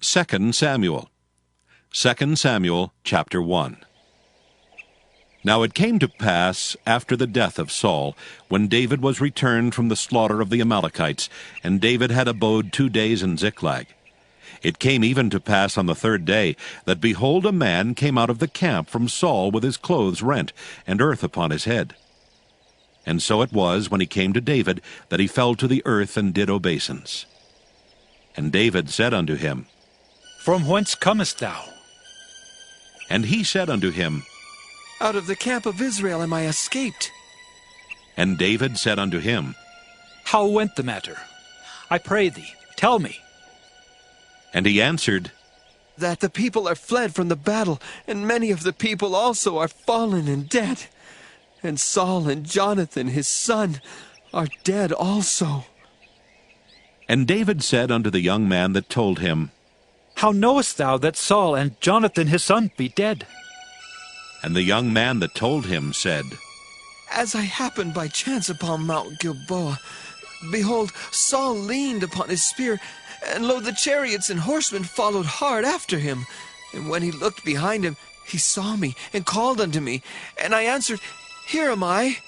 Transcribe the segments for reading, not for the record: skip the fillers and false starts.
2 Samuel. 2 Samuel chapter 1. Now it came to pass, after the death of Saul, when David was returned from the slaughter of the Amalekites, and David had abode 2 days in Ziklag. It came even to pass on the 3rd day, that behold, a man came out of the camp from Saul with his clothes rent, and earth upon his head. And so it was, when he came to David, that he fell to the earth and did obeisance. And David said unto him, From whence comest thou? And he said unto him, Out of the camp of Israel am I escaped. And David said unto him, How went the matter? I pray thee, tell me. And he answered, That the people are fled from the battle, and many of the people also are fallen and dead. And Saul and Jonathan his son are dead also. And David said unto the young man that told him, How knowest thou that Saul and Jonathan his son be dead? And the young man that told him said, As I happened by chance upon Mount Gilboa, behold, Saul leaned upon his spear, and lo, the chariots and horsemen followed hard after him. And when he looked behind him, he saw me, and called unto me. And I answered, Here am I.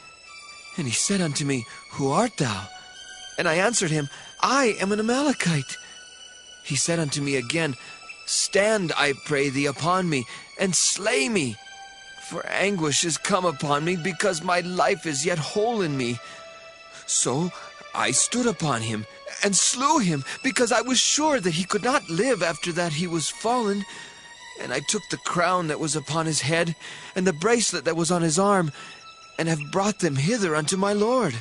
And he said unto me, Who art thou? And I answered him, I am an Amalekite. He said unto me again, Stand, I pray thee, upon me, and slay me. For anguish is come upon me, because my life is yet whole in me. So I stood upon him, and slew him, because I was sure that he could not live after that he was fallen. And I took the crown that was upon his head, and the bracelet that was on his arm, and have brought them hither unto my lord.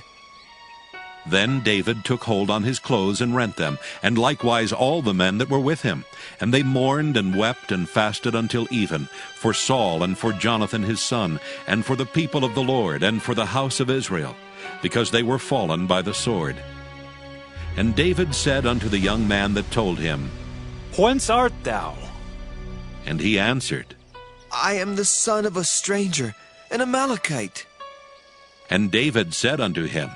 Then David took hold on his clothes and rent them, and likewise all the men that were with him. And they mourned and wept and fasted until even, for Saul and for Jonathan his son, and for the people of the Lord, and for the house of Israel, because they were fallen by the sword. And David said unto the young man that told him, Whence art thou? And he answered, I am the son of a stranger, an Amalekite. And David said unto him,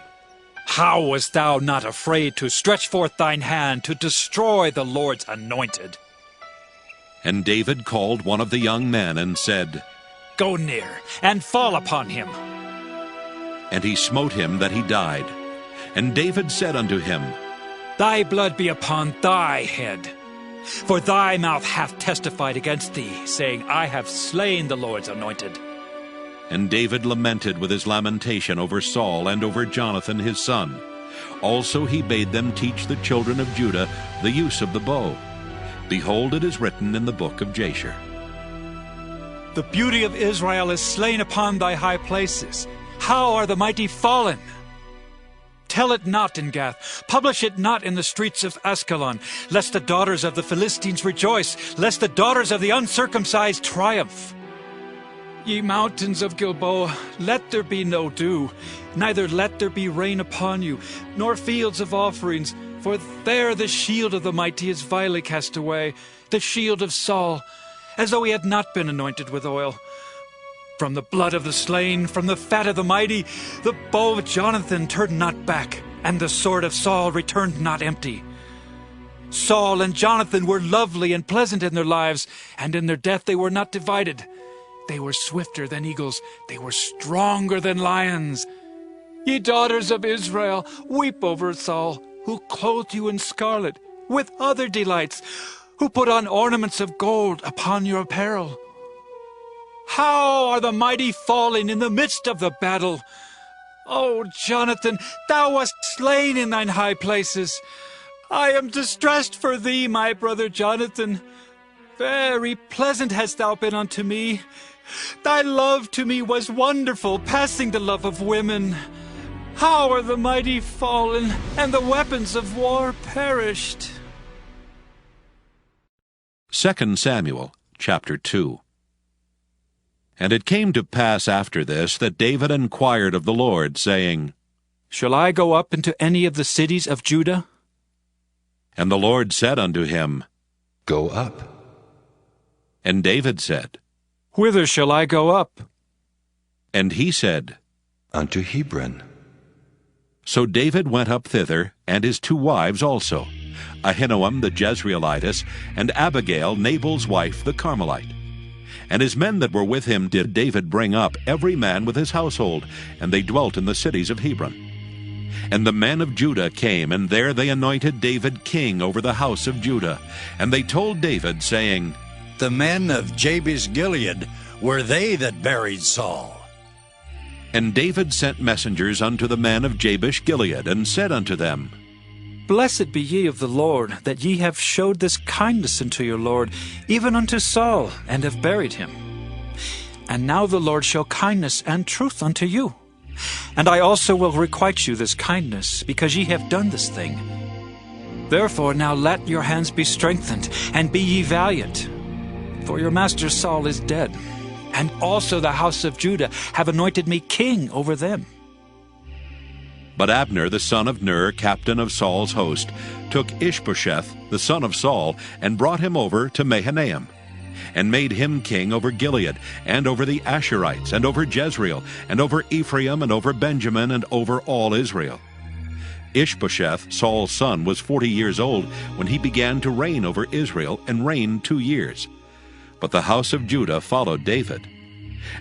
How wast thou not afraid to stretch forth thine hand to destroy the Lord's anointed? And David called one of the young men and said, Go near, and fall upon him. And he smote him that he died. And David said unto him, Thy blood be upon thy head. For thy mouth hath testified against thee, saying, I have slain the Lord's anointed. And David lamented with his lamentation over Saul and over Jonathan his son. Also he bade them teach the children of Judah the use of the bow. Behold, it is written in the book of Jasher. The beauty of Israel is slain upon thy high places. How are the mighty fallen? Tell it not in Gath, publish it not in the streets of Askelon, lest the daughters of the Philistines rejoice, lest the daughters of the uncircumcised triumph. Ye mountains of Gilboa, let there be no dew, neither let there be rain upon you, nor fields of offerings, for there the shield of the mighty is vilely cast away, the shield of Saul, as though he had not been anointed with oil. From the blood of the slain, from the fat of the mighty, the bow of Jonathan turned not back, and the sword of Saul returned not empty. Saul and Jonathan were lovely and pleasant in their lives, and in their death they were not divided. They were swifter than eagles, they were stronger than lions. Ye daughters of Israel, weep over Saul, who clothed you in scarlet, with other delights, who put on ornaments of gold upon your apparel. How are the mighty fallen in the midst of the battle? O Jonathan, thou wast slain in thine high places. I am distressed for thee, my brother Jonathan. Very pleasant hast thou been unto me. Thy love to me was wonderful, passing the love of women. How are the mighty fallen, and the weapons of war perished? 2 Samuel chapter 2. And it came to pass after this that David inquired of the Lord, saying, Shall I go up into any of the cities of Judah? And the Lord said unto him, Go up. And David said, Whither shall I go up? And he said, Unto Hebron. So David went up thither, and his 2 wives also. Ahinoam the Jezreelitess, and Abigail, Nabal's wife, the Carmelite. And his men that were with him did David bring up, every man with his household, and they dwelt in the cities of Hebron. And the men of Judah came, and there they anointed David king over the house of Judah. And they told David, saying, The men of Jabesh Gilead were they that buried Saul. And David sent messengers unto the men of Jabesh Gilead, and said unto them, Blessed be ye of the Lord, that ye have showed this kindness unto your Lord, even unto Saul, and have buried him. And now the Lord show kindness and truth unto you. And I also will requite you this kindness, because ye have done this thing. Therefore now let your hands be strengthened, and be ye valiant. For your master Saul is dead, and also the house of Judah have anointed me king over them. But Abner the son of Ner, captain of Saul's host, took Ish-Bosheth the son of Saul, and brought him over to Mahanaim, and made him king over Gilead, and over the Asherites, and over Jezreel, and over Ephraim, and over Benjamin, and over all Israel. Ish-Bosheth, Saul's son, was 40 years old when he began to reign over Israel, and reigned 2 years. But the house of Judah followed David.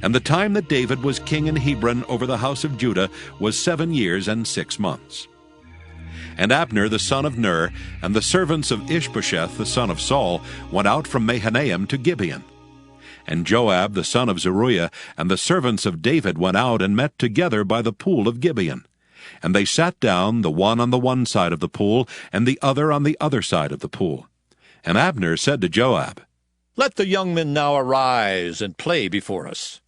And the time that David was king in Hebron over the house of Judah was 7 years and 6 months. And Abner the son of Ner, and the servants of Ish-Bosheth the son of Saul, went out from Mahanaim to Gibeon. And Joab the son of Zeruiah, and the servants of David went out and met together by the pool of Gibeon. And they sat down, the one on the one side of the pool, and the other on the other side of the pool. And Abner said to Joab, Let the young men now arise and play before us.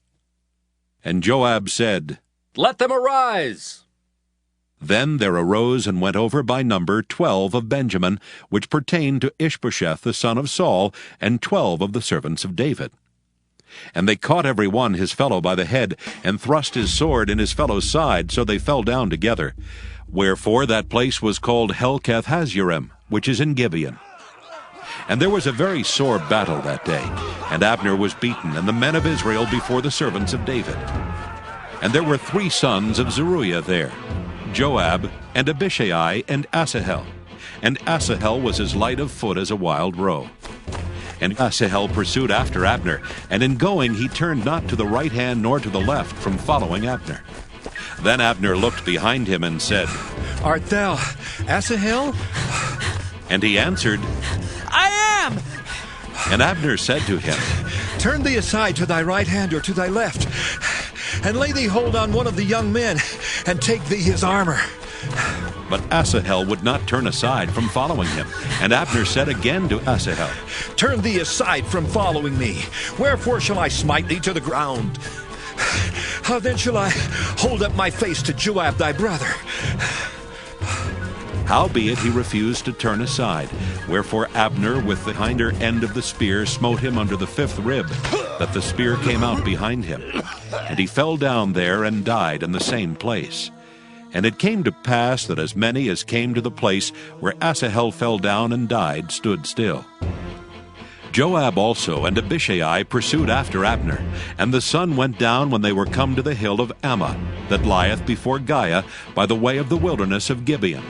And Joab said, Let them arise. Then there arose and went over by number 12 of Benjamin, which pertained to Ish-Bosheth the son of Saul, and 12 of the servants of David. And they caught every one his fellow by the head, and thrust his sword in his fellow's side, so they fell down together. Wherefore that place was called Helkath-Hazzurim, which is in Gibeon. And there was a very sore battle that day, and Abner was beaten, and the men of Israel before the servants of David. And there were 3 sons of Zeruiah there, Joab, and Abishai, and Asahel. And Asahel was as light of foot as a wild roe. And Asahel pursued after Abner, and in going he turned not to the right hand nor to the left from following Abner. Then Abner looked behind him and said, Art thou Asahel? And he answered, I am! And Abner said to him, Turn thee aside to thy right hand or to thy left, and lay thee hold on one of the young men, and take thee his armor. But Asahel would not turn aside from following him. And Abner said again to Asahel, Turn thee aside from following me. Wherefore shall I smite thee to the ground? How then shall I hold up my face to Joab thy brother? Howbeit he refused to turn aside. Wherefore Abner with the hinder end of the spear smote him under the 5th rib, that the spear came out behind him. And he fell down there and died in the same place. And it came to pass that as many as came to the place where Asahel fell down and died stood still. Joab also and Abishai pursued after Abner, and the sun went down when they were come to the hill of Ammah, that lieth before Giah, by the way of the wilderness of Gibeon.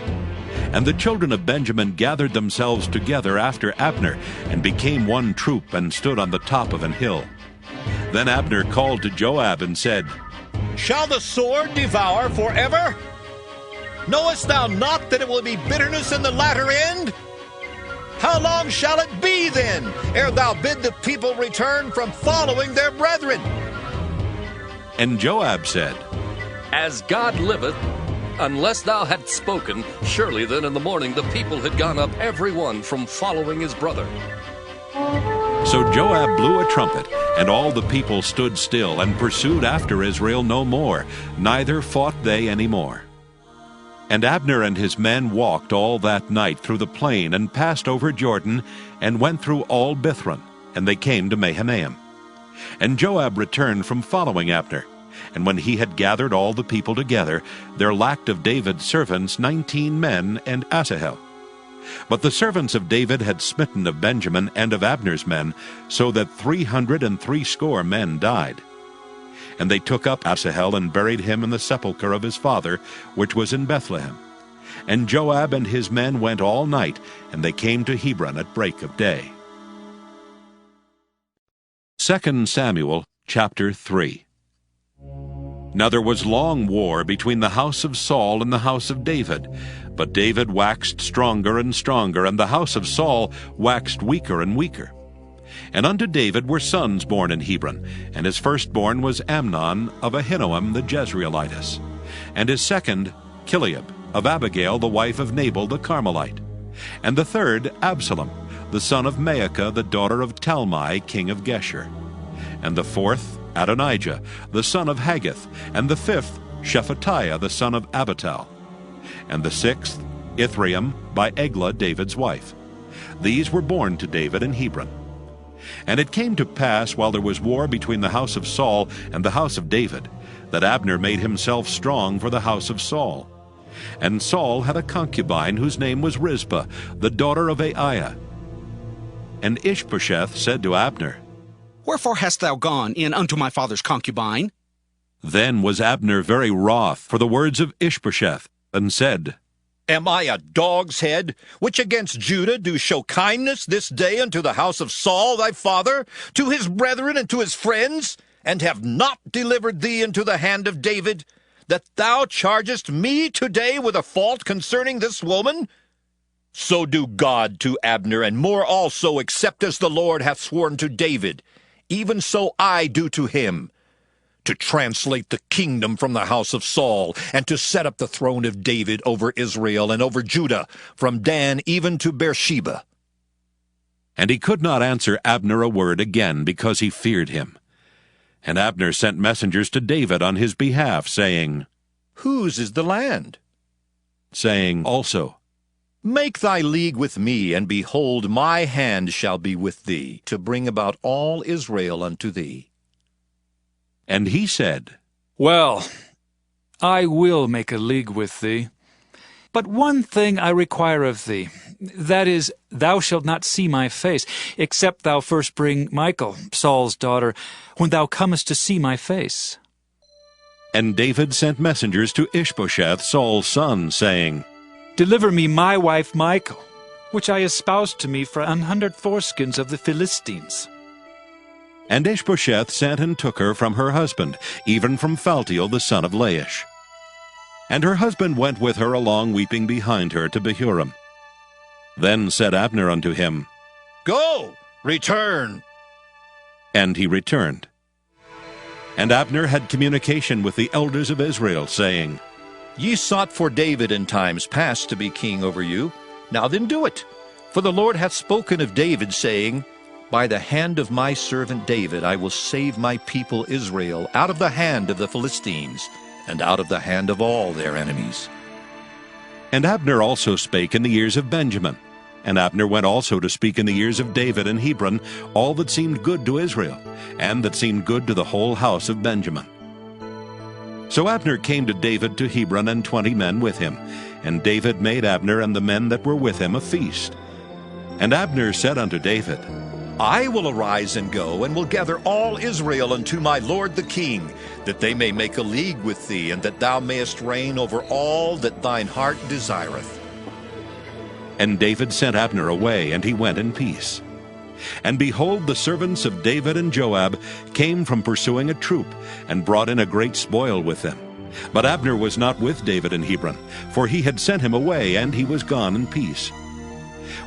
And the children of Benjamin gathered themselves together after Abner, and became one troop, and stood on the top of an hill. Then Abner called to Joab and said, Shall the sword devour forever? Knowest thou not that it will be bitterness in the latter end? How long shall it be then, ere thou bid the people return from following their brethren? And Joab said, As God liveth, unless thou hadst spoken, surely then in the morning the people had gone up every one from following his brother. So Joab blew a trumpet, and all the people stood still, and pursued after Israel no more, neither fought they any more. And Abner and his men walked all that night through the plain, and passed over Jordan, and went through all Bithron, and they came to Mahanaim. And Joab returned from following Abner. And when he had gathered all the people together, there lacked of David's servants 19 men and Asahel. But the servants of David had smitten of Benjamin and of Abner's men, so that 360 men died. And they took up Asahel and buried him in the sepulchre of his father, which was in Bethlehem. And Joab and his men went all night, and they came to Hebron at break of day. 2 Samuel chapter 3. Now there was long war between the house of Saul and the house of David. But David waxed stronger and stronger, and the house of Saul waxed weaker and weaker. And unto David were sons born in Hebron, and his firstborn was Amnon of Ahinoam the Jezreelitess, and his second Chileab of Abigail the wife of Nabal the Carmelite, and the third Absalom, the son of Maacah the daughter of Talmai king of Geshur, and the fourth Adonijah the son of Haggith, and the fifth Shephatiah the son of Abital, and the sixth Ithream by Eglah David's wife. These were born to David in Hebron. And it came to pass, while there was war between the house of Saul and the house of David, that Abner made himself strong for the house of Saul. And Saul had a concubine whose name was Rizpah, the daughter of Aiah. And Ish-Bosheth said to Abner, Wherefore hast thou gone in unto my father's concubine? Then was Abner very wroth for the words of Ish-Bosheth, and said, Am I a dog's head, which against Judah do show kindness this day unto the house of Saul thy father, to his brethren and to his friends, and have not delivered thee into the hand of David, that thou chargest me today with a fault concerning this woman? So do God to Abner, and more also, except as the Lord hath sworn to David, even so I do to him, to translate the kingdom from the house of Saul, and to set up the throne of David over Israel and over Judah, from Dan even to Beersheba. And he could not answer Abner a word again, because he feared him. And Abner sent messengers to David on his behalf, saying, Whose is the land? Saying also, Make thy league with me, and behold, my hand shall be with thee, to bring about all Israel unto thee. And he said, Well, I will make a league with thee. But one thing I require of thee, that is, thou shalt not see my face, except thou first bring Michal, Saul's daughter, when thou comest to see my face. And David sent messengers to Ish-Bosheth, Saul's son, saying, Deliver me my wife Michal, which I espoused to me for 100 foreskins of the Philistines. And Ish-Bosheth sent and took her from her husband, even from Phaltiel the son of Laish. And her husband went with her along, weeping behind her, to Bahurim. Then said Abner unto him, Go, return. And he returned. And Abner had communication with the elders of Israel, saying, Ye sought for David in times past to be king over you. Now then do it. For the Lord hath spoken of David, saying, By the hand of my servant David I will save my people Israel out of the hand of the Philistines, and out of the hand of all their enemies. And Abner also spake in the ears of Benjamin. And Abner went also to speak in the ears of David in Hebron all that seemed good to Israel, and that seemed good to the whole house of Benjamin. So Abner came to David to Hebron, and 20 men with him. And David made Abner and the men that were with him a feast. And Abner said unto David, I will arise and go, and will gather all Israel unto my lord the king, that they may make a league with thee, and that thou mayest reign over all that thine heart desireth. And David sent Abner away, and he went in peace. And behold, the servants of David and Joab came from pursuing a troop, and brought in a great spoil with them. But Abner was not with David in Hebron, for he had sent him away, and he was gone in peace.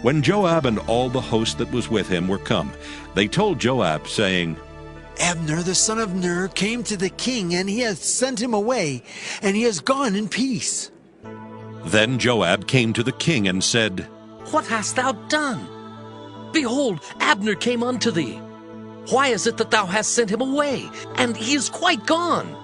When Joab and all the host that was with him were come, they told Joab, saying, Abner the son of Ner came to the king, and he hath sent him away, and he has gone in peace. Then Joab came to the king and said, What hast thou done? Behold, Abner came unto thee. Why is it that thou hast sent him away, and he is quite gone?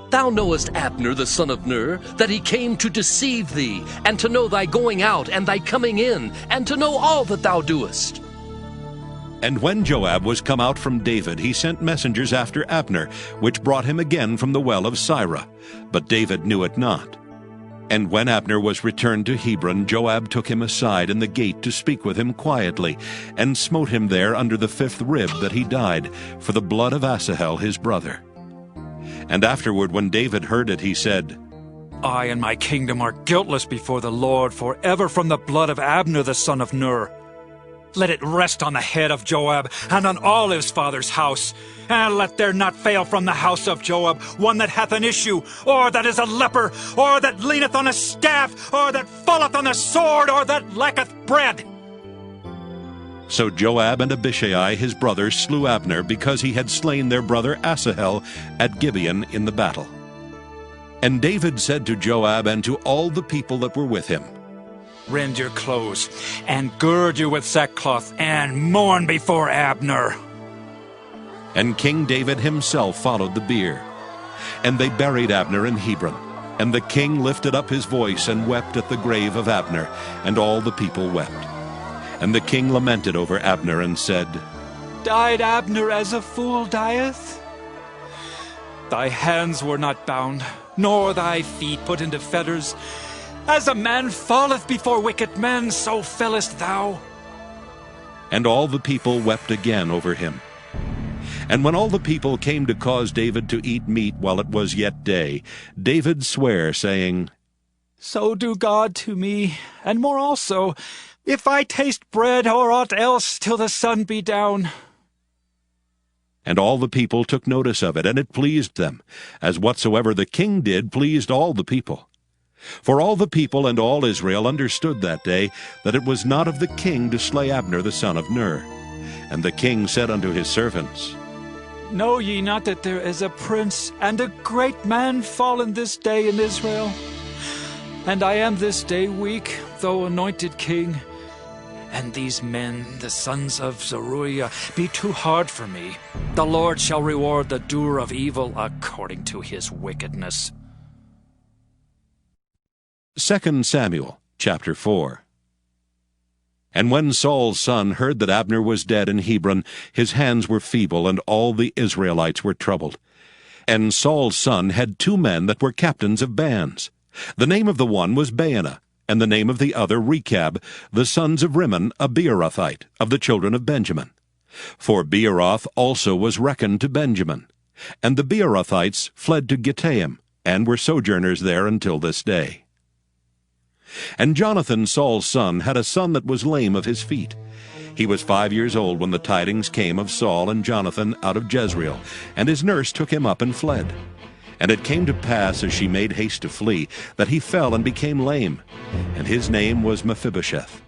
Thou knowest Abner the son of Ner, that he came to deceive thee, and to know thy going out and thy coming in, and to know all that thou doest. And when Joab was come out from David, he sent messengers after Abner, which brought him again from the well of Sirah. But David knew it not. And when Abner was returned to Hebron, Joab took him aside in the gate to speak with him quietly, and smote him there under the 5th rib, that he died, for the blood of Asahel his brother. And afterward, when David heard it, he said, I and my kingdom are guiltless before the Lord forever from the blood of Abner the son of Ner. Let it rest on the head of Joab and on all his father's house. And let there not fail from the house of Joab one that hath an issue, or that is a leper, or that leaneth on a staff, or that falleth on the sword, or that lacketh bread. So Joab and Abishai his brother slew Abner, because he had slain their brother Asahel at Gibeon in the battle. And David said to Joab and to all the people that were with him, Rend your clothes, and gird you with sackcloth, and mourn before Abner. And King David himself followed the bier. And they buried Abner in Hebron. And the king lifted up his voice and wept at the grave of Abner, and all the people wept. And the king lamented over Abner and said, Died Abner as a fool dieth? Thy hands were not bound, nor thy feet put into fetters. As a man falleth before wicked men, so fellest thou. And all the people wept again over him. And when all the people came to cause David to eat meat while it was yet day, David sware, saying, So do God to me, and more also, if I taste bread or aught else till the sun be down. And all the people took notice of it, and it pleased them, as whatsoever the king did pleased all the people. For all the people and all Israel understood that day that it was not of the king to slay Abner the son of Ner. And the king said unto his servants, Know ye not that there is a prince and a great man fallen this day in Israel? And I am this day weak, though anointed king. And these men, the sons of Zeruiah, be too hard for me. The Lord shall reward the doer of evil according to his wickedness. 2 Samuel chapter 4. And when Saul's son heard that Abner was dead in Hebron, his hands were feeble, and all the Israelites were troubled. And Saul's son had 2 men that were captains of bands. The name of the one was Baanah, and the name of the other Rechab, the sons of Rimmon, a Beerothite, of the children of Benjamin. For Beeroth also was reckoned to Benjamin. And the Beerothites fled to Gittaim, and were sojourners there until this day. And Jonathan, Saul's son, had a son that was lame of his feet. He was 5 years old when the tidings came of Saul and Jonathan out of Jezreel, and his nurse took him up and fled. And it came to pass, as she made haste to flee, that he fell and became lame, and his name was Mephibosheth.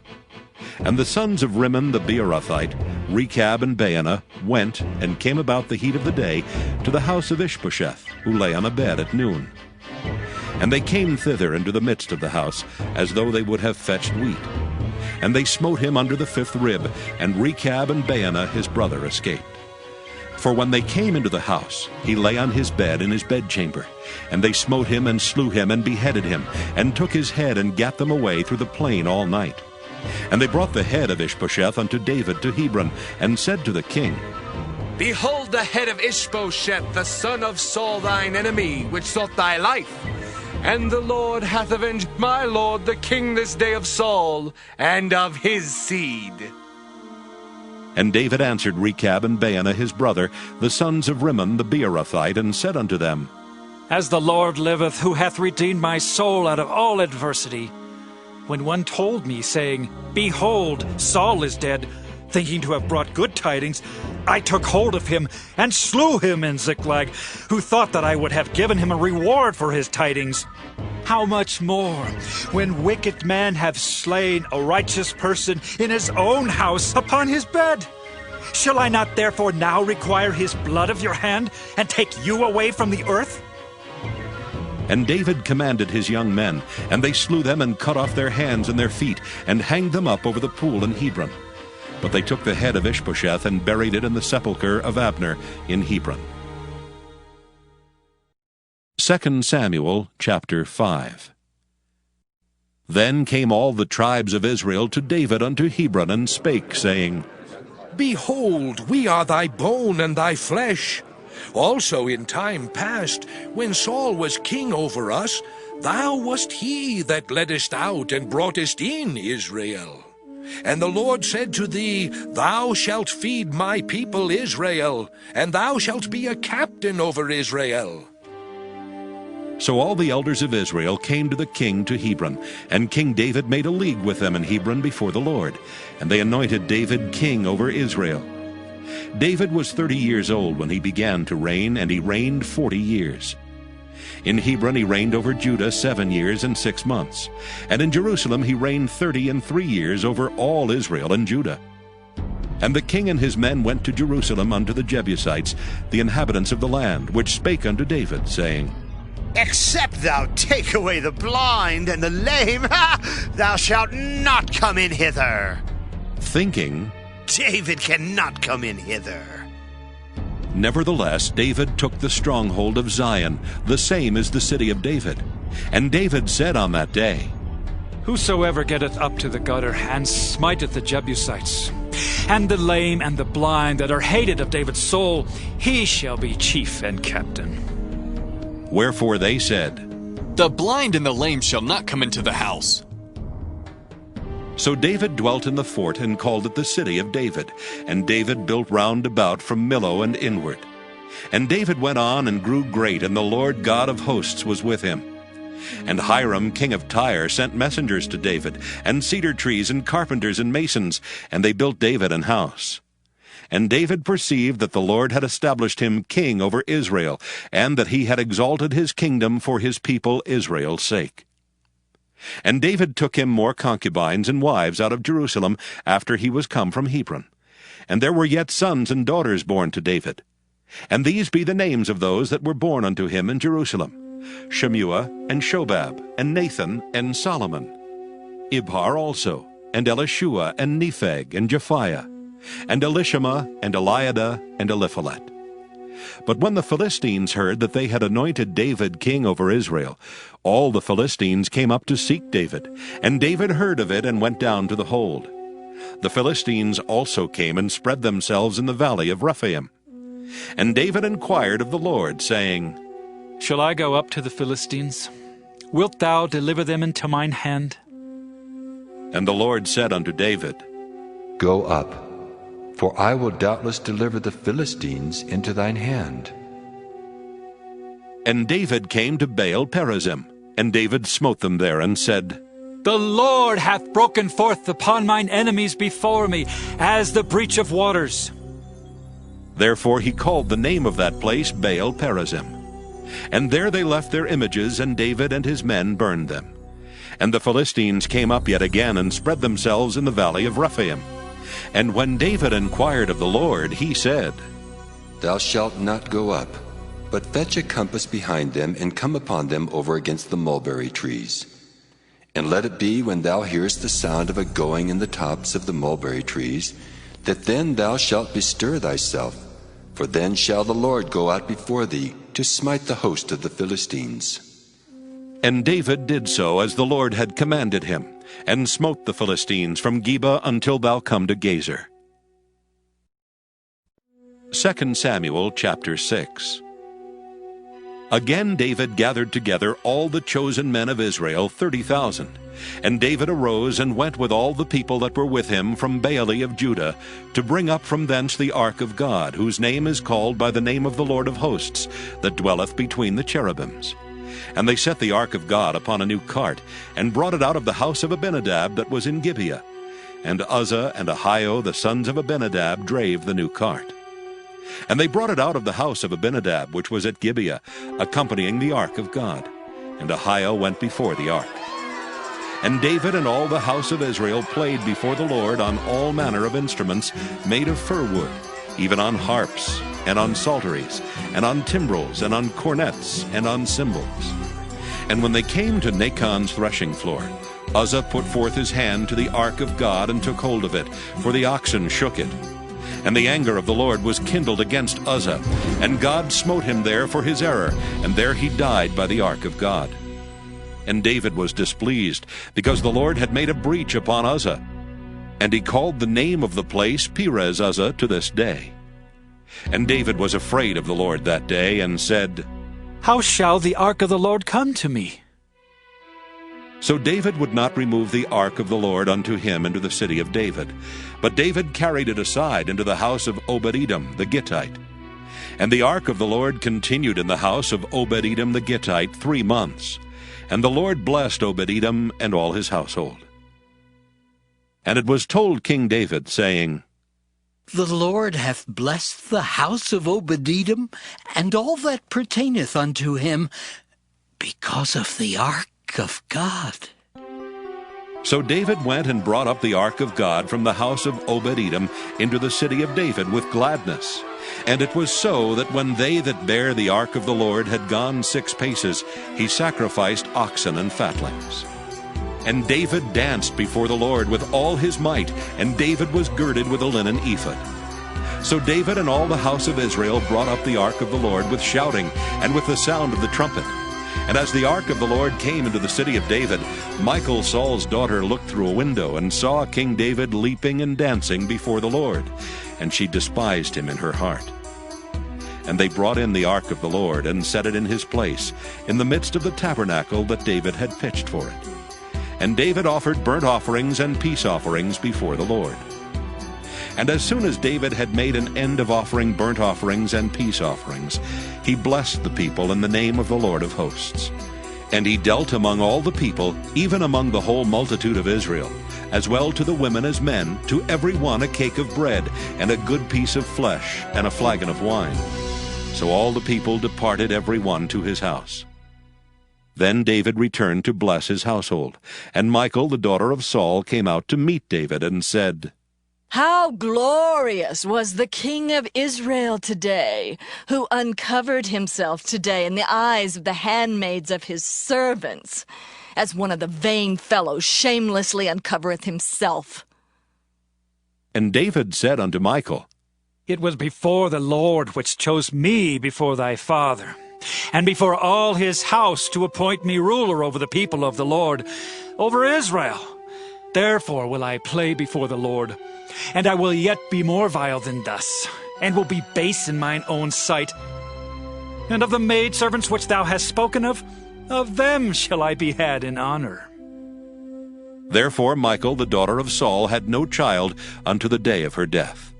And the sons of Rimmon the Beerothite, Rechab and Baanah, went and came about the heat of the day to the house of Ish-Bosheth, who lay on a bed at noon. And they came thither into the midst of the house, as though they would have fetched wheat. And they smote him under the 5th rib, and Rechab and Baanah his brother escaped. For when they came into the house, he lay on his bed in his bedchamber. And they smote him and slew him and beheaded him, and took his head and gat them away through the plain all night. And they brought the head of Ish-Bosheth unto David to Hebron, and said to the king, Behold the head of Ish-Bosheth, the son of Saul thine enemy, which sought thy life. And the Lord hath avenged my lord the king this day of Saul, and of his seed. And David answered Rechab and Baanah his brother, the sons of Rimmon the Beerothite, and said unto them, As the Lord liveth, who hath redeemed my soul out of all adversity, when one told me, saying, Behold, Saul is dead, thinking to have brought good tidings, I took hold of him and slew him in Ziklag, who thought that I would have given him a reward for his tidings. How much more, when wicked men have slain a righteous person in his own house upon his bed? Shall I not therefore now require his blood of your hand, and take you away from the earth? And David commanded his young men, and they slew them and cut off their hands and their feet, and hanged them up over the pool in Hebron. But they took the head of Ish-Bosheth and buried it in the sepulchre of Abner in Hebron. 2 Samuel chapter 5. Then came all the tribes of Israel to David unto Hebron, and spake, saying, Behold, we are thy bone and thy flesh. Also in time past, when Saul was king over us, thou wast he that leddest out and broughtest in Israel. And the Lord said to thee, Thou shalt feed my people Israel, and thou shalt be a captain over Israel. So all the elders of Israel came to the king to Hebron, and King David made a league with them in Hebron before the Lord, and they anointed David king over Israel. David was 30 years old when he began to reign, and he reigned 40 years. In Hebron he reigned over Judah 7 years and 6 months, and in Jerusalem he reigned 33 years over all Israel and Judah. And the king and his men went to Jerusalem unto the Jebusites, the inhabitants of the land, which spake unto David, saying, Except thou take away the blind and the lame, thou shalt not come in hither. Thinking, David cannot come in hither. Nevertheless, David took the stronghold of Zion, the same is the city of David. And David said on that day, Whosoever getteth up to the gutter, and smiteth the Jebusites, and the lame and the blind that are hated of David's soul, he shall be chief and captain. Wherefore they said, The blind and the lame shall not come into the house. So David dwelt in the fort, and called it the city of David. And David built round about from Millo and inward. And David went on and grew great, and the Lord God of hosts was with him. And Hiram king of Tyre sent messengers to David, and cedar trees, and carpenters, and masons, and they built David an house. And David perceived that the Lord had established him king over Israel, and that he had exalted his kingdom for his people Israel's sake. And David took him more concubines and wives out of Jerusalem after he was come from Hebron. And there were yet sons and daughters born to David. And these be the names of those that were born unto him in Jerusalem: Shemua, and Shobab, and Nathan, and Solomon. Ibhar also, and Elishua, and Nepheg, and Japhiah, and Elishama, and Eliada, and Eliphalet. But when the Philistines heard that they had anointed David king over Israel, all the Philistines came up to seek David, and David heard of it and went down to the hold. The Philistines also came and spread themselves in the valley of Rephaim. And David inquired of the Lord, saying, Shall I go up to the Philistines? Wilt thou deliver them into mine hand? And the Lord said unto David, Go up, for I will doubtless deliver the Philistines into thine hand. And David came to Baal Perazim, and David smote them there, and said, The Lord hath broken forth upon mine enemies before me, as the breach of waters. Therefore he called the name of that place Baal Perazim. And there they left their images, and David and his men burned them. And the Philistines came up yet again, and spread themselves in the valley of Rephaim. And when David inquired of the Lord, he said, Thou shalt not go up, but fetch a compass behind them, and come upon them over against the mulberry trees. And let it be, when thou hearest the sound of a going in the tops of the mulberry trees, that then thou shalt bestir thyself, for then shall the Lord go out before thee to smite the host of the Philistines. And David did so as the Lord had commanded him, and smote the Philistines from Geba until thou come to Gazer. 2 Samuel chapter 6. Again David gathered together all the chosen men of Israel, 30,000. And David arose and went with all the people that were with him from Baale of Judah, to bring up from thence the ark of God, whose name is called by the name of the Lord of hosts, that dwelleth between the cherubims. And they set the ark of God upon a new cart, and brought it out of the house of Abinadab that was in Gibeah. And Uzzah and Ahio the sons of Abinadab drave the new cart. And they brought it out of the house of Abinadab, which was at Gibeah, accompanying the ark of God. And Ahio went before the ark. And David and all the house of Israel played before the Lord on all manner of instruments made of fir wood, even on harps, and on psalteries, and on timbrels, and on cornets, and on cymbals. And when they came to Nachon's threshing floor, Uzzah put forth his hand to the ark of God, and took hold of it, for the oxen shook it. And the anger of the Lord was kindled against Uzzah, and God smote him there for his error, and there he died by the ark of God. And David was displeased, because the Lord had made a breach upon Uzzah. And he called the name of the place Perez Uzzah to this day. And David was afraid of the Lord that day, and said, How shall the ark of the Lord come to me? So David would not remove the ark of the Lord unto him into the city of David. But David carried it aside into the house of Obed-Edom the Gittite. And the ark of the Lord continued in the house of Obed-Edom the Gittite 3 months. And the Lord blessed Obed-Edom and all his household. And it was told King David, saying, The Lord hath blessed the house of Obed-Edom, and all that pertaineth unto him, because of the ark of God. So David went and brought up the ark of God from the house of Obed-Edom into the city of David with gladness. And it was so that when they that bare the ark of the Lord had gone 6 paces, he sacrificed oxen and fatlings. And David danced before the Lord with all his might, and David was girded with a linen ephod. So David and all the house of Israel brought up the ark of the Lord with shouting and with the sound of the trumpet. And as the ark of the Lord came into the city of David, Michal, Saul's daughter, looked through a window and saw King David leaping and dancing before the Lord, and she despised him in her heart. And they brought in the ark of the Lord and set it in his place, in the midst of the tabernacle that David had pitched for it. And David offered burnt offerings and peace offerings before the Lord. And as soon as David had made an end of offering burnt offerings and peace offerings, he blessed the people in the name of the Lord of hosts. And he dealt among all the people, even among the whole multitude of Israel, as well to the women as men, to every one a cake of bread, and a good piece of flesh, and a flagon of wine. So all the people departed every one to his house. Then David returned to bless his household. And Michal, the daughter of Saul, came out to meet David, and said, How glorious was the King of Israel today, who uncovered himself today in the eyes of the handmaids of his servants, as one of the vain fellows shamelessly uncovereth himself. And David said unto Michal, It was before the Lord which chose me before thy father, and before all his house to appoint me ruler over the people of the Lord, over Israel. Therefore will I play before the Lord, and I will yet be more vile than thus, and will be base in mine own sight. And of the maidservants which thou hast spoken of them shall I be had in honor. Therefore Michal, the daughter of Saul, had no child unto the day of her death.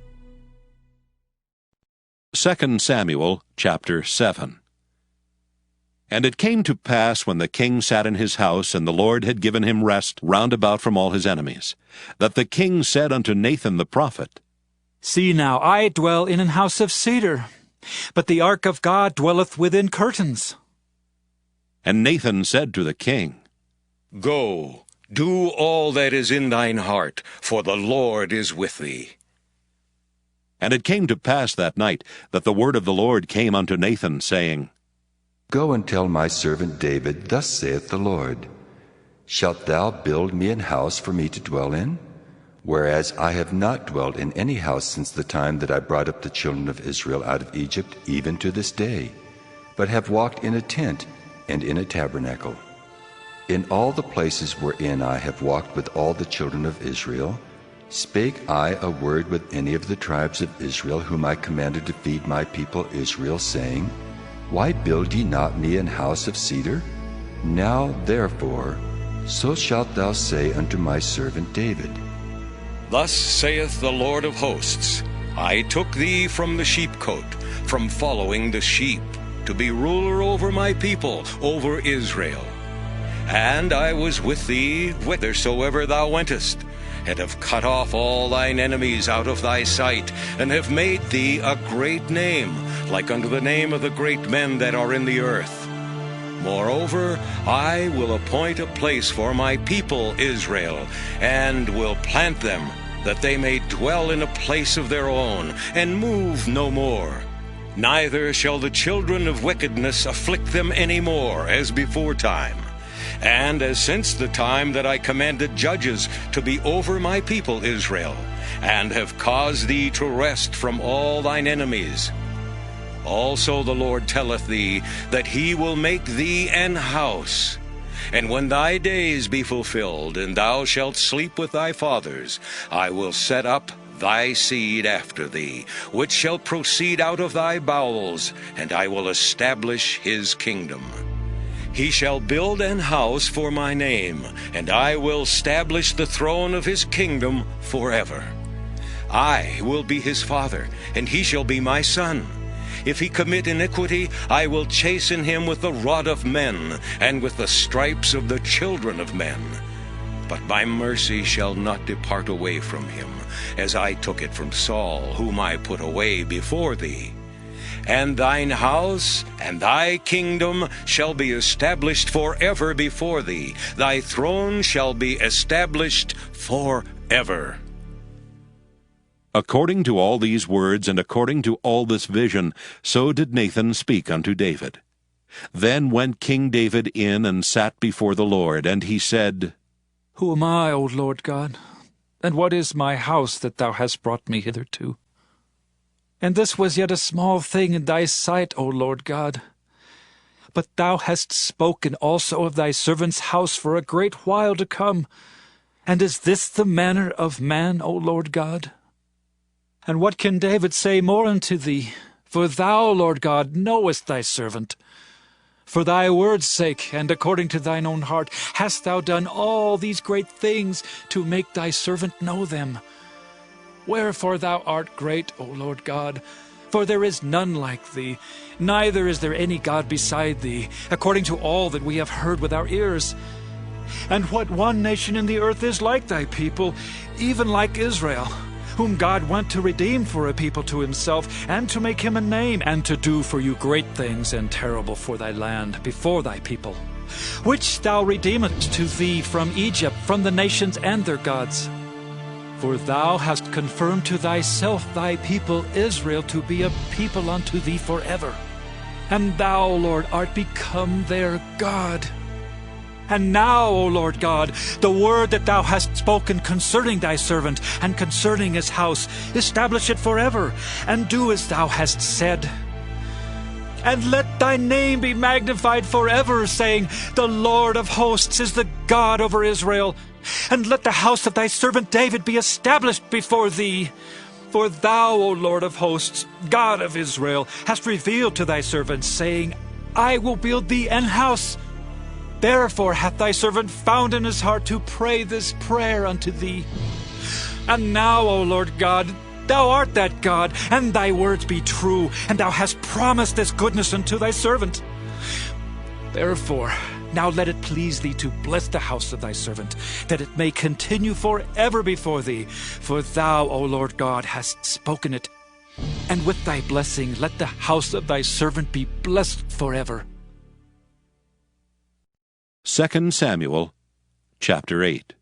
2 Samuel chapter 7. And it came to pass, when the king sat in his house, and the Lord had given him rest round about from all his enemies, that the king said unto Nathan the prophet, See now, I dwell in an house of cedar, but the ark of God dwelleth within curtains. And Nathan said to the king, Go, do all that is in thine heart, for the Lord is with thee. And it came to pass that night that the word of the Lord came unto Nathan, saying, Go and tell my servant David, Thus saith the Lord, Shalt thou build me an house for me to dwell in? Whereas I have not dwelt in any house since the time that I brought up the children of Israel out of Egypt, even to this day, but have walked in a tent and in a tabernacle. In all the places wherein I have walked with all the children of Israel, spake I a word with any of the tribes of Israel, whom I commanded to feed my people Israel, saying, Why build ye not me an house of cedar? Now therefore, so shalt thou say unto my servant David, Thus saith the Lord of hosts, I took thee from the sheepcote, from following the sheep, to be ruler over my people, over Israel. And I was with thee whithersoever thou wentest, and have cut off all thine enemies out of thy sight, and have made thee a great name, like unto the name of the great men that are in the earth. Moreover, I will appoint a place for my people Israel, and will plant them, that they may dwell in a place of their own, and move no more. Neither shall the children of wickedness afflict them any more, as before time. And as since the time that I commanded judges to be over my people Israel, and have caused thee to rest from all thine enemies. Also the Lord telleth thee that he will make thee an house. And when thy days be fulfilled, and thou shalt sleep with thy fathers, I will set up thy seed after thee, which shall proceed out of thy bowels, and I will establish his kingdom. He shall build an house for my name, and I will establish the throne of his kingdom forever. I will be his father, and he shall be my son. If he commit iniquity, I will chasten him with the rod of men, and with the stripes of the children of men. But my mercy shall not depart away from him, as I took it from Saul, whom I put away before thee. And thine house and thy kingdom shall be established forever before thee. Thy throne shall be established forever. According to all these words, and according to all this vision, so did Nathan speak unto David. Then went King David in and sat before the Lord, and he said, Who am I, O Lord God? And what is my house that thou hast brought me hitherto? And this was yet a small thing in thy sight, O Lord God. But thou hast spoken also of thy servant's house for a great while to come. And is this the manner of man, O Lord God? And what can David say more unto thee? For thou, Lord God, knowest thy servant. For thy word's sake, and according to thine own heart, hast thou done all these great things to make thy servant know them. Wherefore thou art great, O Lord God, for there is none like thee, neither is there any God beside thee, according to all that we have heard with our ears. And what one nation in the earth is like thy people, even like Israel, whom God went to redeem for a people to himself, and to make him a name, and to do for you great things and terrible for thy land before thy people, which thou redeemest to thee from Egypt, from the nations and their gods. For thou hast confirmed to thyself thy people Israel to be a people unto thee forever. And thou, Lord, art become their God. And now, O Lord God, the word that thou hast spoken concerning thy servant and concerning his house, establish it forever, and do as thou hast said. And let thy name be magnified forever, saying, The Lord of hosts is the God over Israel. And let the house of thy servant David be established before thee. For thou, O Lord of hosts, God of Israel, hast revealed to thy servant, saying, I will build thee an house. Therefore hath thy servant found in his heart to pray this prayer unto thee. And now, O Lord God, thou art that God, and thy words be true, and thou hast promised this goodness unto thy servant. Therefore, now let it please thee to bless the house of thy servant, that it may continue forever before thee. For thou, O Lord God, hast spoken it. And with thy blessing let the house of thy servant be blessed forever. 2 Samuel chapter 8.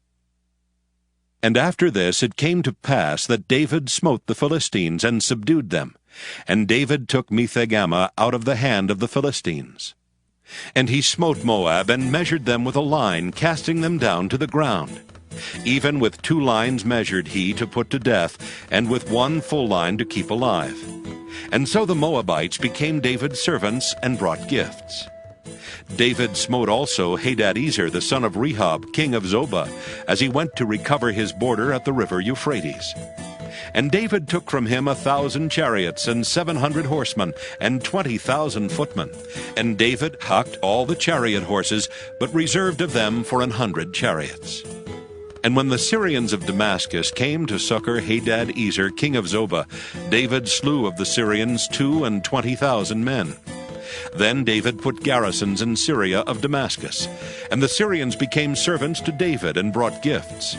And after this it came to pass that David smote the Philistines and subdued them. And David took Metheg-ammah out of the hand of the Philistines. And he smote Moab, and measured them with a line, casting them down to the ground. Even with 2 lines measured he to put to death, and with 1 full line to keep alive. And so the Moabites became David's servants, and brought gifts. David smote also Hadadezer the son of Rehob, king of Zobah, as he went to recover his border at the river Euphrates. And David took from him 1,000 chariots, and 700 horsemen, and 20,000 footmen. And David hocked all the chariot horses, but reserved of them for 100 chariots. And when the Syrians of Damascus came to succor Hadadezer king of Zobah, David slew of the Syrians 22,000 men. Then David put garrisons in Syria of Damascus, and the Syrians became servants to David, and brought gifts.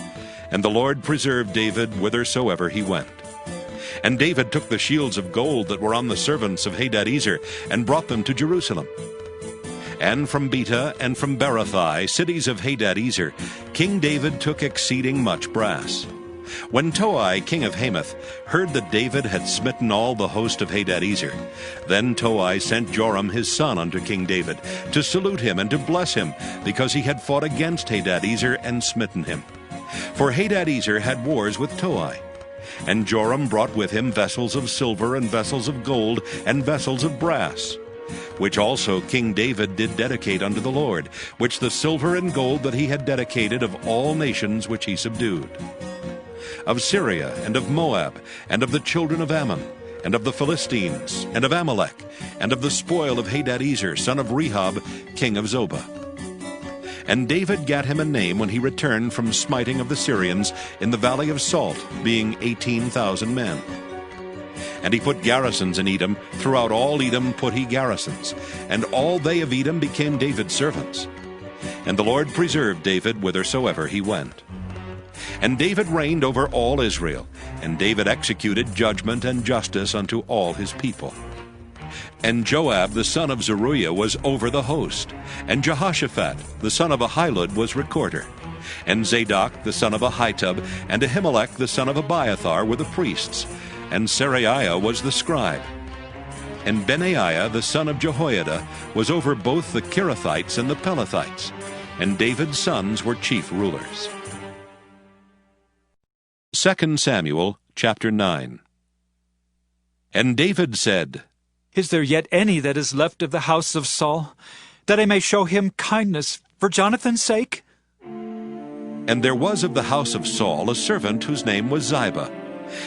And the Lord preserved David whithersoever he went. And David took the shields of gold that were on the servants of Hadadezer, and brought them to Jerusalem. And from Betah and from Berothai, cities of Hadadezer, King David took exceeding much brass. When Toi, king of Hamath, heard that David had smitten all the host of Hadadezer, then Toi sent Joram his son unto King David, to salute him and to bless him, because he had fought against Hadadezer and smitten him. For Hadadezer had wars with Toi. And Joram brought with him vessels of silver, and vessels of gold, and vessels of brass, which also King David did dedicate unto the Lord, which the silver and gold that he had dedicated of all nations which he subdued. Of Syria, and of Moab, and of the children of Ammon, and of the Philistines, and of Amalek, and of the spoil of Hadadezer, son of Rehob, king of Zobah. And David gat him a name when he returned from smiting of the Syrians in the valley of Salt, being 18,000 men. And he put garrisons in Edom. Throughout all Edom put he garrisons. And all they of Edom became David's servants. And the Lord preserved David whithersoever he went. And David reigned over all Israel. And David executed judgment and justice unto all his people. And Joab the son of Zeruiah was over the host. And Jehoshaphat the son of Ahilud was recorder. And Zadok the son of Ahitub and Ahimelech the son of Abiathar were the priests. And Seraiah was the scribe. And Benaiah the son of Jehoiada was over both the Kerethites and the Pelethites. And David's sons were chief rulers. 2 Samuel chapter 9. And David said, Is there yet any that is left of the house of Saul, that I may show him kindness for Jonathan's sake? And there was of the house of Saul a servant whose name was Ziba.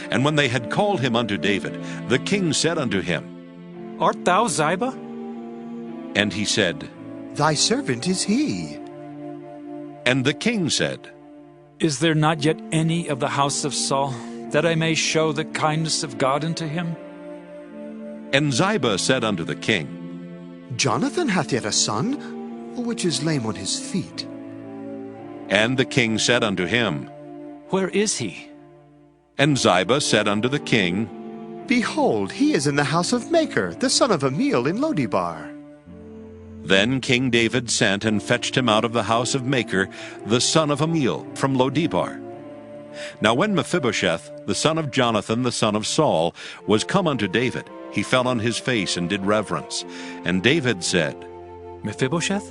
And when they had called him unto David, the king said unto him, Art thou Ziba? And he said, Thy servant is he. And the king said, Is there not yet any of the house of Saul, that I may show the kindness of God unto him? And Ziba said unto the king, Jonathan hath yet a son, which is lame on his feet. And the king said unto him, Where is he? And Ziba said unto the king, Behold, he is in the house of Machir, the son of Amiel in Lodebar. Then King David sent and fetched him out of the house of Machir, the son of Amiel, from Lodebar. Now when Mephibosheth, the son of Jonathan, the son of Saul, was come unto David, he fell on his face and did reverence. And David said, Mephibosheth?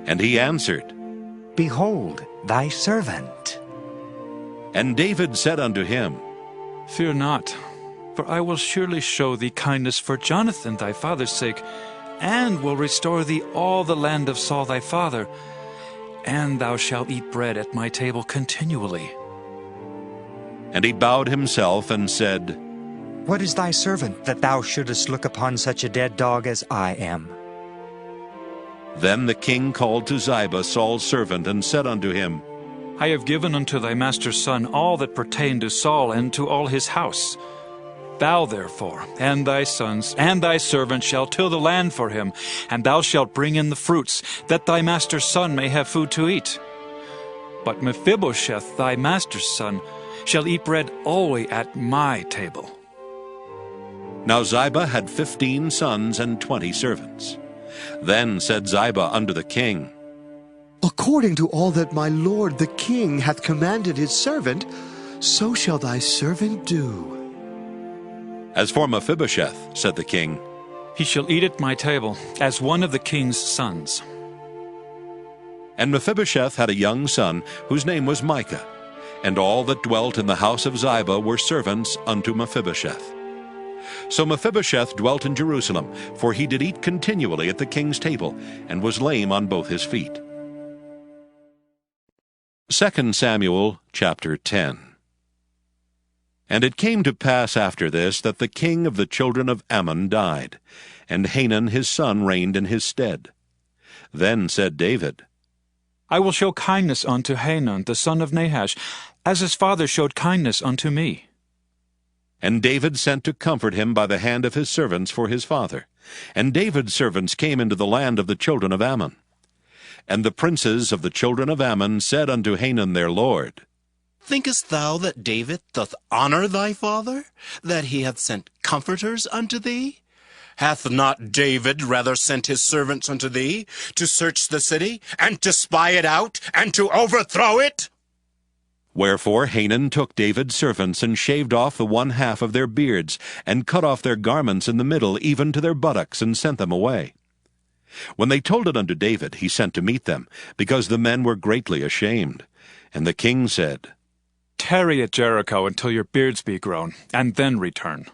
And he answered, Behold, thy servant. And David said unto him, Fear not, for I will surely show thee kindness for Jonathan thy father's sake, and will restore thee all the land of Saul thy father, and thou shalt eat bread at my table continually. And he bowed himself and said, What is thy servant, that thou shouldest look upon such a dead dog as I am? Then the king called to Ziba Saul's servant, and said unto him, I have given unto thy master's son all that pertained to Saul and to all his house. Thou therefore, and thy sons, and thy servants shall till the land for him, and thou shalt bring in the fruits, that thy master's son may have food to eat. But Mephibosheth, thy master's son, shall eat bread always at my table. Now Ziba had 15 sons and 20 servants. Then said Ziba unto the king, According to all that my lord the king hath commanded his servant, so shall thy servant do. As for Mephibosheth, said the king, he shall eat at my table, as one of the king's sons. And Mephibosheth had a young son, whose name was Micah, and all that dwelt in the house of Ziba were servants unto Mephibosheth. So Mephibosheth dwelt in Jerusalem, for he did eat continually at the king's table, and was lame on both his feet. 2 Samuel chapter 10. And it came to pass after this that the king of the children of Ammon died, and Hanun his son reigned in his stead. Then said David, I will show kindness unto Hanun the son of Nahash, as his father showed kindness unto me. And David sent to comfort him by the hand of his servants for his father. And David's servants came into the land of the children of Ammon. And the princes of the children of Ammon said unto Hanun their lord, Thinkest thou that David doth honor thy father, that he hath sent comforters unto thee? Hath not David rather sent his servants unto thee, to search the city, and to spy it out, and to overthrow it? Wherefore Hanun took David's servants, and shaved off the one half of their beards, and cut off their garments in the middle, even to their buttocks, and sent them away. When they told it unto David, he sent to meet them, because the men were greatly ashamed. And the king said, Tarry at Jericho until your beards be grown, and then return.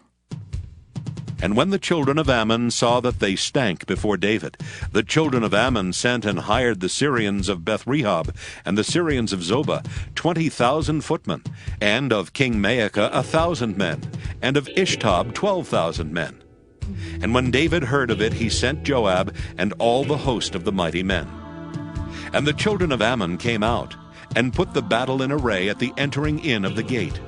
And when the children of Ammon saw that they stank before David, the children of Ammon sent and hired the Syrians of Beth-rehob, and the Syrians of Zobah, 20,000 footmen, and of King Maacah 1,000 men, and of Ishtob 12,000 men. And when David heard of it, he sent Joab and all the host of the mighty men. And the children of Ammon came out, and put the battle in array at the entering in of the gate.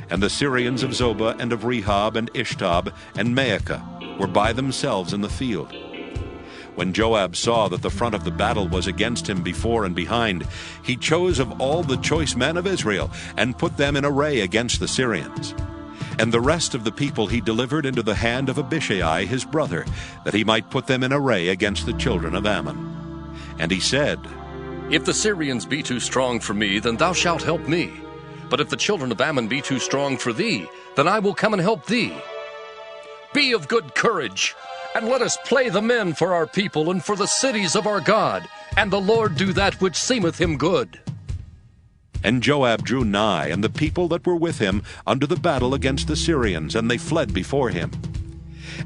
And the Syrians of Zobah and of Rehob and Ishtob and Maacah were by themselves in the field. When Joab saw that the front of the battle was against him before and behind, he chose of all the choice men of Israel, and put them in array against the Syrians. And the rest of the people he delivered into the hand of Abishai his brother, that he might put them in array against the children of Ammon. And he said, If the Syrians be too strong for me, then thou shalt help me. But if the children of Ammon be too strong for thee, then I will come and help thee. Be of good courage, and let us play the men for our people and for the cities of our God, and the Lord do that which seemeth him good. And Joab drew nigh, and the people that were with him, unto the battle against the Syrians, and they fled before him.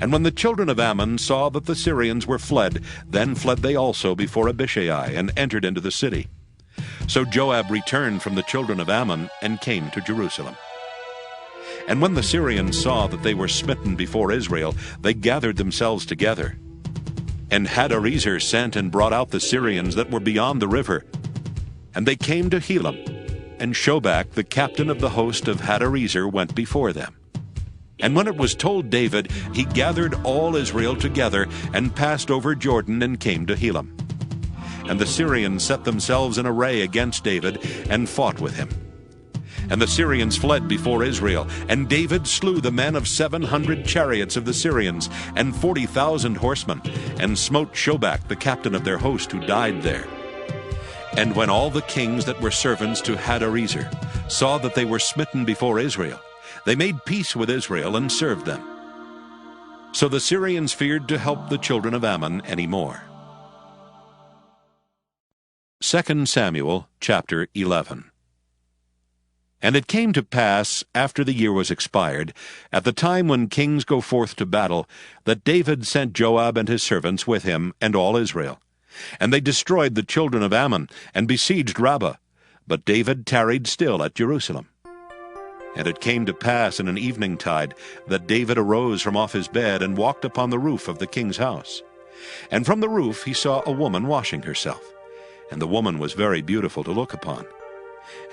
And when the children of Ammon saw that the Syrians were fled, then fled they also before Abishai, and entered into the city. So Joab returned from the children of Ammon, and came to Jerusalem. And when the Syrians saw that they were smitten before Israel, they gathered themselves together. And Hadarezer sent and brought out the Syrians that were beyond the river. And they came to Helam, and Shobach, the captain of the host of Hadarezer, went before them. And when it was told David, he gathered all Israel together, and passed over Jordan, and came to Helam. And the Syrians set themselves in array against David, and fought with him. And the Syrians fled before Israel, and David slew the men of 700 chariots of the Syrians, and 40,000 horsemen, and smote Shobach, the captain of their host, who died there. And when all the kings that were servants to Hadarezer saw that they were smitten before Israel, they made peace with Israel, and served them. So the Syrians feared to help the children of Ammon any more. 2 Samuel chapter 11. And it came to pass, after the year was expired, at the time when kings go forth to battle, that David sent Joab and his servants with him, and all Israel. And they destroyed the children of Ammon, and besieged Rabbah. But David tarried still at Jerusalem. And it came to pass in an eveningtide, that David arose from off his bed, and walked upon the roof of the king's house. And from the roof he saw a woman washing herself, and the woman was very beautiful to look upon.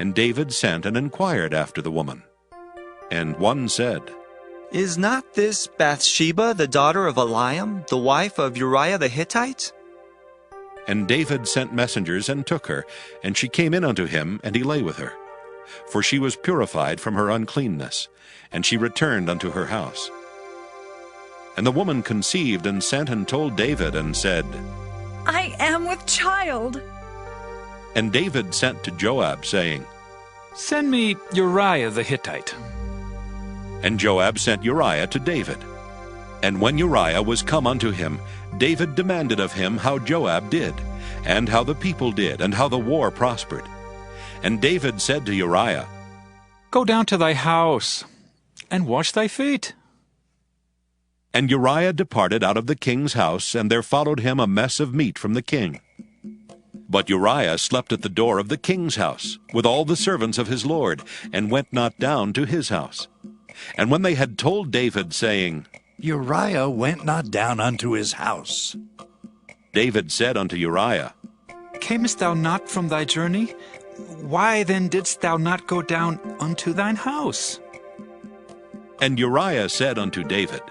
And David sent and inquired after the woman. And one said, Is not this Bathsheba, the daughter of Eliam, the wife of Uriah the Hittite? And David sent messengers, and took her, and she came in unto him, and he lay with her. For she was purified from her uncleanness, and she returned unto her house. And the woman conceived, and sent and told David, and said, I am with child. And David sent to Joab, saying, Send me Uriah the Hittite. And Joab sent Uriah to David. And when Uriah was come unto him, David demanded of him how Joab did, and how the people did, and how the war prospered. And David said to Uriah, Go down to thy house, and wash thy feet. And Uriah departed out of the king's house, and there followed him a mess of meat from the king. But Uriah slept at the door of the king's house, with all the servants of his lord, and went not down to his house. And when they had told David, saying, Uriah went not down unto his house, David said unto Uriah, Camest thou not from thy journey? Why then didst thou not go down unto thine house? And Uriah said unto David,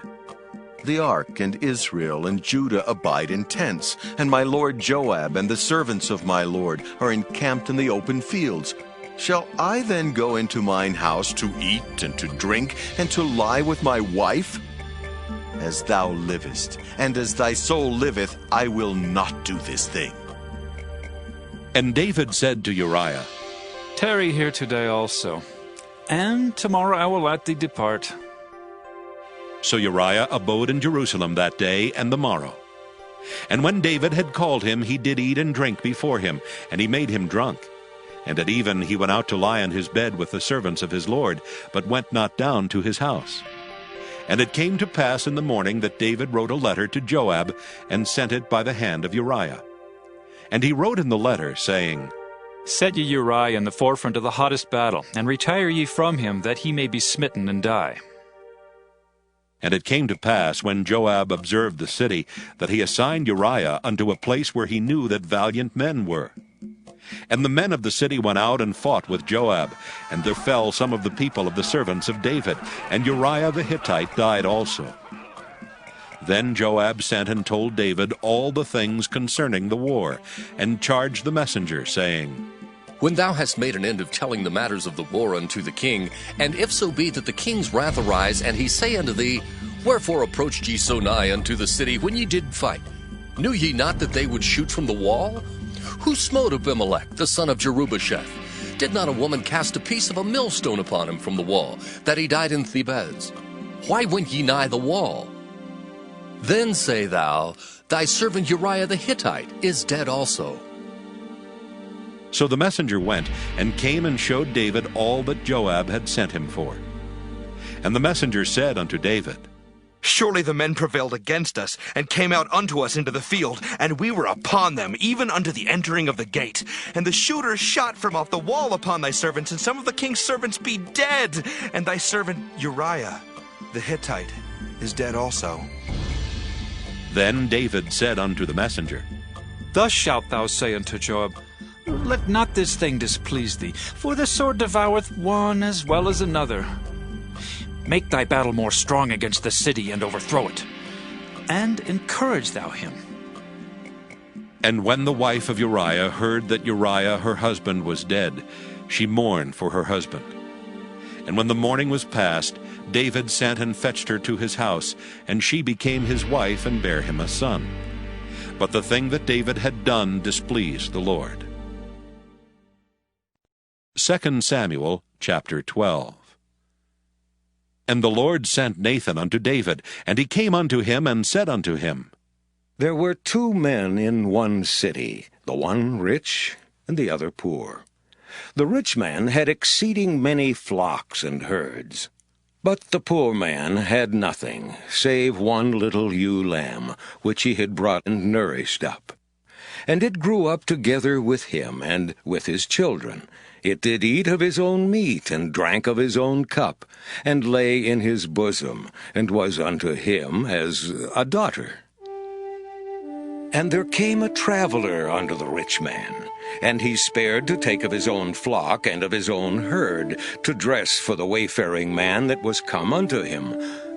The ark and Israel and Judah abide in tents, and my lord Joab and the servants of my lord are encamped in the open fields. Shall I then go into mine house to eat and to drink, and to lie with my wife? As thou livest, and as thy soul liveth, I will not do this thing. And David said to Uriah, Tarry here today also, and tomorrow I will let thee depart. So Uriah abode in Jerusalem that day and the morrow. And when David had called him, he did eat and drink before him, and he made him drunk. And at even he went out to lie on his bed with the servants of his lord, but went not down to his house. And it came to pass in the morning that David wrote a letter to Joab, and sent it by the hand of Uriah. And he wrote in the letter, saying, Set ye Uriah in the forefront of the hottest battle, and retire ye from him, that he may be smitten and die. And it came to pass, when Joab observed the city, that he assigned Uriah unto a place where he knew that valiant men were. And the men of the city went out and fought with Joab, and there fell some of the people of the servants of David, and Uriah the Hittite died also. Then Joab sent and told David all the things concerning the war, and charged the messenger, saying, When thou hast made an end of telling the matters of the war unto the king, and if so be that the king's wrath arise, and he say unto thee, Wherefore approached ye so nigh unto the city when ye did fight? Knew ye not that they would shoot from the wall? Who smote Abimelech, the son of Jerubbesheth? Did not a woman cast a piece of a millstone upon him from the wall, that he died in Thebez? Why went ye nigh the wall? Then say thou, Thy servant Uriah the Hittite is dead also. So the messenger went, and came and showed David all that Joab had sent him for. And the messenger said unto David, Surely the men prevailed against us, and came out unto us into the field, and we were upon them, even unto the entering of the gate. And the shooters shot from off the wall upon thy servants, and some of the king's servants be dead. And thy servant Uriah the Hittite is dead also. Then David said unto the messenger, Thus shalt thou say unto Joab, Let not this thing displease thee, for the sword devoureth one as well as another. Make thy battle more strong against the city, and overthrow it, and encourage thou him. And when the wife of Uriah heard that Uriah her husband was dead, she mourned for her husband. And when the mourning was past, David sent and fetched her to his house, and she became his wife and bare him a son. But the thing that David had done displeased the Lord. 2 Samuel chapter 12. And the Lord sent Nathan unto David, and he came unto him and said unto him, There were 2 men in one city, the one rich and the other poor. The rich man had exceeding many flocks and herds. But the poor man had nothing, save one little ewe lamb, which he had brought and nourished up. And it grew up together with him and with his children. It did eat of his own meat, and drank of his own cup, and lay in his bosom, and was unto him as a daughter. And there came a traveler unto the rich man, and he spared to take of his own flock and of his own herd, to dress for the wayfaring man that was come unto him,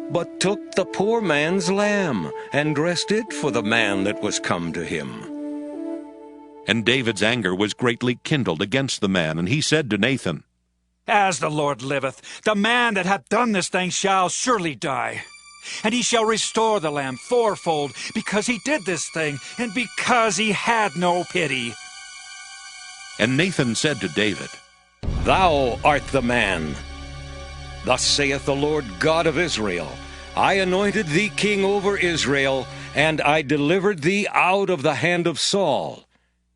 but took the poor man's lamb, and dressed it for the man that was come to him. And David's anger was greatly kindled against the man, and he said to Nathan, As the Lord liveth, the man that hath done this thing shall surely die. And he shall restore the lamb fourfold, because he did this thing, and because he had no pity. And Nathan said to David, Thou art the man. Thus saith the Lord God of Israel, I anointed thee king over Israel, and I delivered thee out of the hand of Saul.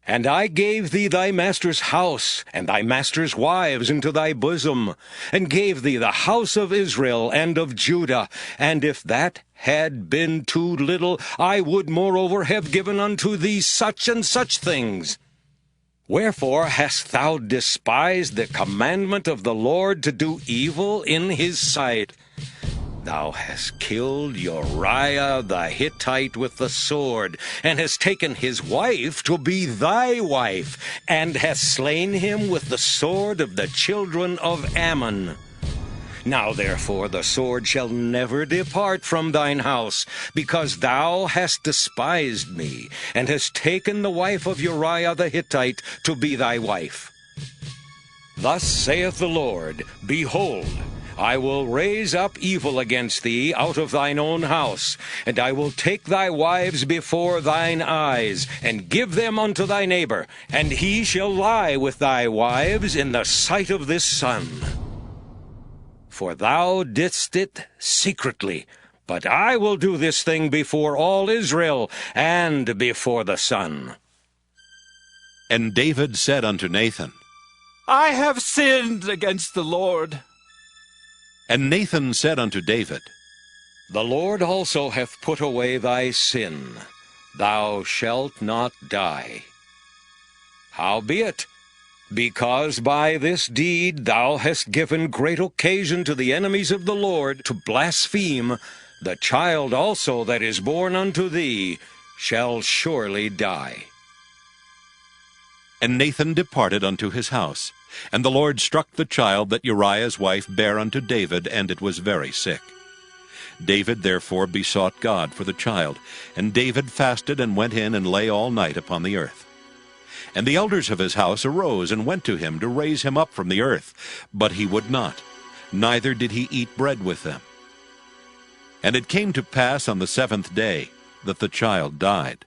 And I gave thee thy master's house, and thy master's wives into thy bosom, and gave thee the house of Israel and of Judah. And if that had been too little, I would moreover have given unto thee such and such things. Wherefore hast thou despised the commandment of the Lord to do evil in his sight? Thou hast killed Uriah the Hittite with the sword, and hast taken his wife to be thy wife, and hast slain him with the sword of the children of Ammon. Now therefore the sword shall never depart from thine house, because thou hast despised me, and hast taken the wife of Uriah the Hittite to be thy wife. Thus saith the Lord, Behold, I will raise up evil against thee out of thine own house, and I will take thy wives before thine eyes, and give them unto thy neighbor, and he shall lie with thy wives in the sight of this sun. For thou didst it secretly, but I will do this thing before all Israel, and before the sun. And David said unto Nathan, I have sinned against the Lord. And Nathan said unto David, The Lord also hath put away thy sin. Thou shalt not die. Howbeit, because by this deed thou hast given great occasion to the enemies of the Lord to blaspheme, the child also that is born unto thee shall surely die. And Nathan departed unto his house. And the Lord struck the child that Uriah's wife bare unto David, and it was very sick. David therefore besought God for the child, and David fasted and went in and lay all night upon the earth. And the elders of his house arose and went to him to raise him up from the earth, but he would not, neither did he eat bread with them. And it came to pass on the 7th day that the child died.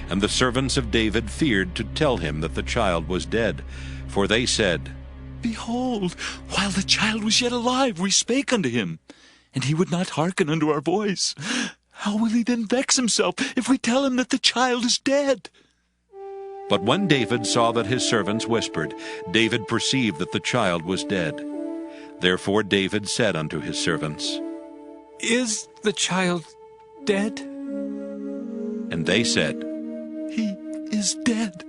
And the servants of David feared to tell him that the child was dead, for they said, Behold, while the child was yet alive, we spake unto him, and he would not hearken unto our voice. How will he then vex himself if we tell him that the child is dead? But when David saw that his servants whispered, David perceived that the child was dead. Therefore David said unto his servants, Is the child dead? And they said, He is dead.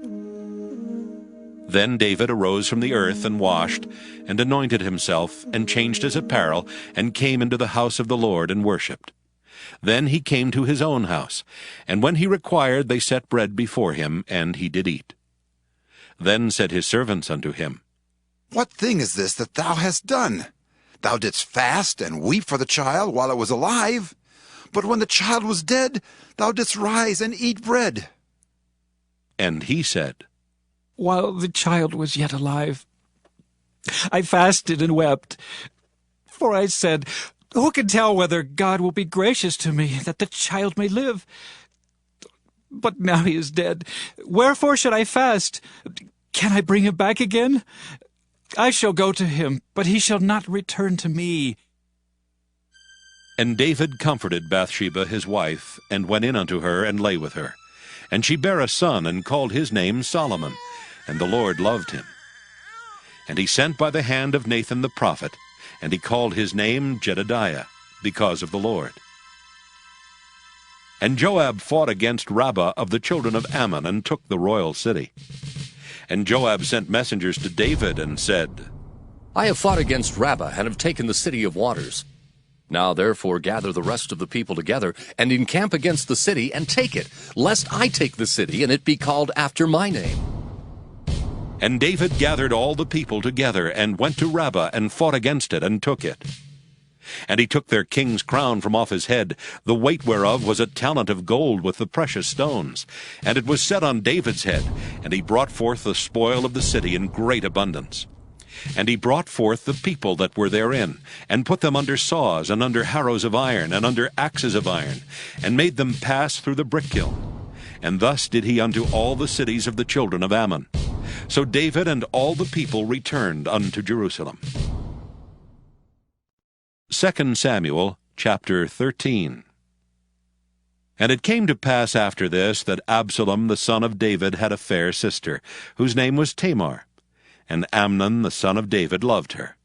Then David arose from the earth and washed, and anointed himself, and changed his apparel, and came into the house of the Lord and worshipped. Then he came to his own house, and when he required, they set bread before him, and he did eat. Then said his servants unto him, What thing is this that thou hast done? Thou didst fast and weep for the child while it was alive, but when the child was dead, thou didst rise and eat bread. And he said, While the child was yet alive, I fasted and wept, for I said, Who can tell whether God will be gracious to me, that the child may live? But now he is dead. Wherefore should I fast? Can I bring him back again? I shall go to him, but he shall not return to me. And David comforted Bathsheba his wife, and went in unto her, and lay with her. And she bare a son, and called his name Solomon, and the Lord loved him. And he sent by the hand of Nathan the prophet, and he called his name Jedediah, because of the Lord. And Joab fought against Rabbah of the children of Ammon, and took the royal city. And Joab sent messengers to David, and said, I have fought against Rabbah, and have taken the city of waters. Now therefore gather the rest of the people together, and encamp against the city, and take it, lest I take the city, and it be called after my name. And David gathered all the people together, and went to Rabbah, and fought against it, and took it. And he took their king's crown from off his head, the weight whereof was a talent of gold with the precious stones. And it was set on David's head, and he brought forth the spoil of the city in great abundance. And he brought forth the people that were therein, and put them under saws, and under harrows of iron, and under axes of iron, and made them pass through the brick-kiln. And thus did he unto all the cities of the children of Ammon. So David and all the people returned unto Jerusalem. 2 Samuel chapter 13. And it came to pass after this that Absalom the son of David had a fair sister, whose name was Tamar. And Amnon the son of David loved her.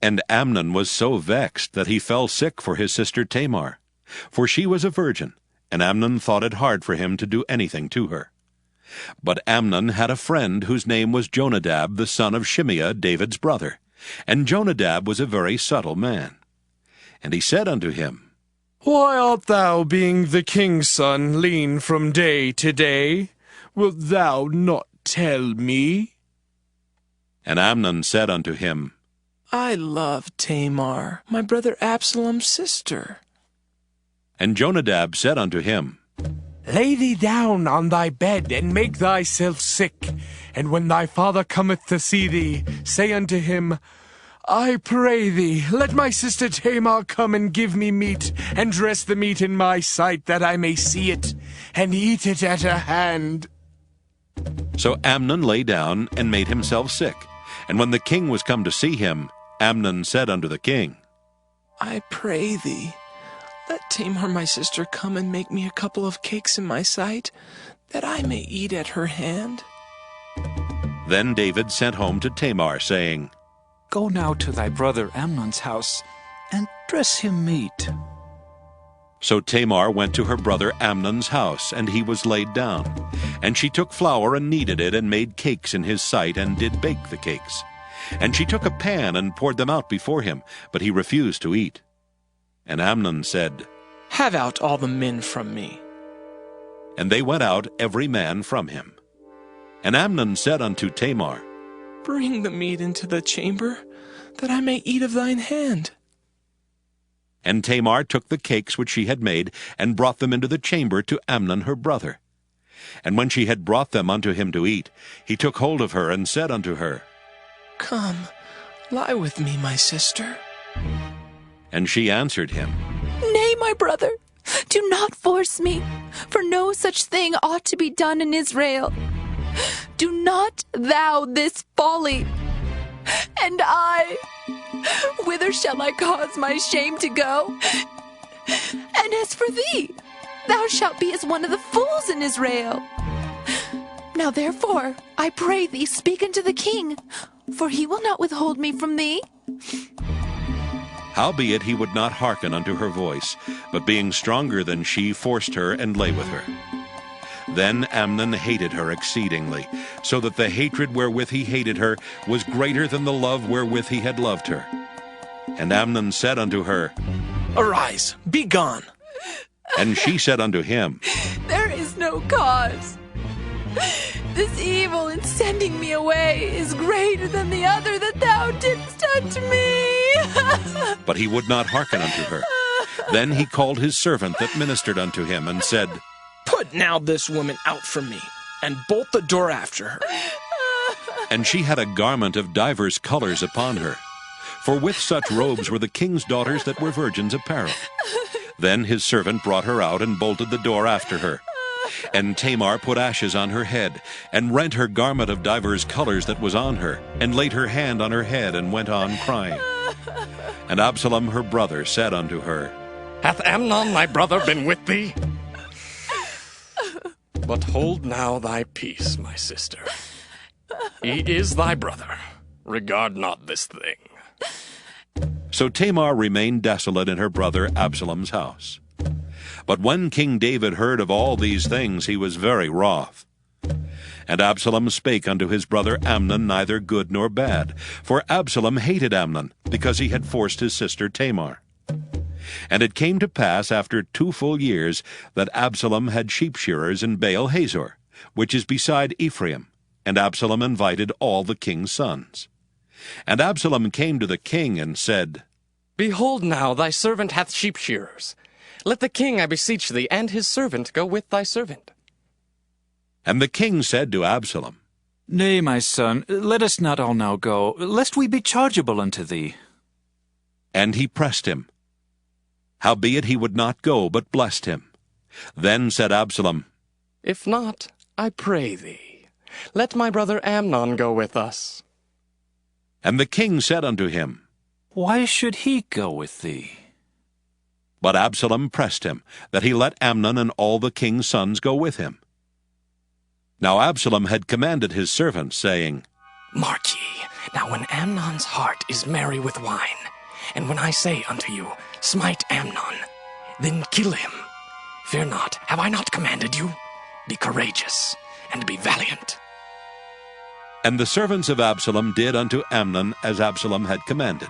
And Amnon was so vexed that he fell sick for his sister Tamar, for she was a virgin, and Amnon thought it hard for him to do anything to her. But Amnon had a friend whose name was Jonadab the son of Shimei, David's brother, and Jonadab was a very subtle man. And he said unto him, Why art thou, being the king's son, lean from day to day? Wilt thou not tell me? And Amnon said unto him, I love Tamar, my brother Absalom's sister. And Jonadab said unto him, Lay thee down on thy bed, and make thyself sick. And when thy father cometh to see thee, say unto him, I pray thee, let my sister Tamar come and give me meat, and dress the meat in my sight, that I may see it, and eat it at her hand. So Amnon lay down, and made himself sick. And when the king was come to see him, Amnon said unto the king, I pray thee, let Tamar my sister come and make me a couple of cakes in my sight, that I may eat at her hand. Then David sent home to Tamar, saying, Go now to thy brother Amnon's house, and dress him meat. So Tamar went to her brother Amnon's house, and he was laid down. And she took flour and kneaded it, and made cakes in his sight, and did bake the cakes. And she took a pan, and poured them out before him, but he refused to eat. And Amnon said, Have out all the men from me. And they went out every man from him. And Amnon said unto Tamar, Bring the meat into the chamber, that I may eat of thine hand. And Tamar took the cakes which she had made, and brought them into the chamber to Amnon her brother. And when she had brought them unto him to eat, he took hold of her, and said unto her, Come, lie with me, my sister. And she answered him, Nay, my brother, do not force me, for no such thing ought to be done in Israel. Do not thou this folly. And I, whither shall I cause my shame to go? And as for thee, thou shalt be as one of the fools in Israel. Now therefore, I pray thee, speak unto the king, for he will not withhold me from thee. Howbeit he would not hearken unto her voice, but being stronger than she, forced her, and lay with her. Then Amnon hated her exceedingly, so that the hatred wherewith he hated her was greater than the love wherewith he had loved her. And Amnon said unto her, Arise, be gone. And she said unto him, There is no cause. This evil in sending me away is greater than the other that thou didst unto me. But he would not hearken unto her. Then he called his servant that ministered unto him, and said, Put now this woman out from me, and bolt the door after her. And she had a garment of divers colors upon her, for with such robes were the king's daughters that were virgins apparel. Then his servant brought her out, and bolted the door after her. And Tamar put ashes on her head, and rent her garment of divers colors that was on her, and laid her hand on her head, and went on crying. And Absalom her brother said unto her, Hath Amnon thy brother been with thee? But hold now thy peace, my sister. He is thy brother. Regard not this thing. So Tamar remained desolate in her brother Absalom's house. But when King David heard of all these things, he was very wroth. And Absalom spake unto his brother Amnon neither good nor bad, for Absalom hated Amnon, because he had forced his sister Tamar. And it came to pass after 2 full years that Absalom had sheep shearers in Baal Hazor, which is beside Ephraim, and Absalom invited all the king's sons. And Absalom came to the king and said, Behold now, thy servant hath sheep shearers. Let the king, I beseech thee, and his servant go with thy servant. And the king said to Absalom, Nay, my son, let us not all now go, lest we be chargeable unto thee. And he pressed him. Howbeit he would not go, but blessed him. Then said Absalom, If not, I pray thee, let my brother Amnon go with us. And the king said unto him, Why should he go with thee? But Absalom pressed him, that he let Amnon and all the king's sons go with him. Now Absalom had commanded his servants, saying, Mark ye, now when Amnon's heart is merry with wine, and when I say unto you, Smite Amnon, then kill him. Fear not, have I not commanded you? Be courageous, and be valiant. And the servants of Absalom did unto Amnon as Absalom had commanded.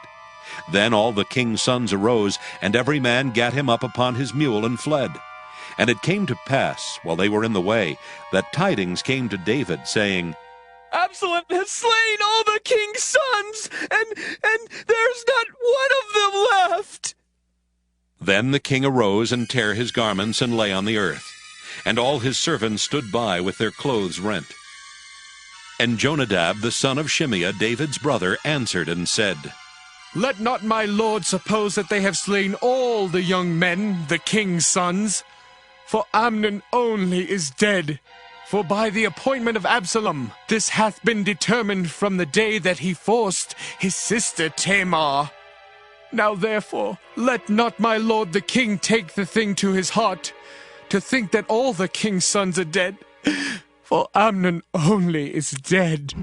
Then all the king's sons arose, and every man gat him up upon his mule and fled. And it came to pass, while they were in the way, that tidings came to David, saying, Absalom has slain all the king's sons, and there's not one of them left. Then the king arose and tare his garments and lay on the earth. And all his servants stood by with their clothes rent. And Jonadab the son of Shimei, David's brother, answered and said, Let not my lord suppose that they have slain all the young men, the king's sons. For Amnon only is dead. For by the appointment of Absalom, this hath been determined from the day that he forced his sister Tamar. Now therefore, let not my lord the king take the thing to his heart, to think that all the king's sons are dead, for Amnon only is dead.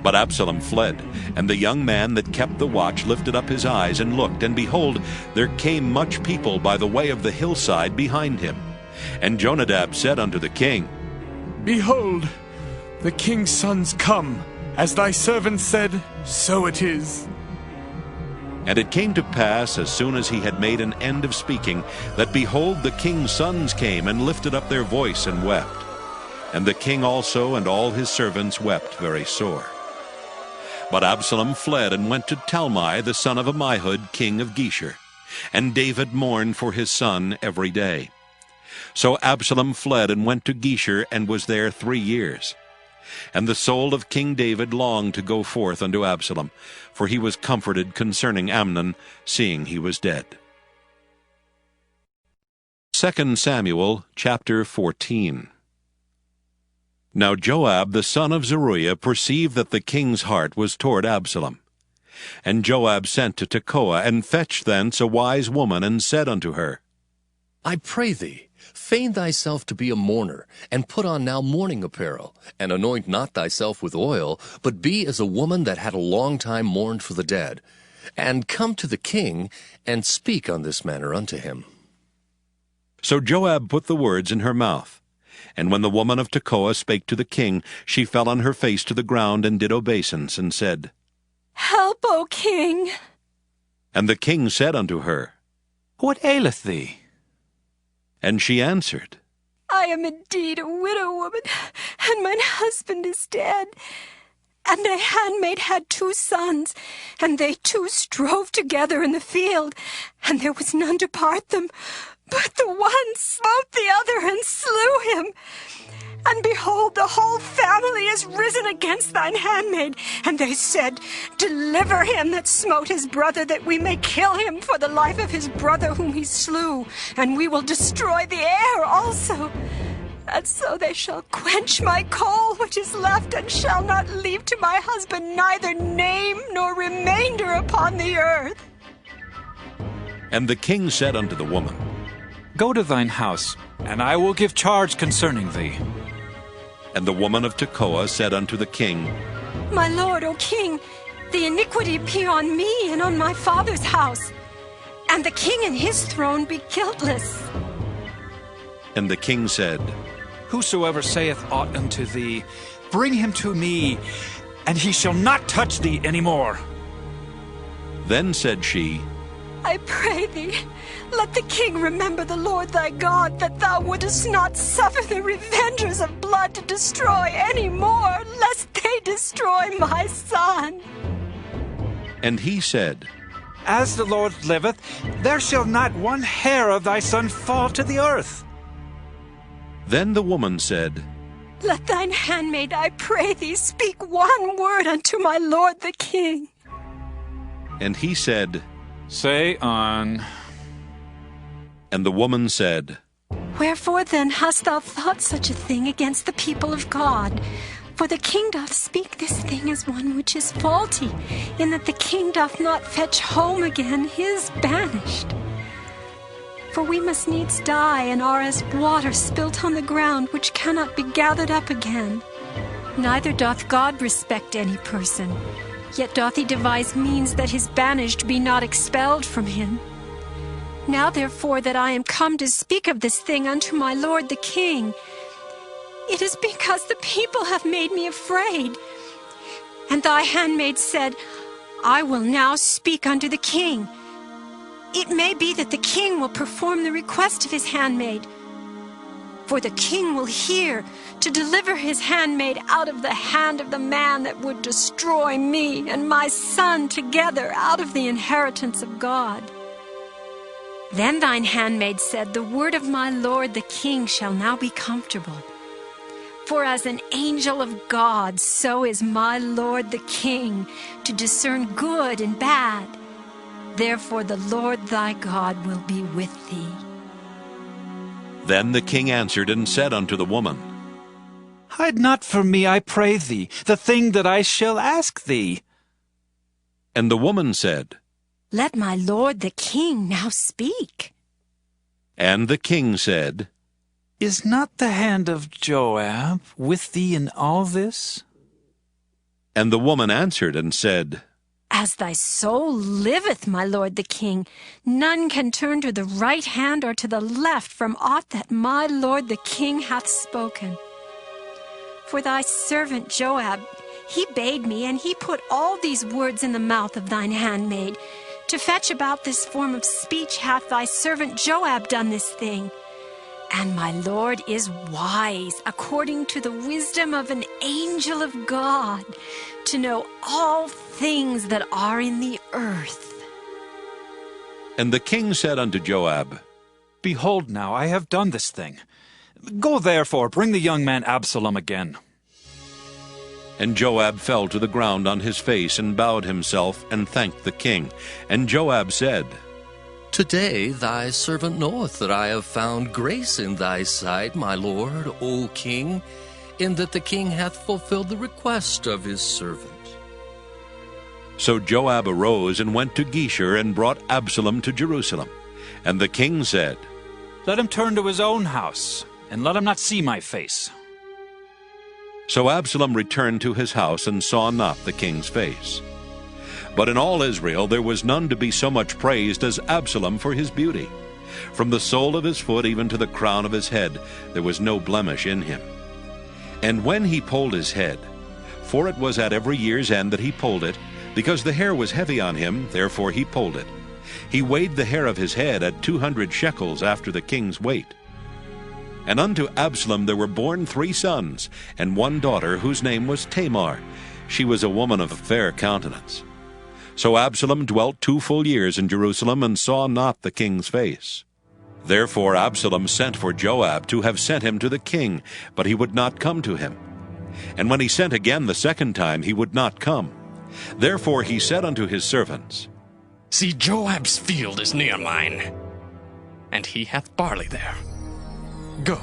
But Absalom fled, and the young man that kept the watch lifted up his eyes and looked, and behold, there came much people by the way of the hillside behind him. And Jonadab said unto the king, Behold, the king's sons come. As thy servant said, so it is. And it came to pass, as soon as he had made an end of speaking, that behold, the king's sons came and lifted up their voice and wept. And the king also and all his servants wept very sore. But Absalom fled and went to Talmai, the son of Ammihud, king of Geshur. And David mourned for his son every day. So Absalom fled and went to Geshur, and was there 3 years. And the soul of King David longed to go forth unto Absalom, for he was comforted concerning Amnon, seeing he was dead. 2 Samuel chapter 14. Now Joab the son of Zeruiah perceived that the king's heart was toward Absalom. And Joab sent to Tekoa, and fetched thence a wise woman, and said unto her, I pray thee, feign thyself to be a mourner, and put on now mourning apparel, and anoint not thyself with oil, but be as a woman that had a long time mourned for the dead, and come to the king, and speak on this manner unto him. So Joab put the words in her mouth. And when the woman of Tekoa spake to the king, she fell on her face to the ground, and did obeisance, and said, Help, O king! And the king said unto her, What aileth thee? And she answered, I am indeed a widow woman, and mine husband is dead. And a handmaid had 2 sons, and they 2 strove together in the field, and there was none to part them. But the one smote the other and slew him. And behold, the whole family is risen against thine handmaid. And they said, Deliver him that smote his brother, that we may kill him for the life of his brother whom he slew, and we will destroy the heir also. And so they shall quench my coal which is left, and shall not leave to my husband neither name nor remainder upon the earth. And the king said unto the woman, Go to thine house, and I will give charge concerning thee. And the woman of Tekoa said unto the king, My lord, O king, the iniquity be on me and on my father's house, and the king and his throne be guiltless. And the king said, Whosoever saith aught unto thee, bring him to me, and he shall not touch thee any more. Then said she, I pray thee, let the king remember the Lord thy God, that thou wouldest not suffer the revengers of blood to destroy any more, lest they destroy my son. And he said, As the Lord liveth, there shall not one hair of thy son fall to the earth. Then the woman said, Let thine handmaid, I pray thee, speak one word unto my lord the king. And he said, Say on. And the woman said, Wherefore then hast thou thought such a thing against the people of God? For the king doth speak this thing as one which is faulty, in that the king doth not fetch home again his banished. For we must needs die, and are as water spilt on the ground, which cannot be gathered up again. Neither doth God respect any person, yet doth he devise means that his banished be not expelled from him. Now therefore that I am come to speak of this thing unto my lord the king, it is because the people have made me afraid. And thy handmaid said, I will now speak unto the king. It may be that the king will perform the request of his handmaid. For the king will hear to deliver his handmaid out of the hand of the man that would destroy me and my son together out of the inheritance of God. Then thine handmaid said, The word of my lord the king shall now be comfortable. For as an angel of God, so is my lord the king, to discern good and bad. Therefore the Lord thy God will be with thee. Then the king answered and said unto the woman, Hide not from me, I pray thee, the thing that I shall ask thee. And the woman said, Let my lord the king now speak. And the king said, Is not the hand of Joab with thee in all this? And the woman answered and said, As thy soul liveth, my lord the king, none can turn to the right hand or to the left from aught that my lord the king hath spoken. For thy servant Joab, he bade me, and he put all these words in the mouth of thine handmaid. To fetch about this form of speech hath thy servant Joab done this thing. And my Lord is wise, according to the wisdom of an angel of God, to know all things that are in the earth. And the king said unto Joab, Behold now, I have done this thing. Go therefore, bring the young man Absalom again. And Joab fell to the ground on his face, and bowed himself, and thanked the king. And Joab said, Today thy servant knoweth that I have found grace in thy sight, my lord, O king, in that the king hath fulfilled the request of his servant. So Joab arose and went to Geshur, and brought Absalom to Jerusalem. And the king said, Let him turn to his own house, and let him not see my face. So Absalom returned to his house, and saw not the king's face. But in all Israel there was none to be so much praised as Absalom for his beauty. From the sole of his foot even to the crown of his head there was no blemish in him. And when he polled his head, for it was at every year's end that he polled it, because the hair was heavy on him, therefore he polled it. He weighed the hair of his head at 200 shekels after the king's weight. And unto Absalom there were born 3 sons, and 1 daughter, whose name was Tamar. She was a woman of fair countenance. So Absalom dwelt 2 full years in Jerusalem, and saw not the king's face. Therefore Absalom sent for Joab to have sent him to the king, but he would not come to him. And when he sent again the second time, he would not come. Therefore he said unto his servants, See, Joab's field is near mine, and he hath barley there. Go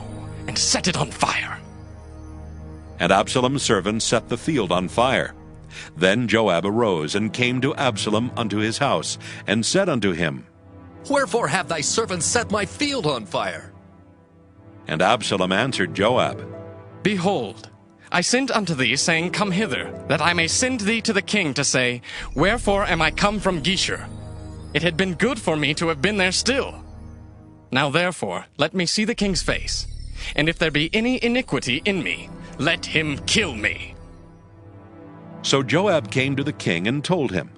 and set it on fire. And Absalom's servants set the field on fire. Then Joab arose, and came to Absalom unto his house, and said unto him, Wherefore have thy servants set my field on fire? And Absalom answered Joab, Behold, I sent unto thee, saying, Come hither, that I may send thee to the king to say, Wherefore am I come from Geshur? It had been good for me to have been there still. Now therefore let me see the king's face, and if there be any iniquity in me, let him kill me. So Joab came to the king and told him.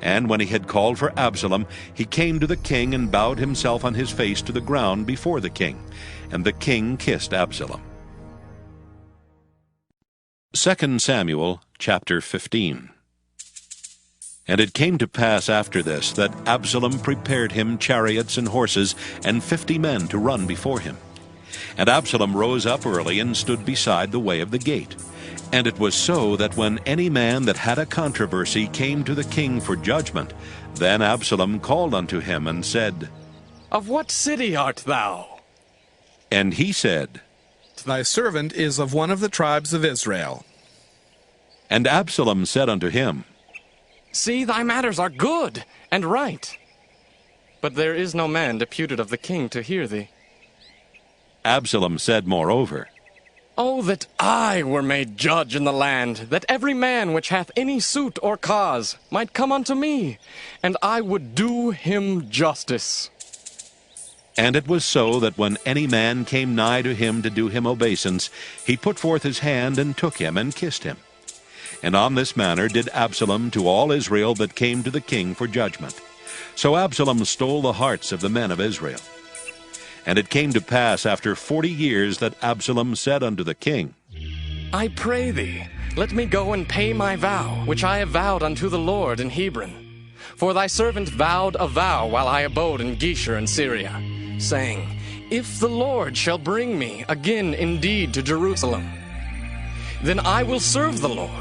And when he had called for Absalom, he came to the king and bowed himself on his face to the ground before the king. And the king kissed Absalom. 2 Samuel chapter 15. And it came to pass after this that Absalom prepared him chariots and horses, and 50 men to run before him. And Absalom rose up early, and stood beside the way of the gate. And it was so that when any man that had a controversy came to the king for judgment, then Absalom called unto him, and said, Of what city art thou? And he said, Thy servant is of one of the tribes of Israel. And Absalom said unto him, See, thy matters are good and right. But there is no man deputed of the king to hear thee. Absalom said moreover, Oh, that I were made judge in the land, that every man which hath any suit or cause might come unto me, and I would do him justice. And it was so that when any man came nigh to him to do him obeisance, he put forth his hand, and took him, and kissed him. And on this manner did Absalom to all Israel that came to the king for judgment. So Absalom stole the hearts of the men of Israel. And it came to pass after 40 years that Absalom said unto the king, I pray thee, let me go and pay my vow, which I have vowed unto the Lord in Hebron. For thy servant vowed a vow while I abode in Geshur in Syria, saying, If the Lord shall bring me again indeed to Jerusalem, then I will serve the Lord.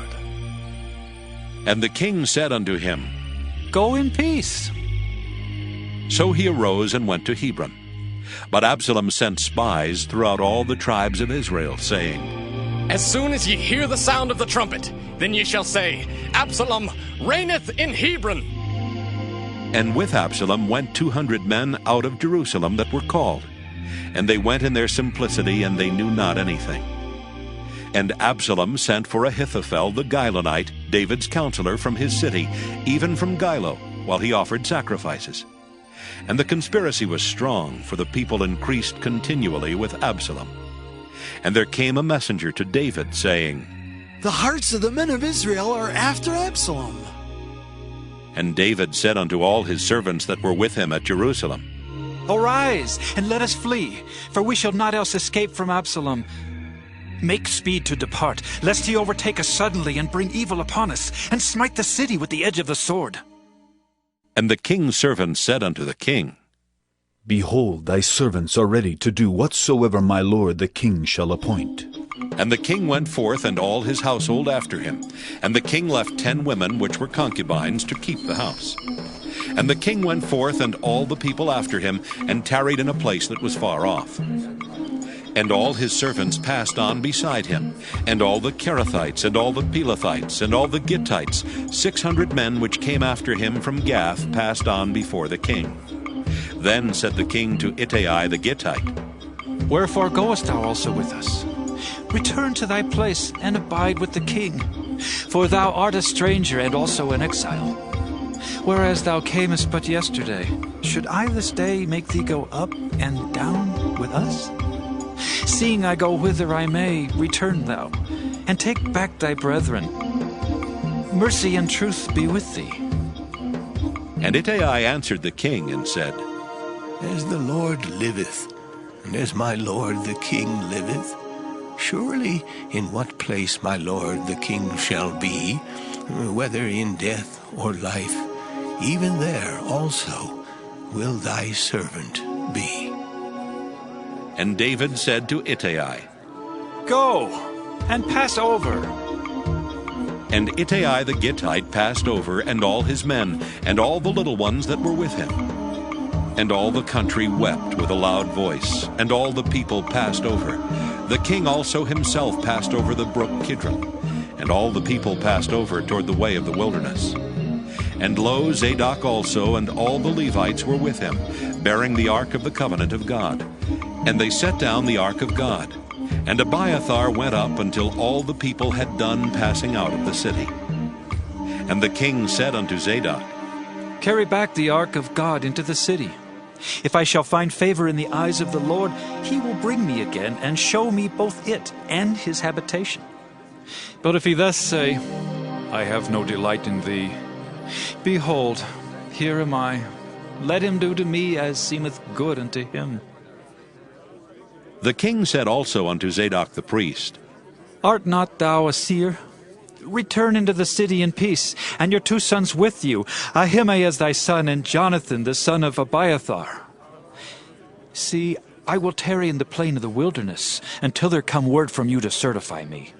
And the king said unto him, Go in peace. So he arose and went to Hebron. But Absalom sent spies throughout all the tribes of Israel, saying, As soon as ye hear the sound of the trumpet, then ye shall say, Absalom reigneth in Hebron. And with Absalom went 200 men out of Jerusalem that were called. And they went in their simplicity, and they knew not anything. And Absalom sent for Ahithophel the Gibeonite, David's counselor, from his city, even from Gilo, while he offered sacrifices. And the conspiracy was strong, for the people increased continually with Absalom. And there came a messenger to David, saying, The hearts of the men of Israel are after Absalom. And David said unto all his servants that were with him at Jerusalem, Arise, and let us flee, for we shall not else escape from Absalom. Make speed to depart, lest he overtake us suddenly and bring evil upon us, and smite the city with the edge of the sword. And the king's servants said unto the king, Behold, thy servants are ready to do whatsoever my lord the king shall appoint. And the king went forth, and all his household after him. And the king left 10 women which were concubines to keep the house. And the king went forth, and all the people after him, and tarried in a place that was far off. And all his servants passed on beside him, and all the Kerethites, and all the Pelethites, and all the Gittites, 600 men which came after him from Gath, passed on before the king. Then said the king to Ittai the Gittite, Wherefore goest thou also with us? Return to thy place, and abide with the king, for thou art a stranger and also an exile. Whereas thou camest but yesterday, should I this day make thee go up and down with us? Seeing I go whither I may, return thou, and take back thy brethren. Mercy and truth be with thee. And Ittai answered the king and said, As the Lord liveth, and as my lord the king liveth, surely in what place my lord the king shall be, whether in death or life, even there also will thy servant be. And David said to Ittai, Go, and pass over. And Ittai the Gittite passed over, and all his men, and all the little ones that were with him. And all the country wept with a loud voice, and all the people passed over. The king also himself passed over the brook Kidron, and all the people passed over toward the way of the wilderness. And lo, Zadok also and all the Levites were with him, bearing the ark of the covenant of God. And they set down the ark of God. And Abiathar went up until all the people had done passing out of the city. And the king said unto Zadok, Carry back the ark of God into the city. If I shall find favor in the eyes of the Lord, he will bring me again and show me both it and his habitation. But if he thus say, I have no delight in thee, behold, here am I. Let him do to me as seemeth good unto him. The king said also unto Zadok the priest, Art not thou a seer? Return into the city in peace, and your 2 sons with you, Ahimaaz thy son, and Jonathan the son of Abiathar. See, I will tarry in the plain of the wilderness, until there come word from you to certify me.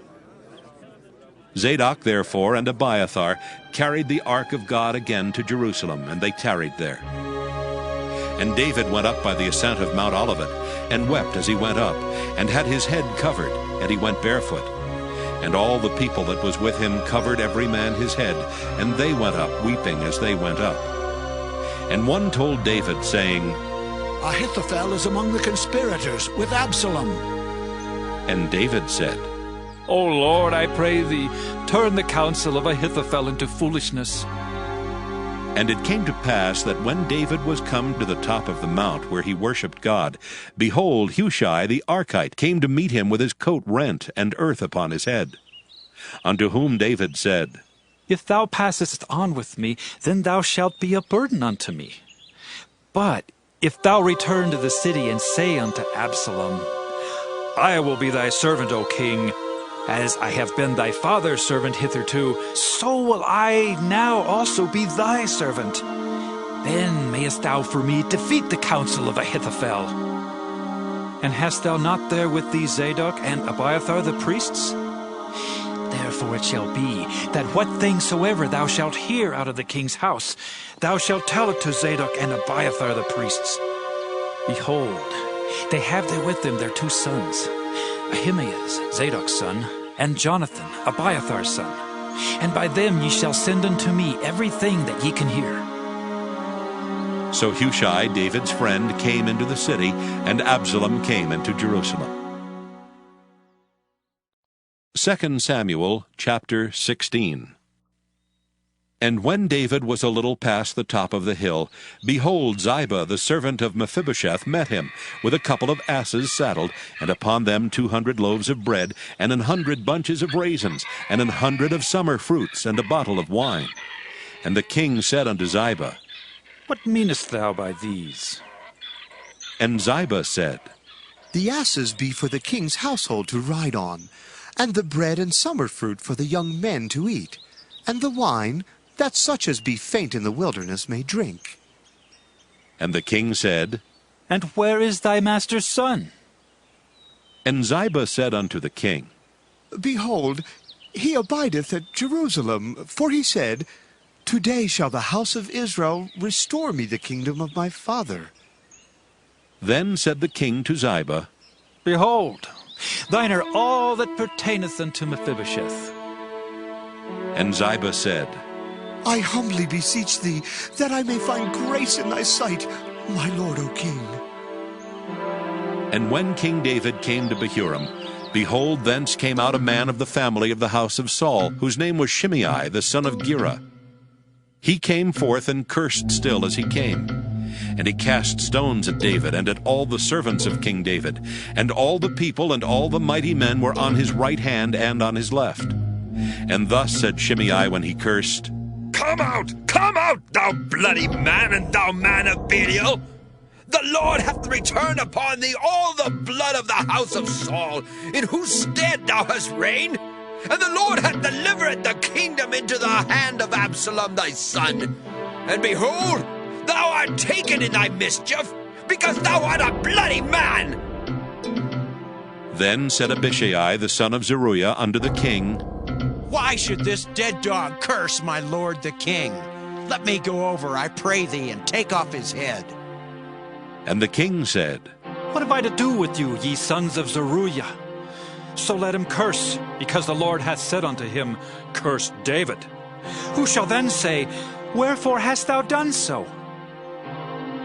Zadok therefore and Abiathar carried the ark of God again to Jerusalem, and they tarried there. And David went up by the ascent of Mount Olivet, and wept as he went up, and had his head covered, and he went barefoot. And all the people that was with him covered every man his head, and they went up weeping as they went up. And one told David, saying, Ahithophel is among the conspirators with Absalom. And David said, O Lord, I pray thee, turn the counsel of Ahithophel into foolishness. And it came to pass that when David was come to the top of the mount where he worshipped God, behold, Hushai the Archite came to meet him with his coat rent and earth upon his head. Unto whom David said, If thou passest on with me, then thou shalt be a burden unto me. But if thou return to the city and say unto Absalom, I will be thy servant, O king, as I have been thy father's servant hitherto, so will I now also be thy servant. Then mayest thou for me defeat the counsel of Ahithophel. And hast thou not there with thee Zadok and Abiathar the priests? Therefore it shall be, that what thing soever thou shalt hear out of the king's house, thou shalt tell it to Zadok and Abiathar the priests. Behold, they have there with them their 2 sons, Ahimaaz, Zadok's son, and Jonathan, Abiathar's son. And by them ye shall send unto me everything that ye can hear. So Hushai, David's friend, came into the city, and Absalom came into Jerusalem. 2 Samuel chapter 16. And when David was a little past the top of the hill, behold, Ziba the servant of Mephibosheth met him, with a couple of asses saddled, and upon them 200 loaves of bread, and 100 bunches of raisins, and 100 of summer fruits, and a bottle of wine. And the king said unto Ziba, What meanest thou by these? And Ziba said, The asses be for the king's household to ride on, and the bread and summer fruit for the young men to eat, and the wine, that such as be faint in the wilderness may drink. And the king said, And where is thy master's son? And Ziba said unto the king, Behold, he abideth at Jerusalem, for he said, Today shall the house of Israel restore me the kingdom of my father. Then said the king to Ziba, Behold, thine are all that pertaineth unto Mephibosheth. And Ziba said, I humbly beseech thee, that I may find grace in thy sight, my lord, O king. And when King David came to Bahurim, behold, thence came out a man of the family of the house of Saul, whose name was Shimei, the son of Gera. He came forth and cursed still as he came. And he cast stones at David and at all the servants of King David. And all the people and all the mighty men were on his right hand and on his left. And thus said Shimei when he cursed, Come out, thou bloody man, and thou man of Belial! The Lord hath returned upon thee all the blood of the house of Saul, in whose stead thou hast reigned. And the Lord hath delivered the kingdom into the hand of Absalom thy son. And behold, thou art taken in thy mischief, because thou art a bloody man. Then said Abishai the son of Zeruiah unto the king, Why should this dead dog curse my lord the king? Let me go over, I pray thee, and take off his head. And the king said, What have I to do with you, ye sons of Zeruiah? So let him curse, because the Lord hath said unto him, Curse David. Who shall then say, Wherefore hast thou done so?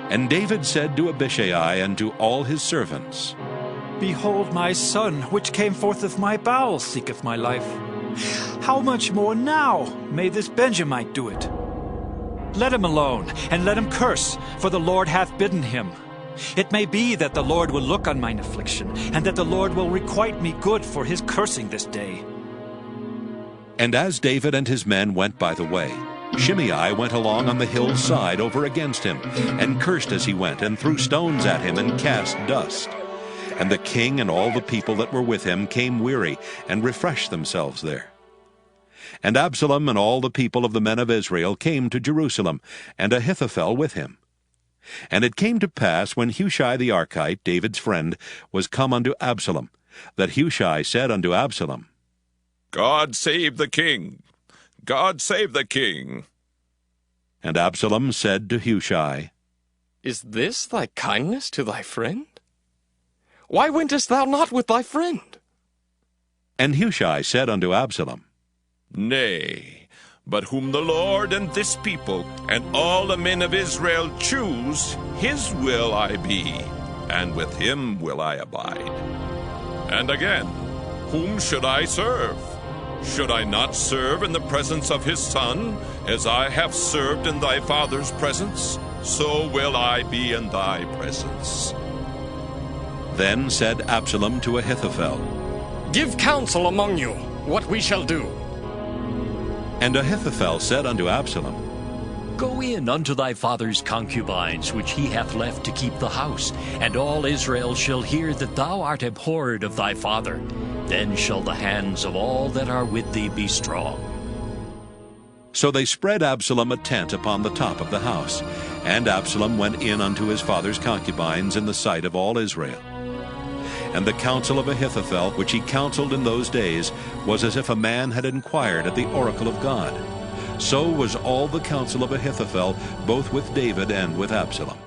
And David said to Abishai and to all his servants, Behold, my son, which came forth of my bowels, seeketh my life. How much more now may this Benjamite do it? Let him alone, and let him curse, for the Lord hath bidden him. It may be that the Lord will look on mine affliction, and that the Lord will requite me good for his cursing this day. And as David and his men went by the way, Shimei went along on the hillside over against him, and cursed as he went, and threw stones at him, and cast dust. And the king and all the people that were with him came weary, and refreshed themselves there. And Absalom and all the people of the men of Israel came to Jerusalem, and Ahithophel with him. And it came to pass, when Hushai the Archite, David's friend, was come unto Absalom, that Hushai said unto Absalom, God save the king! God save the king! And Absalom said to Hushai, Is this thy kindness to thy friend? Why wentest thou not with thy friend? And Hushai said unto Absalom, Nay, but whom the Lord and this people and all the men of Israel choose, his will I be, and with him will I abide. And again, whom should I serve? Should I not serve in the presence of his son, as I have served in thy father's presence? So will I be in thy presence. Then said Absalom to Ahithophel, Give counsel among you what we shall do. And Ahithophel said unto Absalom, Go in unto thy father's concubines, which he hath left to keep the house, and all Israel shall hear that thou art abhorred of thy father. Then shall the hands of all that are with thee be strong. So they spread Absalom a tent upon the top of the house, and Absalom went in unto his father's concubines in the sight of all Israel. And the counsel of Ahithophel, which he counseled in those days, was as if a man had inquired at the oracle of God. So was all the counsel of Ahithophel, both with David and with Absalom.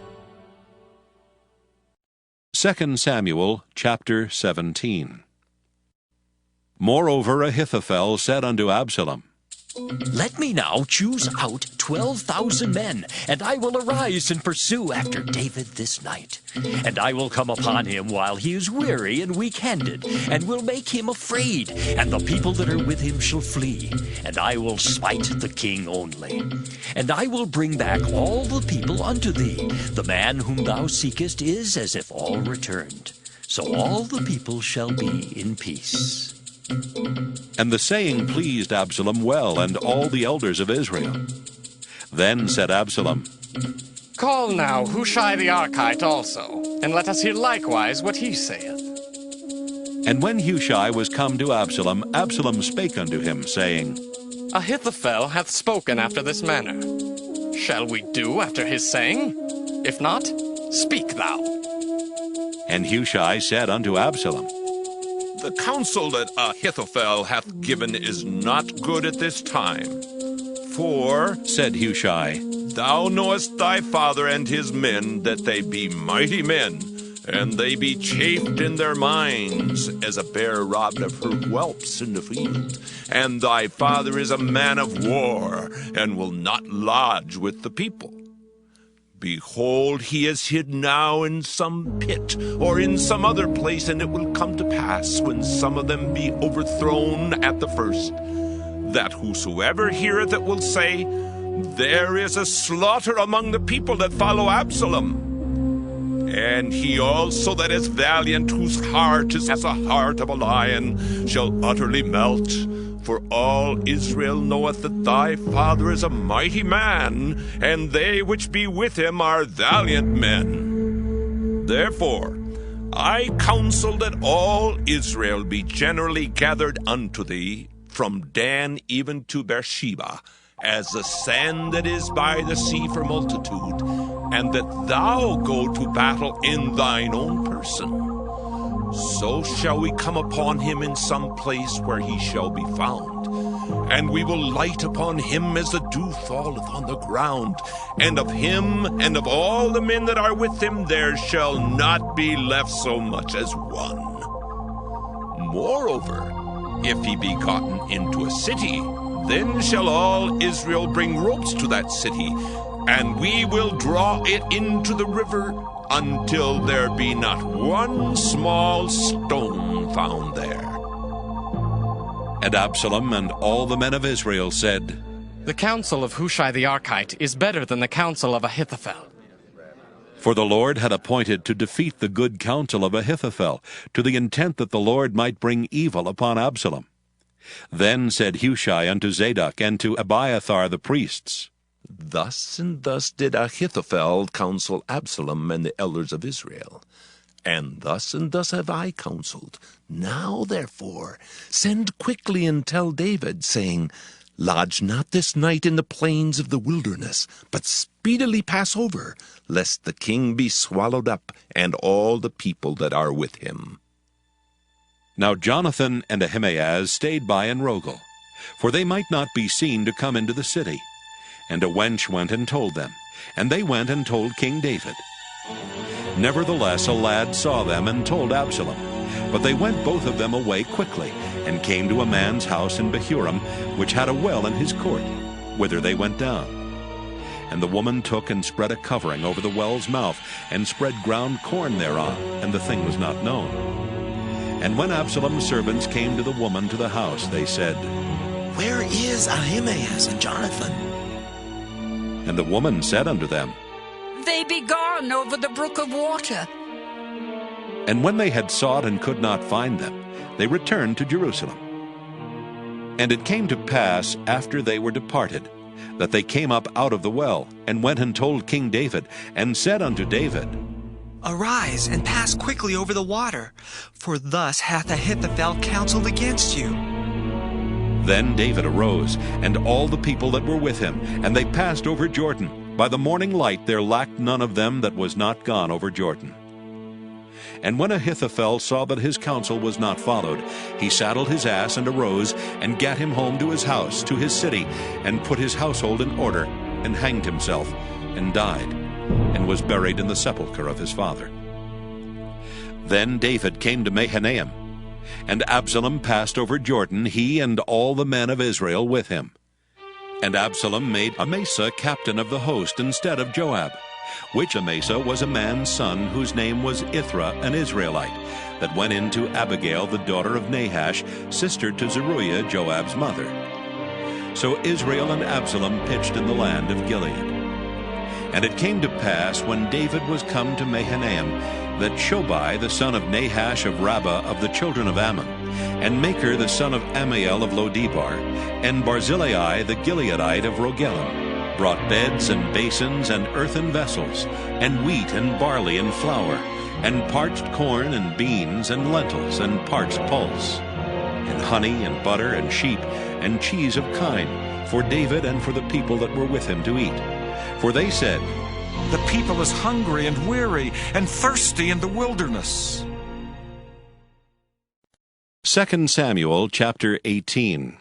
2 Samuel chapter 17. Moreover Ahithophel said unto Absalom, Let me now choose out 12,000 men, and I will arise and pursue after David this night. And I will come upon him while he is weary and weak-handed, and will make him afraid, and the people that are with him shall flee. And I will smite the king only. And I will bring back all the people unto thee. The man whom thou seekest is as if all returned. So all the people shall be in peace. And the saying pleased Absalom well, and all the elders of Israel. Then said Absalom, Call now Hushai the Archite also, and let us hear likewise what he saith. And when Hushai was come to Absalom, Absalom spake unto him, saying, Ahithophel hath spoken after this manner. Shall we do after his saying? If not, speak thou. And Hushai said unto Absalom, The counsel that Ahithophel hath given is not good at this time. For, said Hushai, thou knowest thy father and his men, that they be mighty men, and they be chafed in their minds, as a bear robbed of her whelps in the field. And thy father is a man of war, and will not lodge with the people. Behold, he is hid now in some pit, or in some other place, and it will come to pass, when some of them be overthrown at the first, that whosoever heareth it will say, There is a slaughter among the people that follow Absalom. And he also that is valiant, whose heart is as a heart of a lion, shall utterly melt. For all Israel knoweth that thy father is a mighty man, and they which be with him are valiant men. Therefore I counsel that all Israel be generally gathered unto thee, from Dan even to Beersheba, as the sand that is by the sea for multitude, and that thou go to battle in thine own person. So shall we come upon him in some place where he shall be found, and we will light upon him as the dew falleth on the ground, and of him and of all the men that are with him there shall not be left so much as one. Moreover, if he be gotten into a city, then shall all Israel bring ropes to that city, and we will draw it into the river until there be not one small stone found there. And Absalom and all the men of Israel said, The counsel of Hushai the Archite is better than the counsel of Ahithophel. For the Lord had appointed to defeat the good counsel of Ahithophel, to the intent that the Lord might bring evil upon Absalom. Then said Hushai unto Zadok and to Abiathar the priests, Thus and thus did Ahithophel counsel Absalom and the elders of Israel. And thus have I counseled. Now, therefore, send quickly and tell David, saying, Lodge not this night in the plains of the wilderness, but speedily pass over, lest the king be swallowed up, and all the people that are with him. Now Jonathan and Ahimaaz stayed by in Rogel, for they might not be seen to come into the city. And a wench went and told them, and they went and told King David. Nevertheless a lad saw them and told Absalom. But they went both of them away quickly, and came to a man's house in Bahurim, which had a well in his court, whither they went down. And the woman took and spread a covering over the well's mouth, and spread ground corn thereon, and the thing was not known. And when Absalom's servants came to the woman to the house, they said, Where is Ahimaaz and Jonathan? And the woman said unto them, They be gone over the brook of water. And when they had sought and could not find them, they returned to Jerusalem. And it came to pass, after they were departed, that they came up out of the well, and went and told King David, and said unto David, Arise, and pass quickly over the water, for thus hath Ahithophel counseled against you. Then David arose, and all the people that were with him, and they passed over Jordan. By the morning light there lacked none of them that was not gone over Jordan. And when Ahithophel saw that his counsel was not followed, he saddled his ass and arose, and gat him home to his house, to his city, and put his household in order, and hanged himself, and died, and was buried in the sepulchre of his father. Then David came to Mahanaim, and Absalom passed over Jordan, he and all the men of Israel with him. And Absalom made Amasa captain of the host instead of Joab, which Amasa was a man's son, whose name was Ithra, an Israelite, that went in to Abigail the daughter of Nahash, sister to Zeruiah, Joab's mother. So Israel and Absalom pitched in the land of Gilead. And it came to pass, when David was come to Mahanaim, that Shobai the son of Nahash of Rabbah of the children of Ammon, and Makir the son of Ammiel of Lodebar, and Barzillai the Gileadite of Rogelim, brought beds and basins and earthen vessels, and wheat and barley and flour, and parched corn and beans and lentils and parched pulse, and honey and butter and sheep and cheese of kine, for David and for the people that were with him to eat. For they said, "The people is hungry and weary and thirsty in the wilderness." 2 Samuel chapter 18.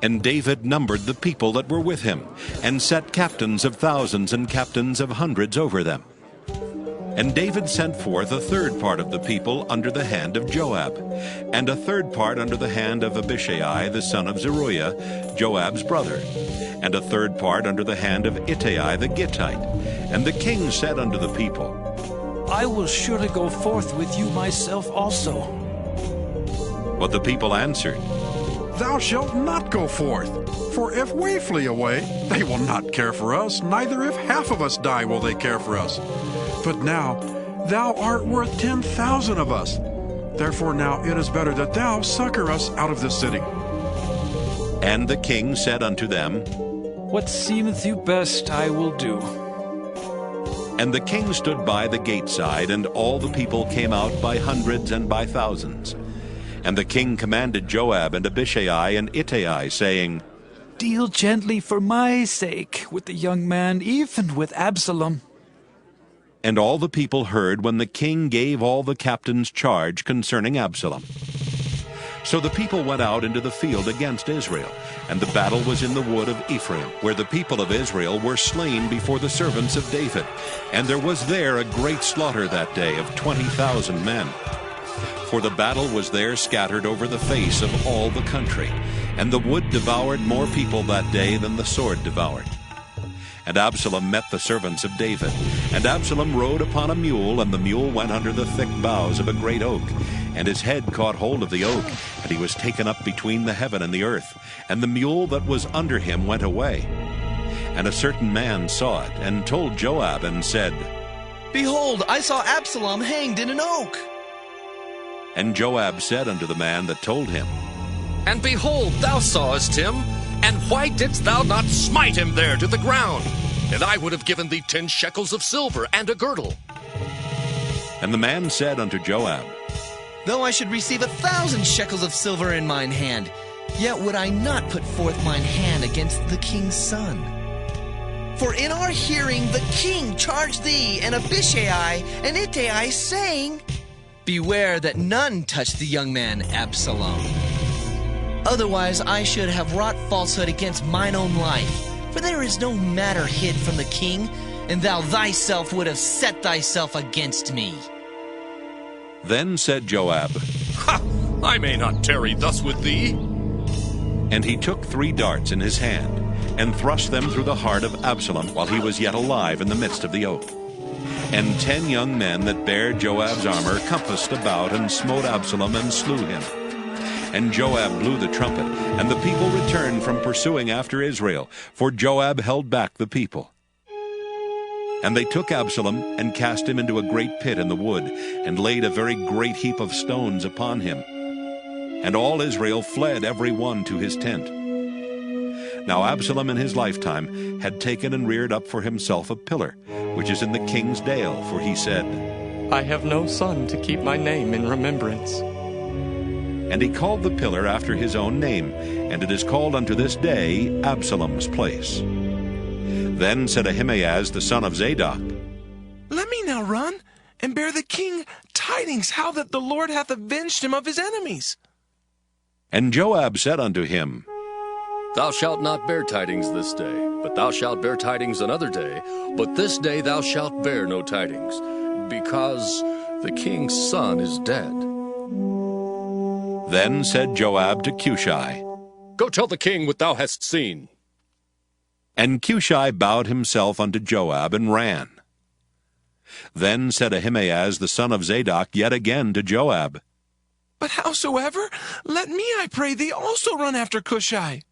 And David numbered the people that were with him, and set captains of thousands and captains of hundreds over them. And David sent forth a third part of the people under the hand of Joab, and a third part under the hand of Abishai the son of Zeruiah, Joab's brother, and a third part under the hand of Ittai the Gittite. And the king said unto the people, "I will surely go forth with you myself also." But the people answered, "Thou shalt not go forth, for if we flee away, they will not care for us, neither if half of us die will they care for us. But now thou art worth 10,000 of us. Therefore now it is better that thou succor us out of this city." And the king said unto them, "What seemeth you best I will do." And the king stood by the gate side, and all the people came out by hundreds and by thousands. And the king commanded Joab and Abishai and Ittai, saying, "Deal gently for my sake with the young man, even with Absalom." And all the people heard when the king gave all the captains charge concerning Absalom. So the people went out into the field against Israel, and the battle was in the wood of Ephraim, where the people of Israel were slain before the servants of David. And there was there a great slaughter that day of 20,000 men. For the battle was there scattered over the face of all the country, and the wood devoured more people that day than the sword devoured. And Absalom met the servants of David. And Absalom rode upon a mule, and the mule went under the thick boughs of a great oak. And his head caught hold of the oak, and he was taken up between the heaven and the earth. And the mule that was under him went away. And a certain man saw it, and told Joab, and said, "Behold, I saw Absalom hanged in an oak." And Joab said unto the man that told him, "And behold, thou sawest him, and why didst thou not smite him there to the ground? And I would have given thee 10 shekels of silver and a girdle." And the man said unto Joab, "Though I should receive 1,000 shekels of silver in mine hand, yet would I not put forth mine hand against the king's son. For in our hearing the king charged thee and Abishai and Ittai, saying, Beware that none touch the young man Absalom. Otherwise I should have wrought falsehood against mine own life. For there is no matter hid from the king, and thou thyself would have set thyself against me." Then said Joab, "Ha! I may not tarry thus with thee." And he took 3 darts in his hand, and thrust them through the heart of Absalom while he was yet alive in the midst of the oak. And 10 young men that bare Joab's armor compassed about, and smote Absalom, and slew him. And Joab blew the trumpet, and the people returned from pursuing after Israel, for Joab held back the people. And they took Absalom, and cast him into a great pit in the wood, and laid a very great heap of stones upon him. And all Israel fled every one to his tent. Now Absalom in his lifetime had taken and reared up for himself a pillar, which is in the king's dale, for he said, "I have no son to keep my name in remembrance." And he called the pillar after his own name, and it is called unto this day Absalom's place. Then said Ahimaaz the son of Zadok, "Let me now run, and bear the king tidings how that the Lord hath avenged him of his enemies." And Joab said unto him, "Thou shalt not bear tidings this day, but thou shalt bear tidings another day. But this day thou shalt bear no tidings, because the king's son is dead." Then said Joab to Hushai, "Go tell the king what thou hast seen." And Hushai bowed himself unto Joab, and ran. Then said Ahimaaz the son of Zadok yet again to Joab, "But howsoever, let me, I pray thee, also run after Hushai."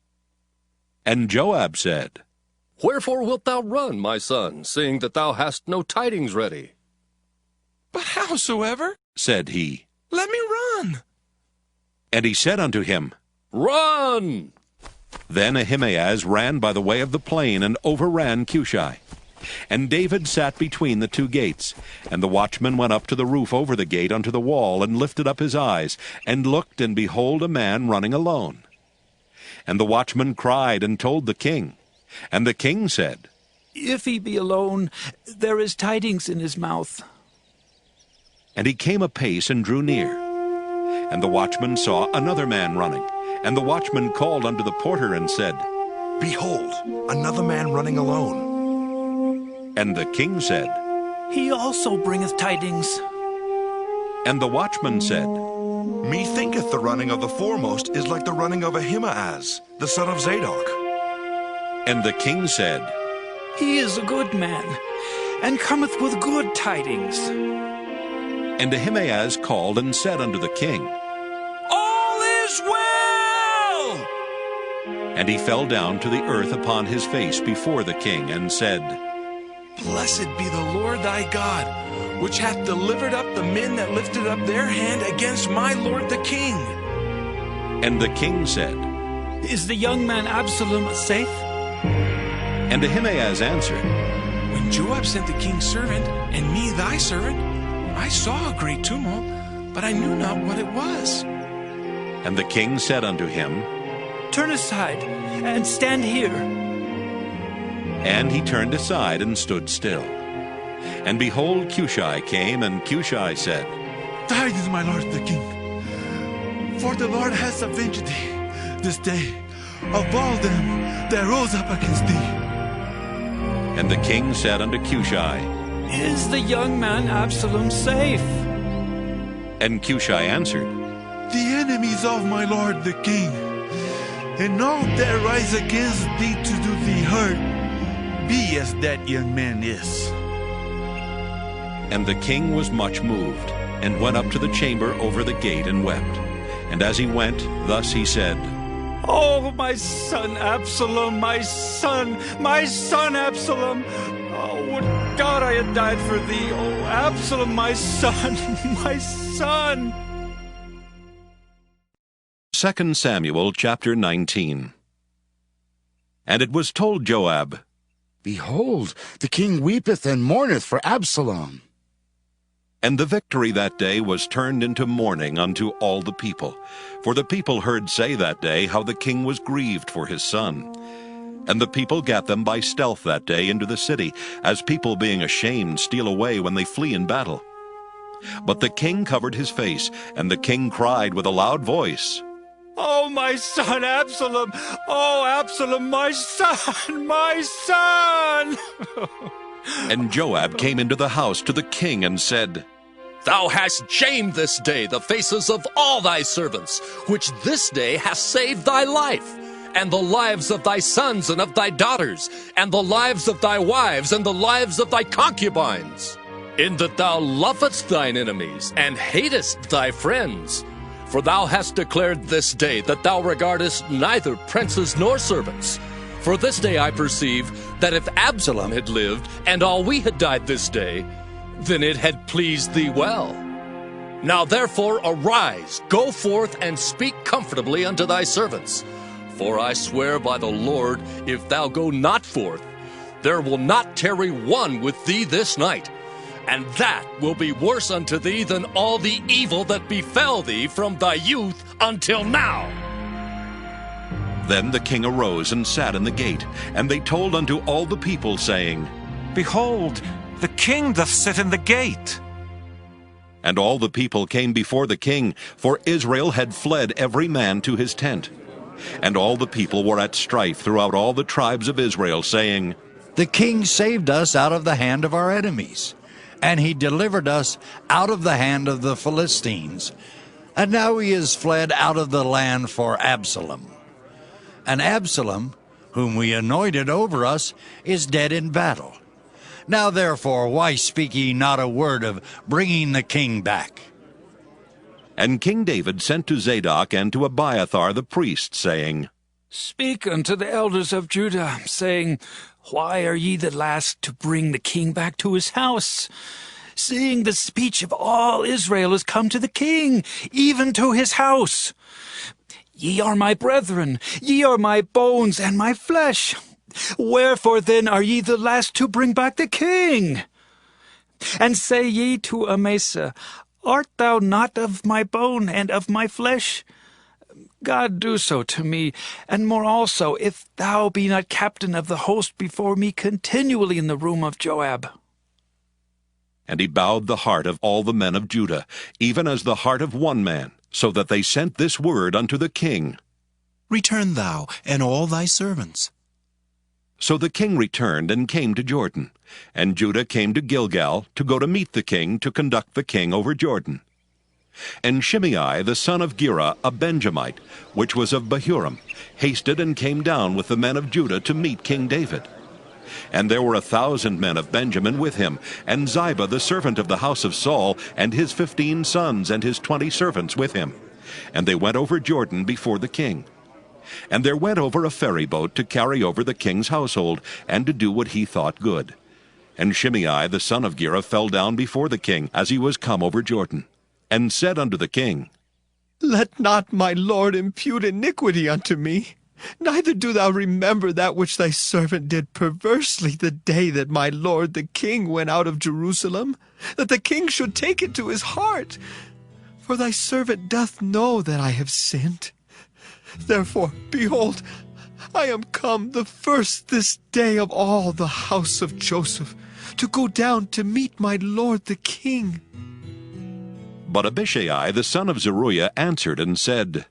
And Joab said, "Wherefore wilt thou run, my son, seeing that thou hast no tidings ready?" "But howsoever," said he, "let me run." And he said unto him, "Run!" Then Ahimaaz ran by the way of the plain and overran Hushai. And David sat between the two gates. And the watchman went up to the roof over the gate unto the wall, and lifted up his eyes, and looked, and behold, a man running alone. And the watchman cried and told the king. And the king said, If he be alone, there is tidings in his mouth. And he came apace and drew near. And the watchman saw another man running. And the watchman called unto the porter and said, Behold, another man running alone. And the king said, He also bringeth tidings. And the watchman said, Methinketh the running of the foremost is like the running of Ahimaaz, the son of Zadok. And the king said, He is a good man, and cometh with good tidings. And Ahimaaz called and said unto the king, All is well! And he fell down to the earth upon his face before the king, and said, Blessed be the Lord thy God, which hath delivered up the men that lifted up their hand against my lord the king. And the king said, Is the young man Absalom safe? And Ahimaaz answered, When Joab sent the king's servant, and me thy servant, I saw a great tumult, but I knew not what it was. And the king said unto him, Turn aside, and stand here. And he turned aside and stood still. And behold, Hushai came, and Hushai said, Tidings, my lord the king, for the Lord has avenged thee this day of all them that rose up against thee. And the king said unto Hushai, Is the young man Absalom safe? And Hushai answered, The enemies of my lord the king, and all that rise against thee to do thee hurt, be as that young man is. And the king was much moved, and went up to the chamber over the gate, and wept. And as he went, thus he said, Oh, my son Absalom, my son Absalom! Oh, would God I had died for thee! Oh, Absalom, my son, my son! 2 Samuel chapter 19. And it was told Joab, Behold, the king weepeth and mourneth for Absalom. And the victory that day was turned into mourning unto all the people. For the people heard say that day how the king was grieved for his son. And the people gat them by stealth that day into the city, as people being ashamed steal away when they flee in battle. But the king covered his face, and the king cried with a loud voice, Oh, my son Absalom! Oh, Absalom, my son, my son! And Joab came into the house to the king and said, Thou hast shamed this day the faces of all thy servants, which this day hast saved thy life, and the lives of thy sons and of thy daughters, and the lives of thy wives, and the lives of thy concubines, in that thou lovest thine enemies, and hatest thy friends. For thou hast declared this day that thou regardest neither princes nor servants. For this day I perceive that if Absalom had lived, and all we had died this day, then it had pleased thee well. Now therefore arise, go forth, and speak comfortably unto thy servants. For I swear by the Lord, if thou go not forth, there will not tarry one with thee this night. And that will be worse unto thee than all the evil that befell thee from thy youth until now. Then the king arose and sat in the gate, and they told unto all the people, saying, Behold, the king doth sit in the gate. And all the people came before the king, for Israel had fled every man to his tent. And all the people were at strife throughout all the tribes of Israel, saying, The king saved us out of the hand of our enemies, and he delivered us out of the hand of the Philistines. And now he is fled out of the land for Absalom. And Absalom, whom we anointed over us, is dead in battle. Now therefore, why speak ye not a word of bringing the king back? And King David sent to Zadok and to Abiathar the priest, saying, Speak unto the elders of Judah, saying, Why are ye the last to bring the king back to his house? Seeing the speech of all Israel is come to the king, even to his house. Ye are my brethren, ye are my bones and my flesh. Wherefore then are ye the last to bring back the king? And say ye to Amasa, Art thou not of my bone and of my flesh? God do so to me, and more also, if thou be not captain of the host before me continually in the room of Joab. And he bowed the heart of all the men of Judah, even as the heart of one man, so that they sent this word unto the king. Return thou, and all thy servants. So the king returned and came to Jordan, and Judah came to Gilgal to go to meet the king to conduct the king over Jordan. And Shimei the son of Gera, a Benjamite, which was of Bahurim, hasted and came down with the men of Judah to meet King David. And there were 1,000 men of Benjamin with him, and Ziba the servant of the house of Saul, and his 15 sons and his 20 servants with him. And they went over Jordan before the king. And there went over a ferry boat to carry over the king's household, and to do what he thought good. And Shimei the son of Gera fell down before the king as he was come over Jordan, and said unto the king, Let not my lord impute iniquity unto me, neither do thou remember that which thy servant did perversely the day that my lord the king went out of Jerusalem, that the king should take it to his heart. For thy servant doth know that I have sinned. Therefore, behold, I am come the first this day of all the house of Joseph, to go down to meet my lord the king. But Abishai the son of Zeruiah answered and said,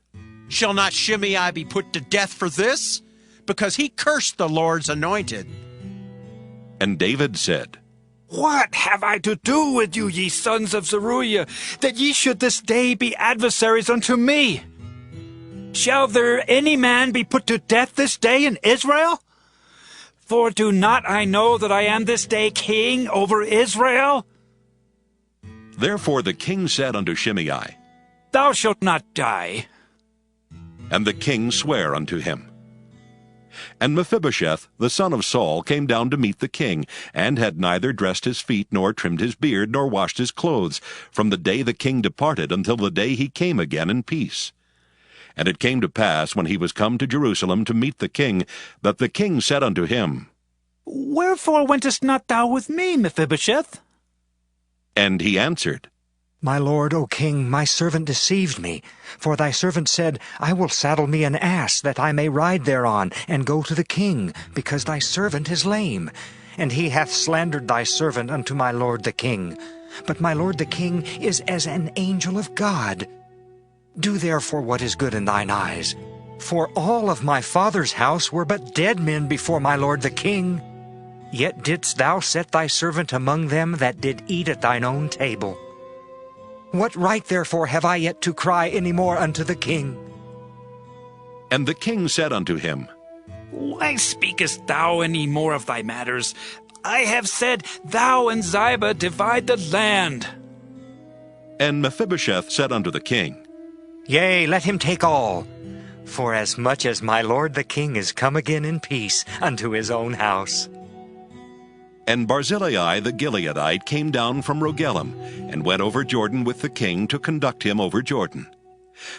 Shall not Shimei be put to death for this? Because he cursed the Lord's anointed. And David said, What have I to do with you, ye sons of Zeruiah, that ye should this day be adversaries unto me? Shall there any man be put to death this day in Israel? For do not I know that I am this day king over Israel? Therefore the king said unto Shimei, Thou shalt not die. And the king sware unto him. And Mephibosheth the son of Saul came down to meet the king, and had neither dressed his feet, nor trimmed his beard, nor washed his clothes, from the day the king departed until the day he came again in peace. And it came to pass, when he was come to Jerusalem to meet the king, that the king said unto him, Wherefore wentest not thou with me, Mephibosheth? And he answered, My lord, O king, my servant deceived me. For thy servant said, I will saddle me an ass, that I may ride thereon, and go to the king, because thy servant is lame. And he hath slandered thy servant unto my lord the king. But my lord the king is as an angel of God. Do therefore what is good in thine eyes. For all of my father's house were but dead men before my lord the king. Yet didst thou set thy servant among them that did eat at thine own table. What right therefore have I yet to cry any more unto the king? And the king said unto him, Why speakest thou any more of thy matters? I have said, Thou and Ziba divide the land. And Mephibosheth said unto the king, Yea, let him take all. For as much as my lord the king is come again in peace unto his own house. And Barzillai the Gileadite came down from Rogelim, and went over Jordan with the king to conduct him over Jordan.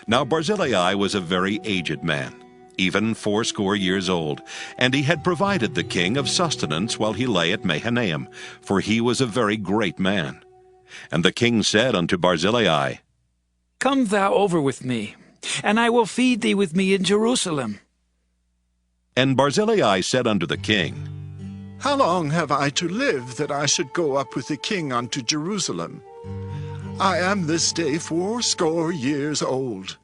Now Barzillai was a very aged man, even 80 years old, and he had provided the king of sustenance while he lay at Mahanaim, for he was a very great man. And the king said unto Barzillai, Come thou over with me, and I will feed thee with me in Jerusalem. And Barzillai said unto the king, How long have I to live that I should go up with the king unto Jerusalem? I am this day 80 years old.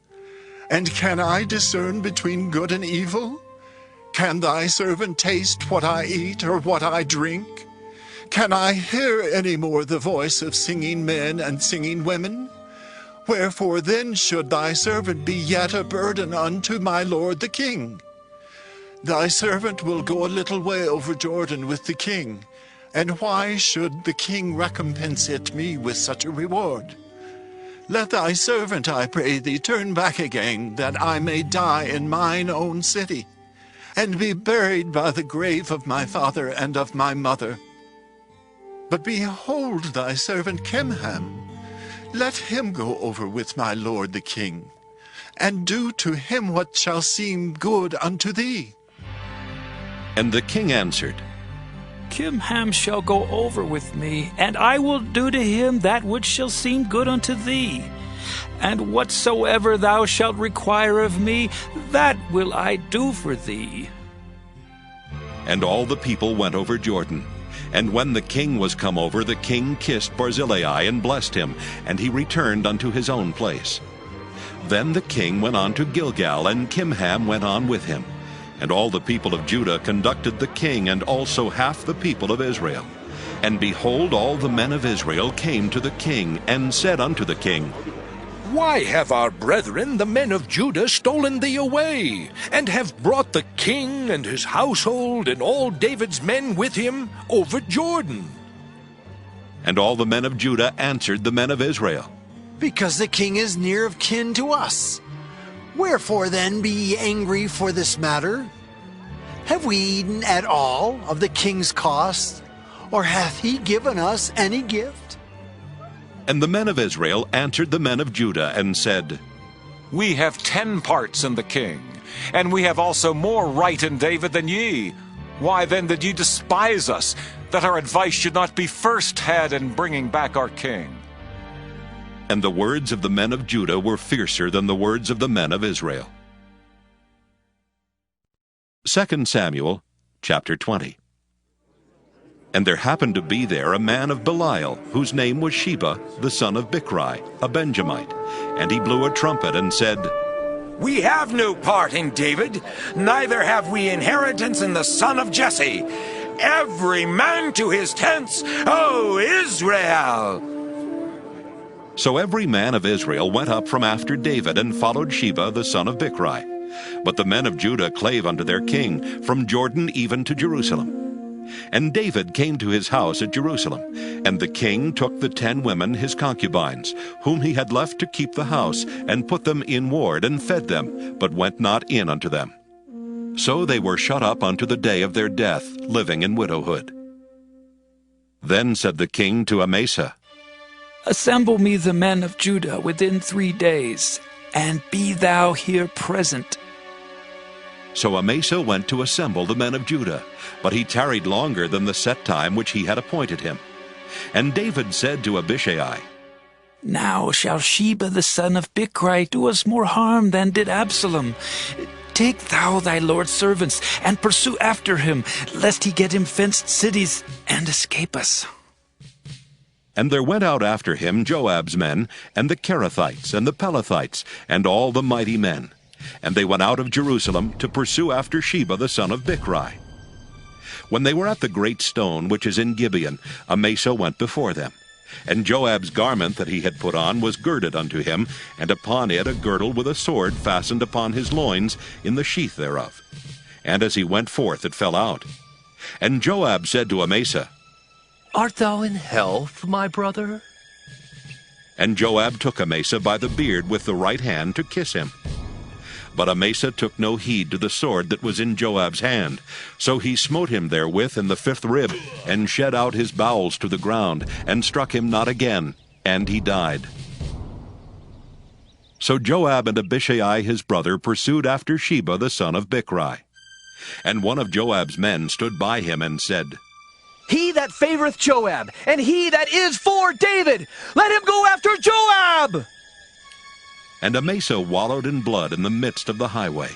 And can I discern between good and evil? Can thy servant taste what I eat or what I drink? Can I hear any more the voice of singing men and singing women? Wherefore then should thy servant be yet a burden unto my lord the king? Thy servant will go a little way over Jordan with the king, and why should the king recompense it me with such a reward? Let thy servant, I pray thee, turn back again, that I may die in mine own city, and be buried by the grave of my father and of my mother. But behold thy servant Kimham, let him go over with my lord the king, and do to him what shall seem good unto thee. And the king answered, Kimham shall go over with me, and I will do to him that which shall seem good unto thee. And whatsoever thou shalt require of me, that will I do for thee. And all the people went over Jordan. And when the king was come over, the king kissed Barzillai and blessed him, and he returned unto his own place. Then the king went on to Gilgal, and Kimham went on with him. And all the people of Judah conducted the king, and also half the people of Israel. And behold, all the men of Israel came to the king, and said unto the king, Why have our brethren, the men of Judah, stolen thee away, and have brought the king and his household, and all David's men with him, over Jordan? And all the men of Judah answered the men of Israel, Because the king is near of kin to us. Wherefore then be ye angry for this matter? Have we eaten at all of the king's cost, or hath he given us any gift? And the men of Israel answered the men of Judah, and said, We have 10 parts in the king, and we have also more right in David than ye. Why then did ye despise us, that our advice should not be first had in bringing back our king? And the words of the men of Judah were fiercer than the words of the men of Israel. 2 Samuel chapter 20. And there happened to be there a man of Belial, whose name was Sheba, the son of Bichri, a Benjamite. And he blew a trumpet and said, We have no part in David, neither have we inheritance in the son of Jesse. Every man to his tents, O Israel! So every man of Israel went up from after David, and followed Sheba the son of Bichri. But the men of Judah clave unto their king, from Jordan even to Jerusalem. And David came to his house at Jerusalem. And the king took the 10 women his concubines, whom he had left to keep the house, and put them in ward, and fed them, but went not in unto them. So they were shut up unto the day of their death, living in widowhood. Then said the king to Amasa, Assemble me the men of Judah within 3 days, and be thou here present. So Amasa went to assemble the men of Judah, but he tarried longer than the set time which he had appointed him. And David said to Abishai, Now shall Sheba the son of Bichri do us more harm than did Absalom. Take thou thy Lord's servants, and pursue after him, lest he get him fenced cities, and escape us. And there went out after him Joab's men, and the Kerethites, and the Pelethites, and all the mighty men. And they went out of Jerusalem to pursue after Sheba the son of Bichri. When they were at the great stone which is in Gibeon, Amasa went before them. And Joab's garment that he had put on was girded unto him, and upon it a girdle with a sword fastened upon his loins in the sheath thereof. And as he went forth it fell out. And Joab said to Amasa, Art thou in health, my brother? And Joab took Amasa by the beard with the right hand to kiss him. But Amasa took no heed to the sword that was in Joab's hand. So he smote him therewith in the 5th rib, and shed out his bowels to the ground, and struck him not again, and he died. So Joab and Abishai his brother pursued after Sheba the son of Bichri. And one of Joab's men stood by him and said, He that favoreth Joab, and he that is for David, let him go after Joab! And Amasa wallowed in blood in the midst of the highway.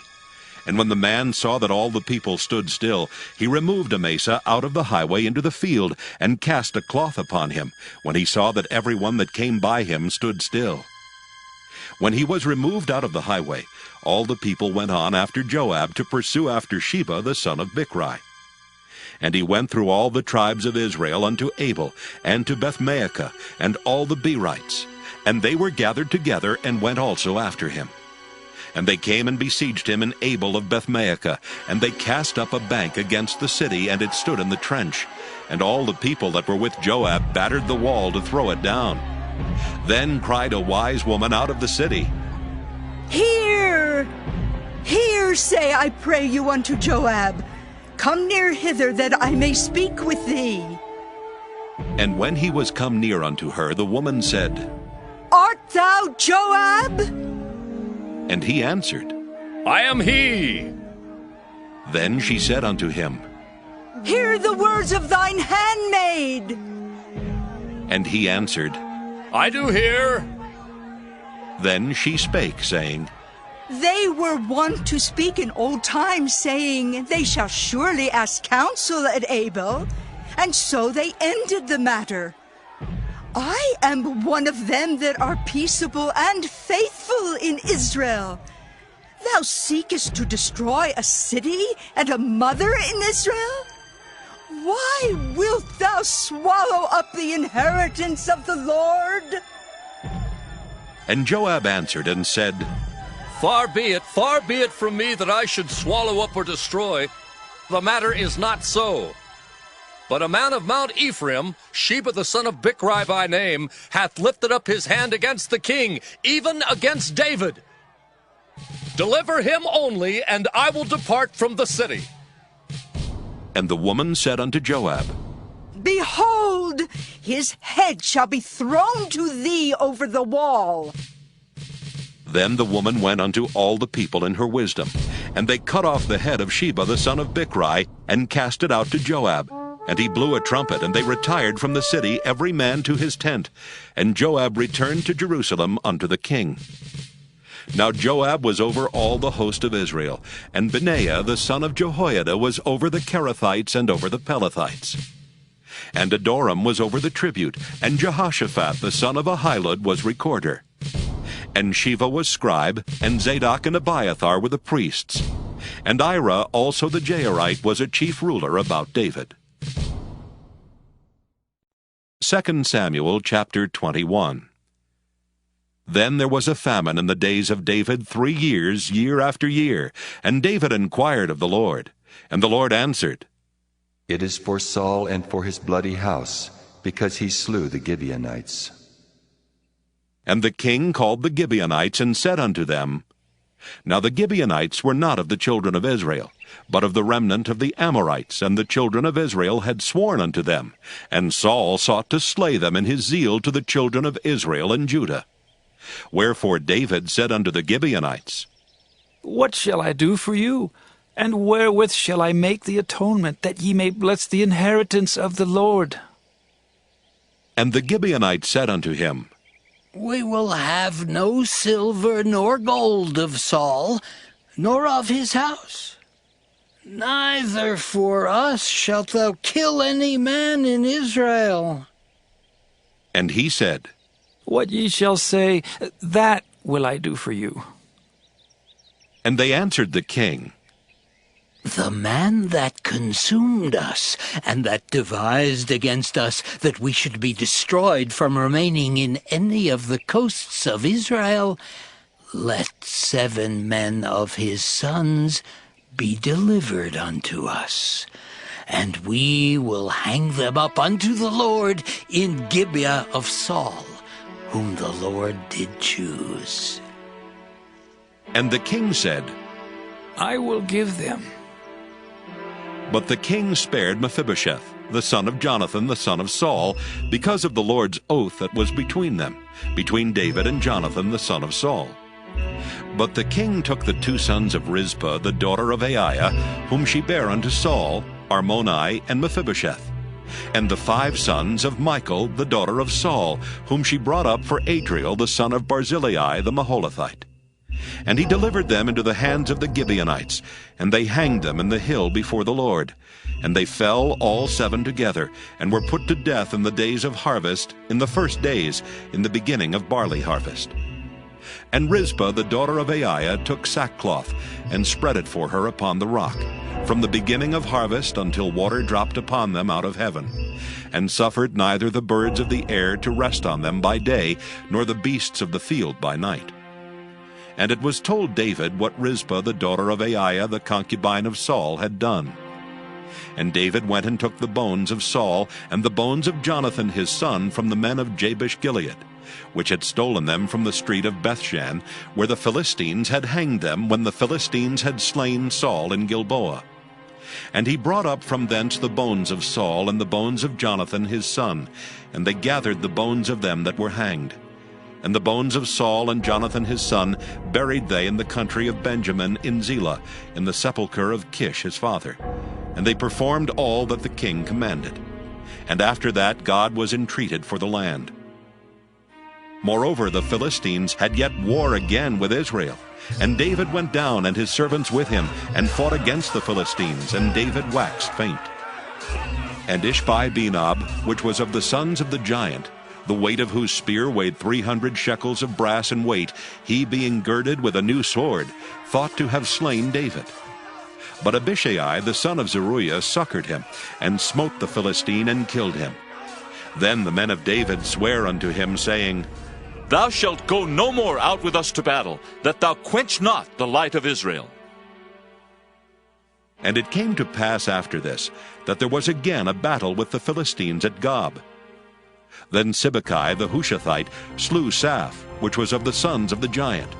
And when the man saw that all the people stood still, he removed Amasa out of the highway into the field, and cast a cloth upon him, when he saw that every one that came by him stood still. When he was removed out of the highway, all the people went on after Joab to pursue after Sheba the son of Bichri. And he went through all the tribes of Israel unto Abel, and to Bethmaachah, and all the Berites. And they were gathered together, and went also after him. And they came and besieged him in Abel of Bethmaachah, and they cast up a bank against the city, and it stood in the trench. And all the people that were with Joab battered the wall to throw it down. Then cried a wise woman out of the city, Hear! Hear, say, I pray you, unto Joab. Come near hither, that I may speak with thee. And when he was come near unto her, the woman said, Art thou Joab? And he answered, I am he. Then she said unto him, Hear the words of thine handmaid. And he answered, I do hear. Then she spake, saying, They were wont to speak in old times, saying, They shall surely ask counsel at Abel. And so they ended the matter. I am one of them that are peaceable and faithful in Israel. Thou seekest to destroy a city and a mother in Israel? Why wilt thou swallow up the inheritance of the Lord? And Joab answered and said, Far be it from me that I should swallow up or destroy. The matter is not so. But a man of Mount Ephraim, Sheba the son of Bichri by name, hath lifted up his hand against the king, even against David. Deliver him only, and I will depart from the city. And the woman said unto Joab, Behold, his head shall be thrown to thee over the wall. Then the woman went unto all the people in her wisdom, and they cut off the head of Sheba the son of Bichri, and cast it out to Joab. And he blew a trumpet, and they retired from the city, every man to his tent. And Joab returned to Jerusalem unto the king. Now Joab was over all the host of Israel, and Benaiah the son of Jehoiada was over the Kerethites and over the Pelethites. And Adoram was over the tribute, and Jehoshaphat the son of Ahilud was recorder. And Sheva was scribe, and Zadok and Abiathar were the priests. And Ira also the Jairite was a chief ruler about David. 2 Samuel chapter 21. Then there was a famine in the days of David 3 years, year after year. And David inquired of the Lord. And the Lord answered, It is for Saul and for his bloody house, because he slew the Gibeonites. And the king called the Gibeonites, and said unto them, Now the Gibeonites were not of the children of Israel, but of the remnant of the Amorites, and the children of Israel had sworn unto them. And Saul sought to slay them in his zeal to the children of Israel and Judah. Wherefore David said unto the Gibeonites, What shall I do for you? And wherewith shall I make the atonement, that ye may bless the inheritance of the Lord? And the Gibeonites said unto him, We will have no silver nor gold of Saul, nor of his house. Neither for us shalt thou kill any man in Israel. And he said, What ye shall say, that will I do for you. And they answered the king, The man that consumed us, and that devised against us that we should be destroyed from remaining in any of the coasts of Israel, let 7 men of his sons be delivered unto us, and we will hang them up unto the Lord in Gibeah of Saul, whom the Lord did choose. And the king said, I will give them. But the king spared Mephibosheth, the son of Jonathan, the son of Saul, because of the Lord's oath that was between them, between David and Jonathan, the son of Saul. But the king took the 2 sons of Rizpah, the daughter of Aiah, whom she bare unto Saul, Armoni and Mephibosheth, and the 5 sons of Michal, the daughter of Saul, whom she brought up for Adriel, the son of Barzillai, the Maholathite. And he delivered them into the hands of the Gibeonites, and they hanged them in the hill before the Lord. And they fell all 7 together, and were put to death in the days of harvest, in the first days, in the beginning of barley harvest. And Rizpah, the daughter of Aiah, took sackcloth, and spread it for her upon the rock, from the beginning of harvest until water dropped upon them out of heaven, and suffered neither the birds of the air to rest on them by day, nor the beasts of the field by night. And it was told David what Rizpah the daughter of Aiah, the concubine of Saul, had done. And David went and took the bones of Saul, and the bones of Jonathan his son, from the men of Jabesh-Gilead, which had stolen them from the street of Bethshan, where the Philistines had hanged them, when the Philistines had slain Saul in Gilboa. And he brought up from thence the bones of Saul, and the bones of Jonathan his son, and they gathered the bones of them that were hanged. And the bones of Saul and Jonathan his son buried they in the country of Benjamin in Zelah, in the sepulchre of Kish his father. And they performed all that the king commanded. And after that God was entreated for the land. Moreover, the Philistines had yet war again with Israel. And David went down, and his servants with him, and fought against the Philistines, and David waxed faint. And Ish-Bosheth, which was of the sons of the giant, the weight of whose spear weighed 300 shekels of brass in weight, he being girded with a new sword, thought to have slain David. But Abishai the son of Zeruiah succored him, and smote the Philistine, and killed him. Then the men of David sware unto him, saying, Thou shalt go no more out with us to battle, that thou quench not the light of Israel. And it came to pass after this, that there was again a battle with the Philistines at Gob. Then Sibbecai the Hushathite slew Saph, which was of the sons of the giant.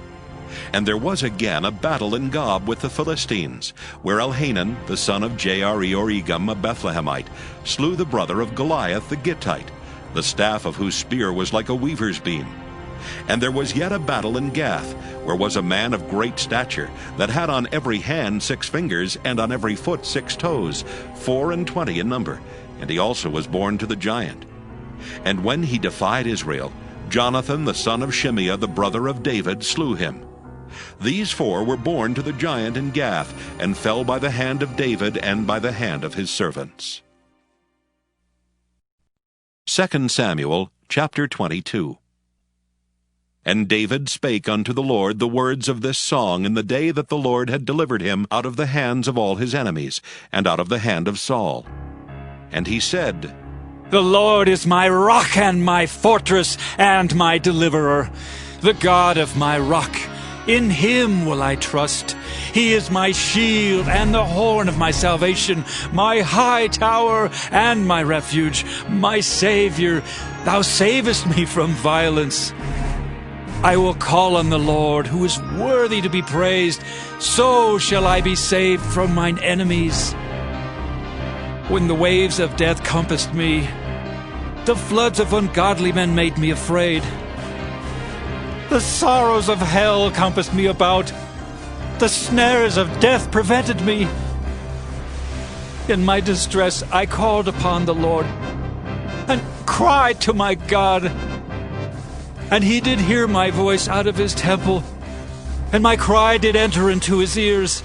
And there was again a battle in Gob with the Philistines, where Elhanan the son of Jaare-Oregim, a Bethlehemite, slew the brother of Goliath the Gittite, the staff of whose spear was like a weaver's beam. And there was yet a battle in Gath, where was a man of great stature, that had on every hand 6 fingers, and on every foot 6 toes, 24 in number, and he also was born to the giant. And when he defied Israel, Jonathan the son of Shimei, the brother of David, slew him. These 4 were born to the giant in Gath, and fell by the hand of David and by the hand of his servants. 2 Samuel chapter 22. And David spake unto the Lord the words of this song in the day that the Lord had delivered him out of the hands of all his enemies, and out of the hand of Saul. And he said, The Lord is my rock and my fortress and my deliverer, the God of my rock. In him will I trust. He is my shield and the horn of my salvation, my high tower and my refuge, my Savior. Thou savest me from violence. I will call on the Lord, who is worthy to be praised. So shall I be saved from mine enemies. When the waves of death compassed me, the floods of ungodly men made me afraid. The sorrows of hell compassed me about. The snares of death prevented me. In my distress I called upon the Lord, and cried to my God. And he did hear my voice out of his temple, and my cry did enter into his ears.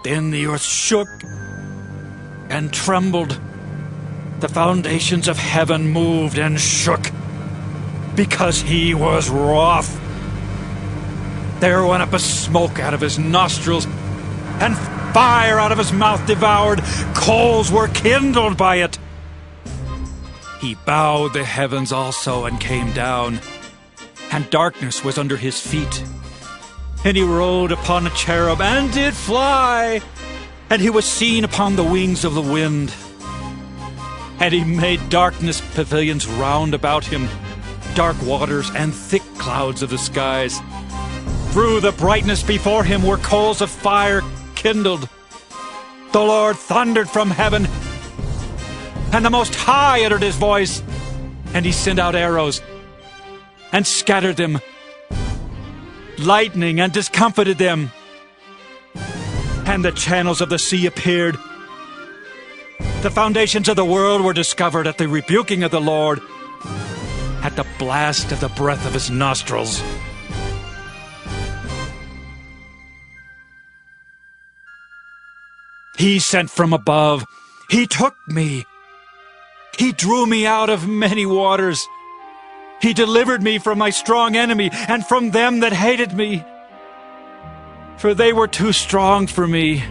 Then the earth shook and trembled. The foundations of heaven moved and shook, because he was wroth. There went up a smoke out of his nostrils, and fire out of his mouth devoured. Coals were kindled by it. He bowed the heavens also and came down, and darkness was under his feet. And he rode upon a cherub and did fly, and he was seen upon the wings of the wind. And he made darkness pavilions round about him, dark waters and thick clouds of the skies. Through the brightness before him were coals of fire kindled. The Lord thundered from heaven, and the Most High uttered his voice, and he sent out arrows, and scattered them, lightning, and discomfited them. And the channels of the sea appeared. The foundations of the world were discovered at the rebuking of the Lord, at the blast of the breath of his nostrils. He sent from above. He took me. He drew me out of many waters. He delivered me from my strong enemy and from them that hated me. For they were too strong for me.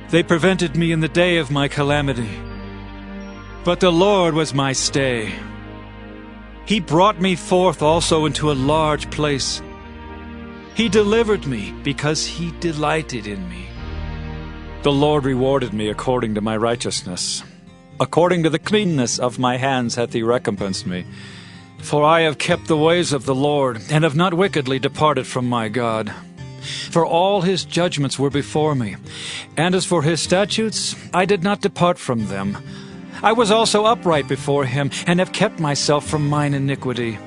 They prevented me in the day of my calamity. But the Lord was my stay. He brought me forth also into a large place. He delivered me because he delighted in me. The Lord rewarded me according to my righteousness. According to the cleanness of my hands hath he recompensed me. For I have kept the ways of the Lord, and have not wickedly departed from my God. For all his judgments were before me, and as for his statutes, I did not depart from them. I was also upright before him, and have kept myself from mine iniquity.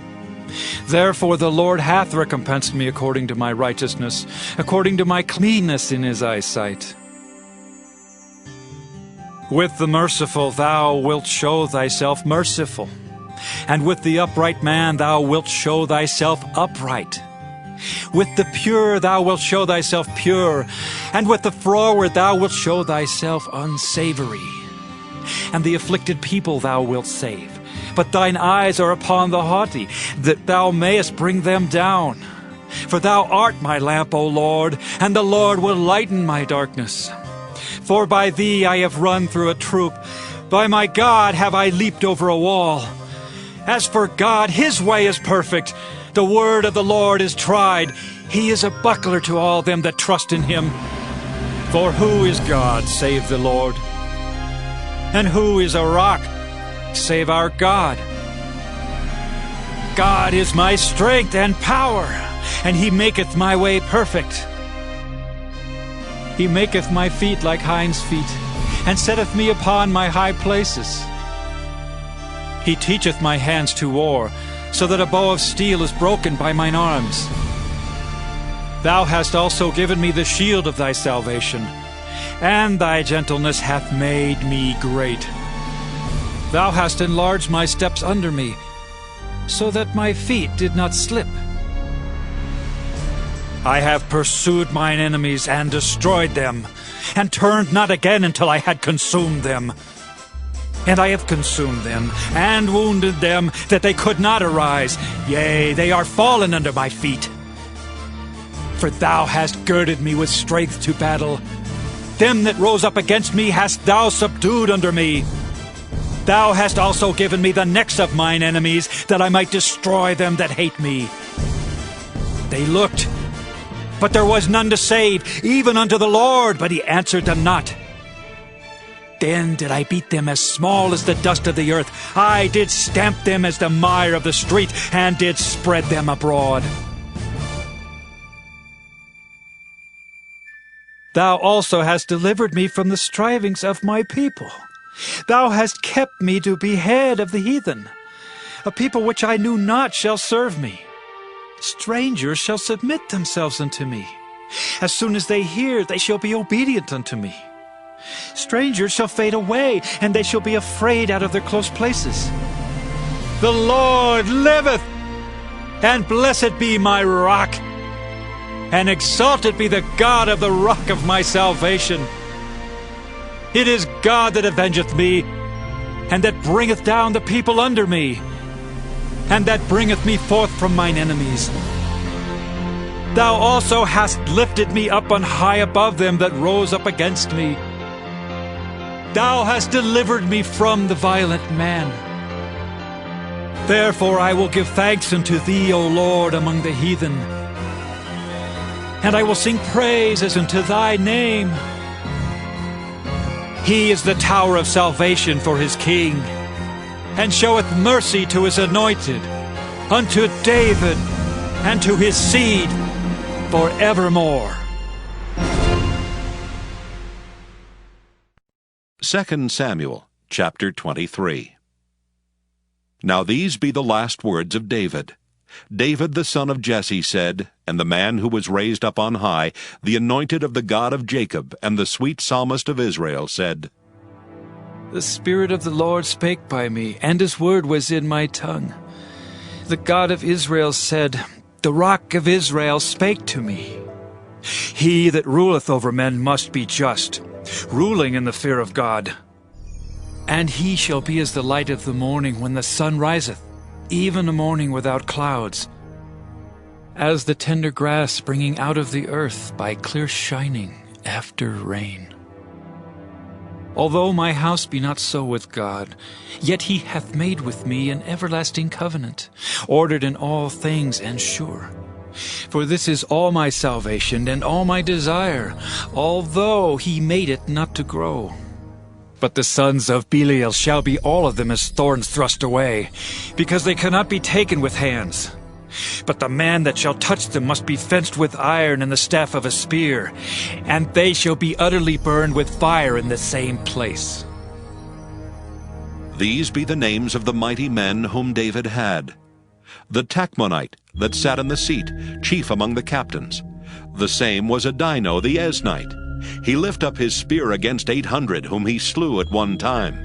Therefore the Lord hath recompensed me according to my righteousness, according to my cleanness in his eyesight. With the merciful thou wilt show thyself merciful, and with the upright man thou wilt show thyself upright. With the pure thou wilt show thyself pure, and with the froward thou wilt show thyself unsavory. And the afflicted people thou wilt save, but thine eyes are upon the haughty, that thou mayest bring them down. For thou art my lamp, O Lord, and the Lord will lighten my darkness. For by thee I have run through a troop, by my God have I leaped over a wall. As for God, his way is perfect. The word of the Lord is tried. He is a buckler to all them that trust in him. For who is God save the Lord? And who is a rock save our God? God is my strength and power, and he maketh my way perfect. He maketh my feet like hinds' feet, and setteth me upon my high places. He teacheth my hands to war, so that a bow of steel is broken by mine arms. Thou hast also given me the shield of thy salvation, and thy gentleness hath made me great. Thou hast enlarged my steps under me, so that my feet did not slip. I have pursued mine enemies and destroyed them, and turned not again until I had consumed them. And I have consumed them, and wounded them, that they could not arise. Yea, they are fallen under my feet. For thou hast girded me with strength to battle. Them that rose up against me hast thou subdued under me. Thou hast also given me the necks of mine enemies, that I might destroy them that hate me. They looked, but there was none to save, even unto the Lord, but he answered them not. Then did I beat them as small as the dust of the earth. I did stamp them as the mire of the street, and did spread them abroad. Thou also hast delivered me from the strivings of my people. Thou hast kept me to be head of the heathen. A people which I knew not shall serve me. Strangers shall submit themselves unto me. As soon as they hear, they shall be obedient unto me. Strangers shall fade away, and they shall be afraid out of their close places. The Lord liveth, and blessed be my rock, and exalted be the God of the rock of my salvation. It is God that avengeth me, and that bringeth down the people under me, and that bringeth me forth from mine enemies. Thou also hast lifted me up on high above them that rose up against me. Thou hast delivered me from the violent man. Therefore I will give thanks unto thee, O Lord, among the heathen, and I will sing praises unto thy name. He is the tower of salvation for his king, and showeth mercy to his anointed, unto David, and to his seed forevermore. 2 Samuel, chapter 23. Now these be the last words of David. David the son of Jesse said, and the man who was raised up on high, the anointed of the God of Jacob, and the sweet psalmist of Israel, said, The Spirit of the Lord spake by me, and his word was in my tongue. The God of Israel said, The rock of Israel spake to me. He that ruleth over men must be just, ruling in the fear of God. And he shall be as the light of the morning when the sun riseth, even a morning without clouds, as the tender grass springing out of the earth by clear shining after rain. Although my house be not so with God, yet he hath made with me an everlasting covenant, ordered in all things and sure. For this is all my salvation and all my desire, although he made it not to grow. But the sons of Belial shall be all of them as thorns thrust away, because they cannot be taken with hands. But the man that shall touch them must be fenced with iron and the staff of a spear, and they shall be utterly burned with fire in the same place. These be the names of the mighty men whom David had. The Tachmonite that sat in the seat, chief among the captains. The same was Adino the Eznite. He lift up his spear against 800, whom he slew at one time.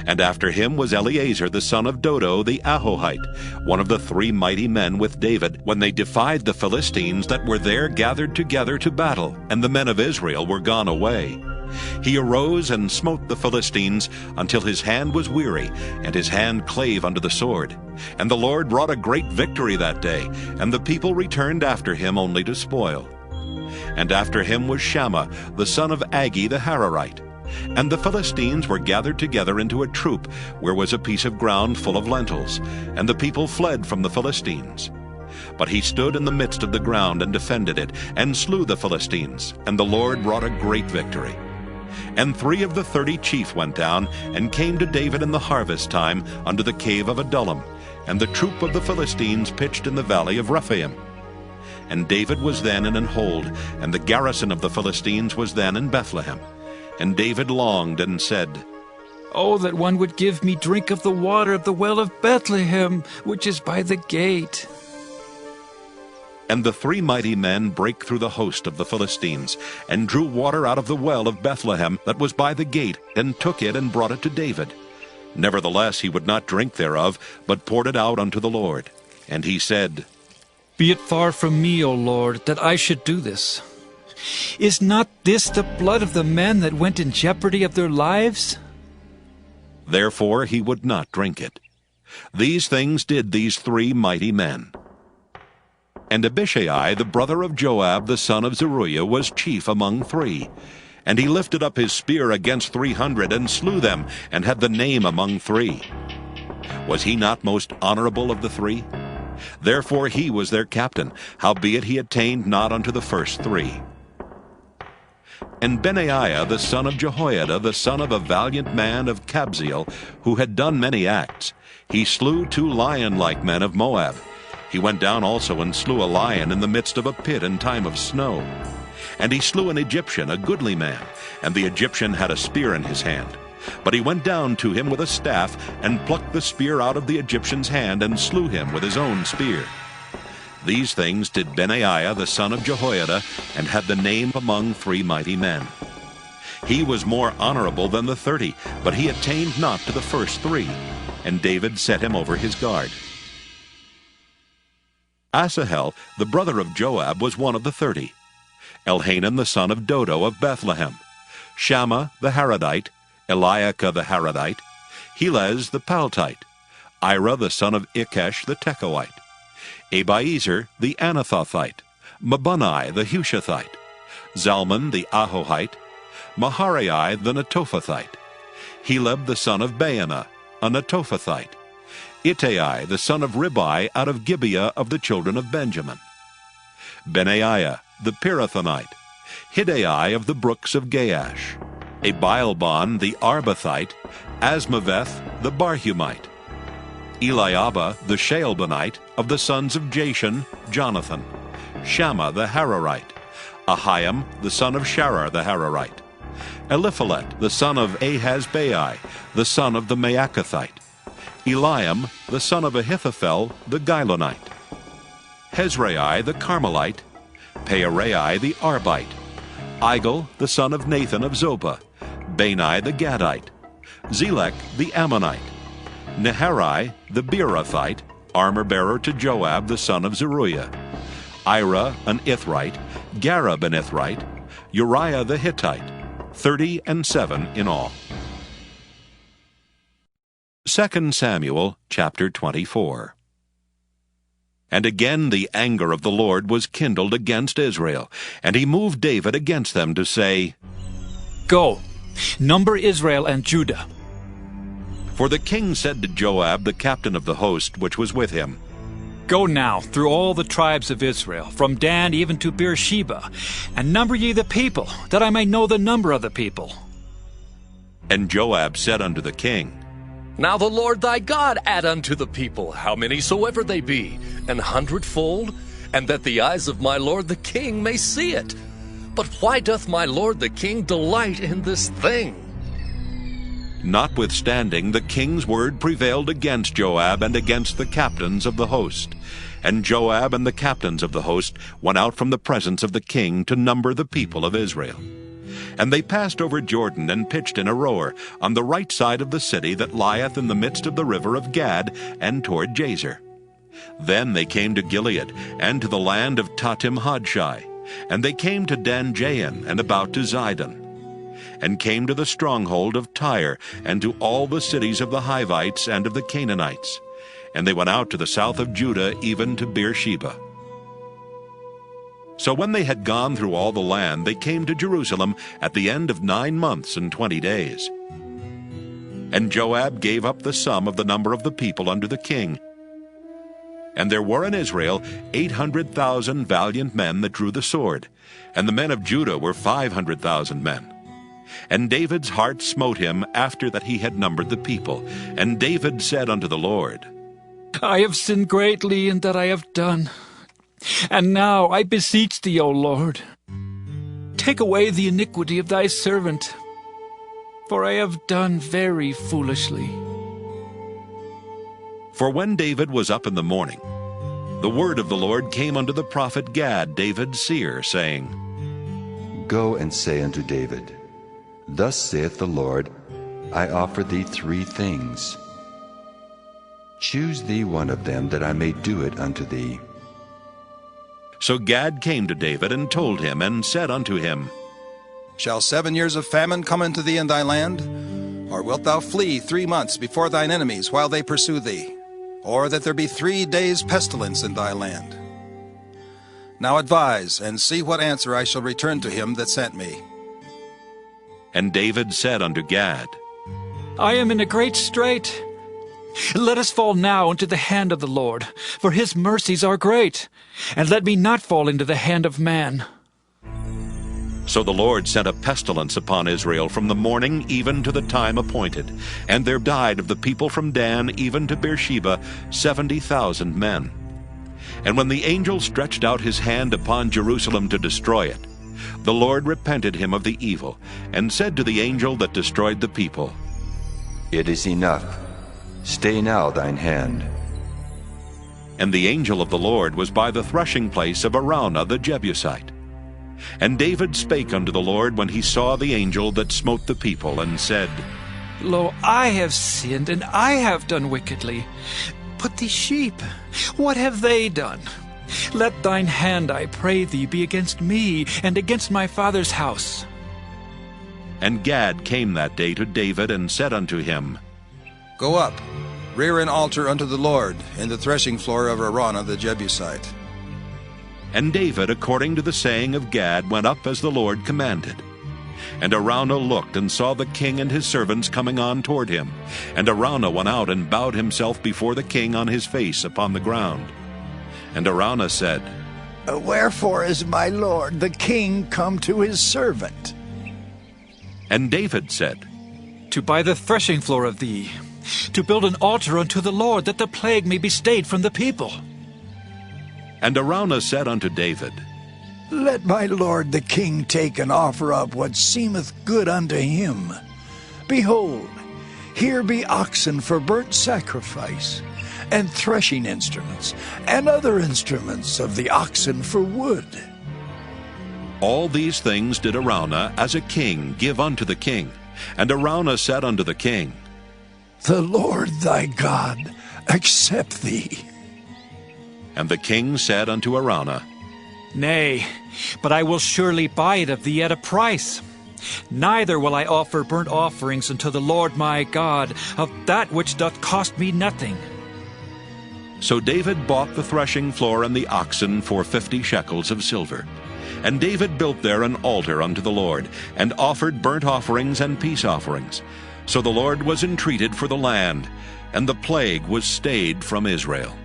And after him was Eleazar the son of Dodo the Ahohite, one of the 3 mighty men with David, when they defied the Philistines that were there gathered together to battle, and the men of Israel were gone away. He arose and smote the Philistines until his hand was weary, and his hand clave unto the sword. And the Lord wrought a great victory that day, and the people returned after him only to spoil. And after him was Shammah the son of Agi the Hararite. And the Philistines were gathered together into a troop, where was a piece of ground full of lentils, and the people fled from the Philistines. But he stood in the midst of the ground and defended it, and slew the Philistines, and the Lord wrought a great victory. And 3 of the 30 chief went down, and came to David in the harvest time unto the cave of Adullam, and the troop of the Philistines pitched in the valley of Rephaim. And David was then in an hold, and the garrison of the Philistines was then in Bethlehem. And David longed and said, Oh, that one would give me drink of the water of the well of Bethlehem, which is by the gate. And the 3 mighty men brake through the host of the Philistines, and drew water out of the well of Bethlehem that was by the gate, and took it and brought it to David. Nevertheless he would not drink thereof, but poured it out unto the Lord. And he said, Be it far from me, O Lord, that I should do this. Is not this the blood of the men that went in jeopardy of their lives? Therefore he would not drink it. These things did these 3 mighty men. And Abishai, the brother of Joab, the son of Zeruiah, was chief among 3. And he lifted up his spear against 300, and slew them, and had the name among 3. Was he not most honorable of the 3? Therefore he was their captain, howbeit he attained not unto the first 3. And Benaiah the son of Jehoiada, the son of a valiant man of Kabzeel, who had done many acts, he slew 2 lion-like men of Moab. He went down also and slew a lion in the midst of a pit in time of snow. And he slew an Egyptian, a goodly man, and the Egyptian had a spear in his hand. But he went down to him with a staff, and plucked the spear out of the Egyptian's hand, and slew him with his own spear. These things did Benaiah the son of Jehoiada, and had the name among 3 mighty men. He was more honorable than the 30, but he attained not to the first 3. And David set him over his guard. Asahel, the brother of Joab, was one of the 30. Elhanan the son of Dodo of Bethlehem. Shammah the Haradite, Eliakah the Haradite, Helez the Paltite, Ira the son of Ikesh the Tekoite, Abiezer the Anathothite, Mabunai the Hushathite, Zalmon the Ahohite, Maharai the Netophathite, Heleb the son of Baanah, a Netophathite, Ittai the son of Ribai out of Gibeah of the children of Benjamin, Benaiah the Pirathonite, Hiddai of the brooks of Gaash, Abialbon the Arbathite, Asmaveth the Barhumite, Eliabah the Shaalbonite of the sons of Jashan, Jonathan, Shammah the Hararite, Ahiam the son of Sharar the Hararite, Eliphalet the son of Ahasbai, the son of the Maacathite, Eliam the son of Ahithophel the Gilonite, Hezrai the Carmelite, Pearai the Arbite, Igel the son of Nathan of Zobah, Bani the Gadite, Zelek the Ammonite, Neharai the Beerothite, armor-bearer to Joab the son of Zeruiah, Ira an Ithrite, Gareb an Ithrite, Uriah the Hittite, 37 in all. 2 Samuel chapter 24. And again the anger of the Lord was kindled against Israel, and he moved David against them to say, Go, number Israel and Judah. For the king said to Joab, the captain of the host which was with him, Go now through all the tribes of Israel, from Dan even to Beersheba, and number ye the people, that I may know the number of the people. And Joab said unto the king, Now the Lord thy God add unto the people, how many soever they be, 100-fold, and that the eyes of my lord the king may see it. But why doth my lord the king delight in this thing? Notwithstanding, the king's word prevailed against Joab and against the captains of the host. And Joab and the captains of the host went out from the presence of the king to number the people of Israel. And they passed over Jordan and pitched in Aroer, on the right side of the city that lieth in the midst of the river of Gad, and toward Jazer. Then they came to Gilead, and to the land of Tatim-Hodshai. And they came to Dan-Jain, and about to Zidon, and came to the stronghold of Tyre, and to all the cities of the Hivites and of the Canaanites. And they went out to the south of Judah, even to Beersheba. So when they had gone through all the land, they came to Jerusalem at the end of 9 months and 20 days. And Joab gave up the sum of the number of the people unto the king. And there were in Israel 800,000 valiant men that drew the sword, and the men of Judah were 500,000 men. And David's heart smote him after that he had numbered the people. And David said unto the Lord, I have sinned greatly in that I have done. And now I beseech thee, O Lord, take away the iniquity of thy servant, for I have done very foolishly. For when David was up in the morning, the word of the Lord came unto the prophet Gad, David's seer, saying, Go and say unto David, Thus saith the Lord, I offer thee 3 things. Choose thee one of them, that I may do it unto thee. So Gad came to David and told him, and said unto him, Shall 7 years of famine come into thee in thy land? Or wilt thou flee 3 months before thine enemies while they pursue thee? Or that there be 3 days' pestilence in thy land? Now advise, and see what answer I shall return to him that sent me. And David said unto Gad, I am in a great strait. Let us fall now into the hand of the Lord, for his mercies are great, and let me not fall into the hand of man. So the Lord sent a pestilence upon Israel from the morning even to the time appointed, and there died of the people from Dan even to Beersheba 70,000 men. And when the angel stretched out his hand upon Jerusalem to destroy it, the Lord repented him of the evil, and said to the angel that destroyed the people, It is enough. Stay now thine hand. And the angel of the Lord was by the threshing place of Araunah the Jebusite. And David spake unto the Lord when he saw the angel that smote the people, and said, Lo, I have sinned, and I have done wickedly. But these sheep, what have they done? Let thine hand, I pray thee, be against me, and against my father's house. And Gad came that day to David, and said unto him, Go up, rear an altar unto the Lord in the threshing floor of Araunah the Jebusite. And David, according to the saying of Gad, went up as the Lord commanded. And Araunah looked, and saw the king and his servants coming on toward him. And Araunah went out, and bowed himself before the king on his face upon the ground. And Araunah said, Wherefore is my lord the king come to his servant? And David said, To buy the threshing floor of thee, to build an altar unto the Lord, that the plague may be stayed from the people. And Araunah said unto David, Let my lord the king take and offer up what seemeth good unto him. Behold, here be oxen for burnt sacrifice, and threshing instruments, and other instruments of the oxen for wood. All these things did Araunah as a king give unto the king. And Araunah said unto the king, The Lord thy God accept thee. And the king said unto Araunah, Nay, but I will surely buy it of thee at a price. Neither will I offer burnt offerings unto the Lord my God of that which doth cost me nothing. So David bought the threshing floor and the oxen for 50 shekels of silver. And David built there an altar unto the Lord, and offered burnt offerings and peace offerings. So the Lord was entreated for the land, and the plague was stayed from Israel.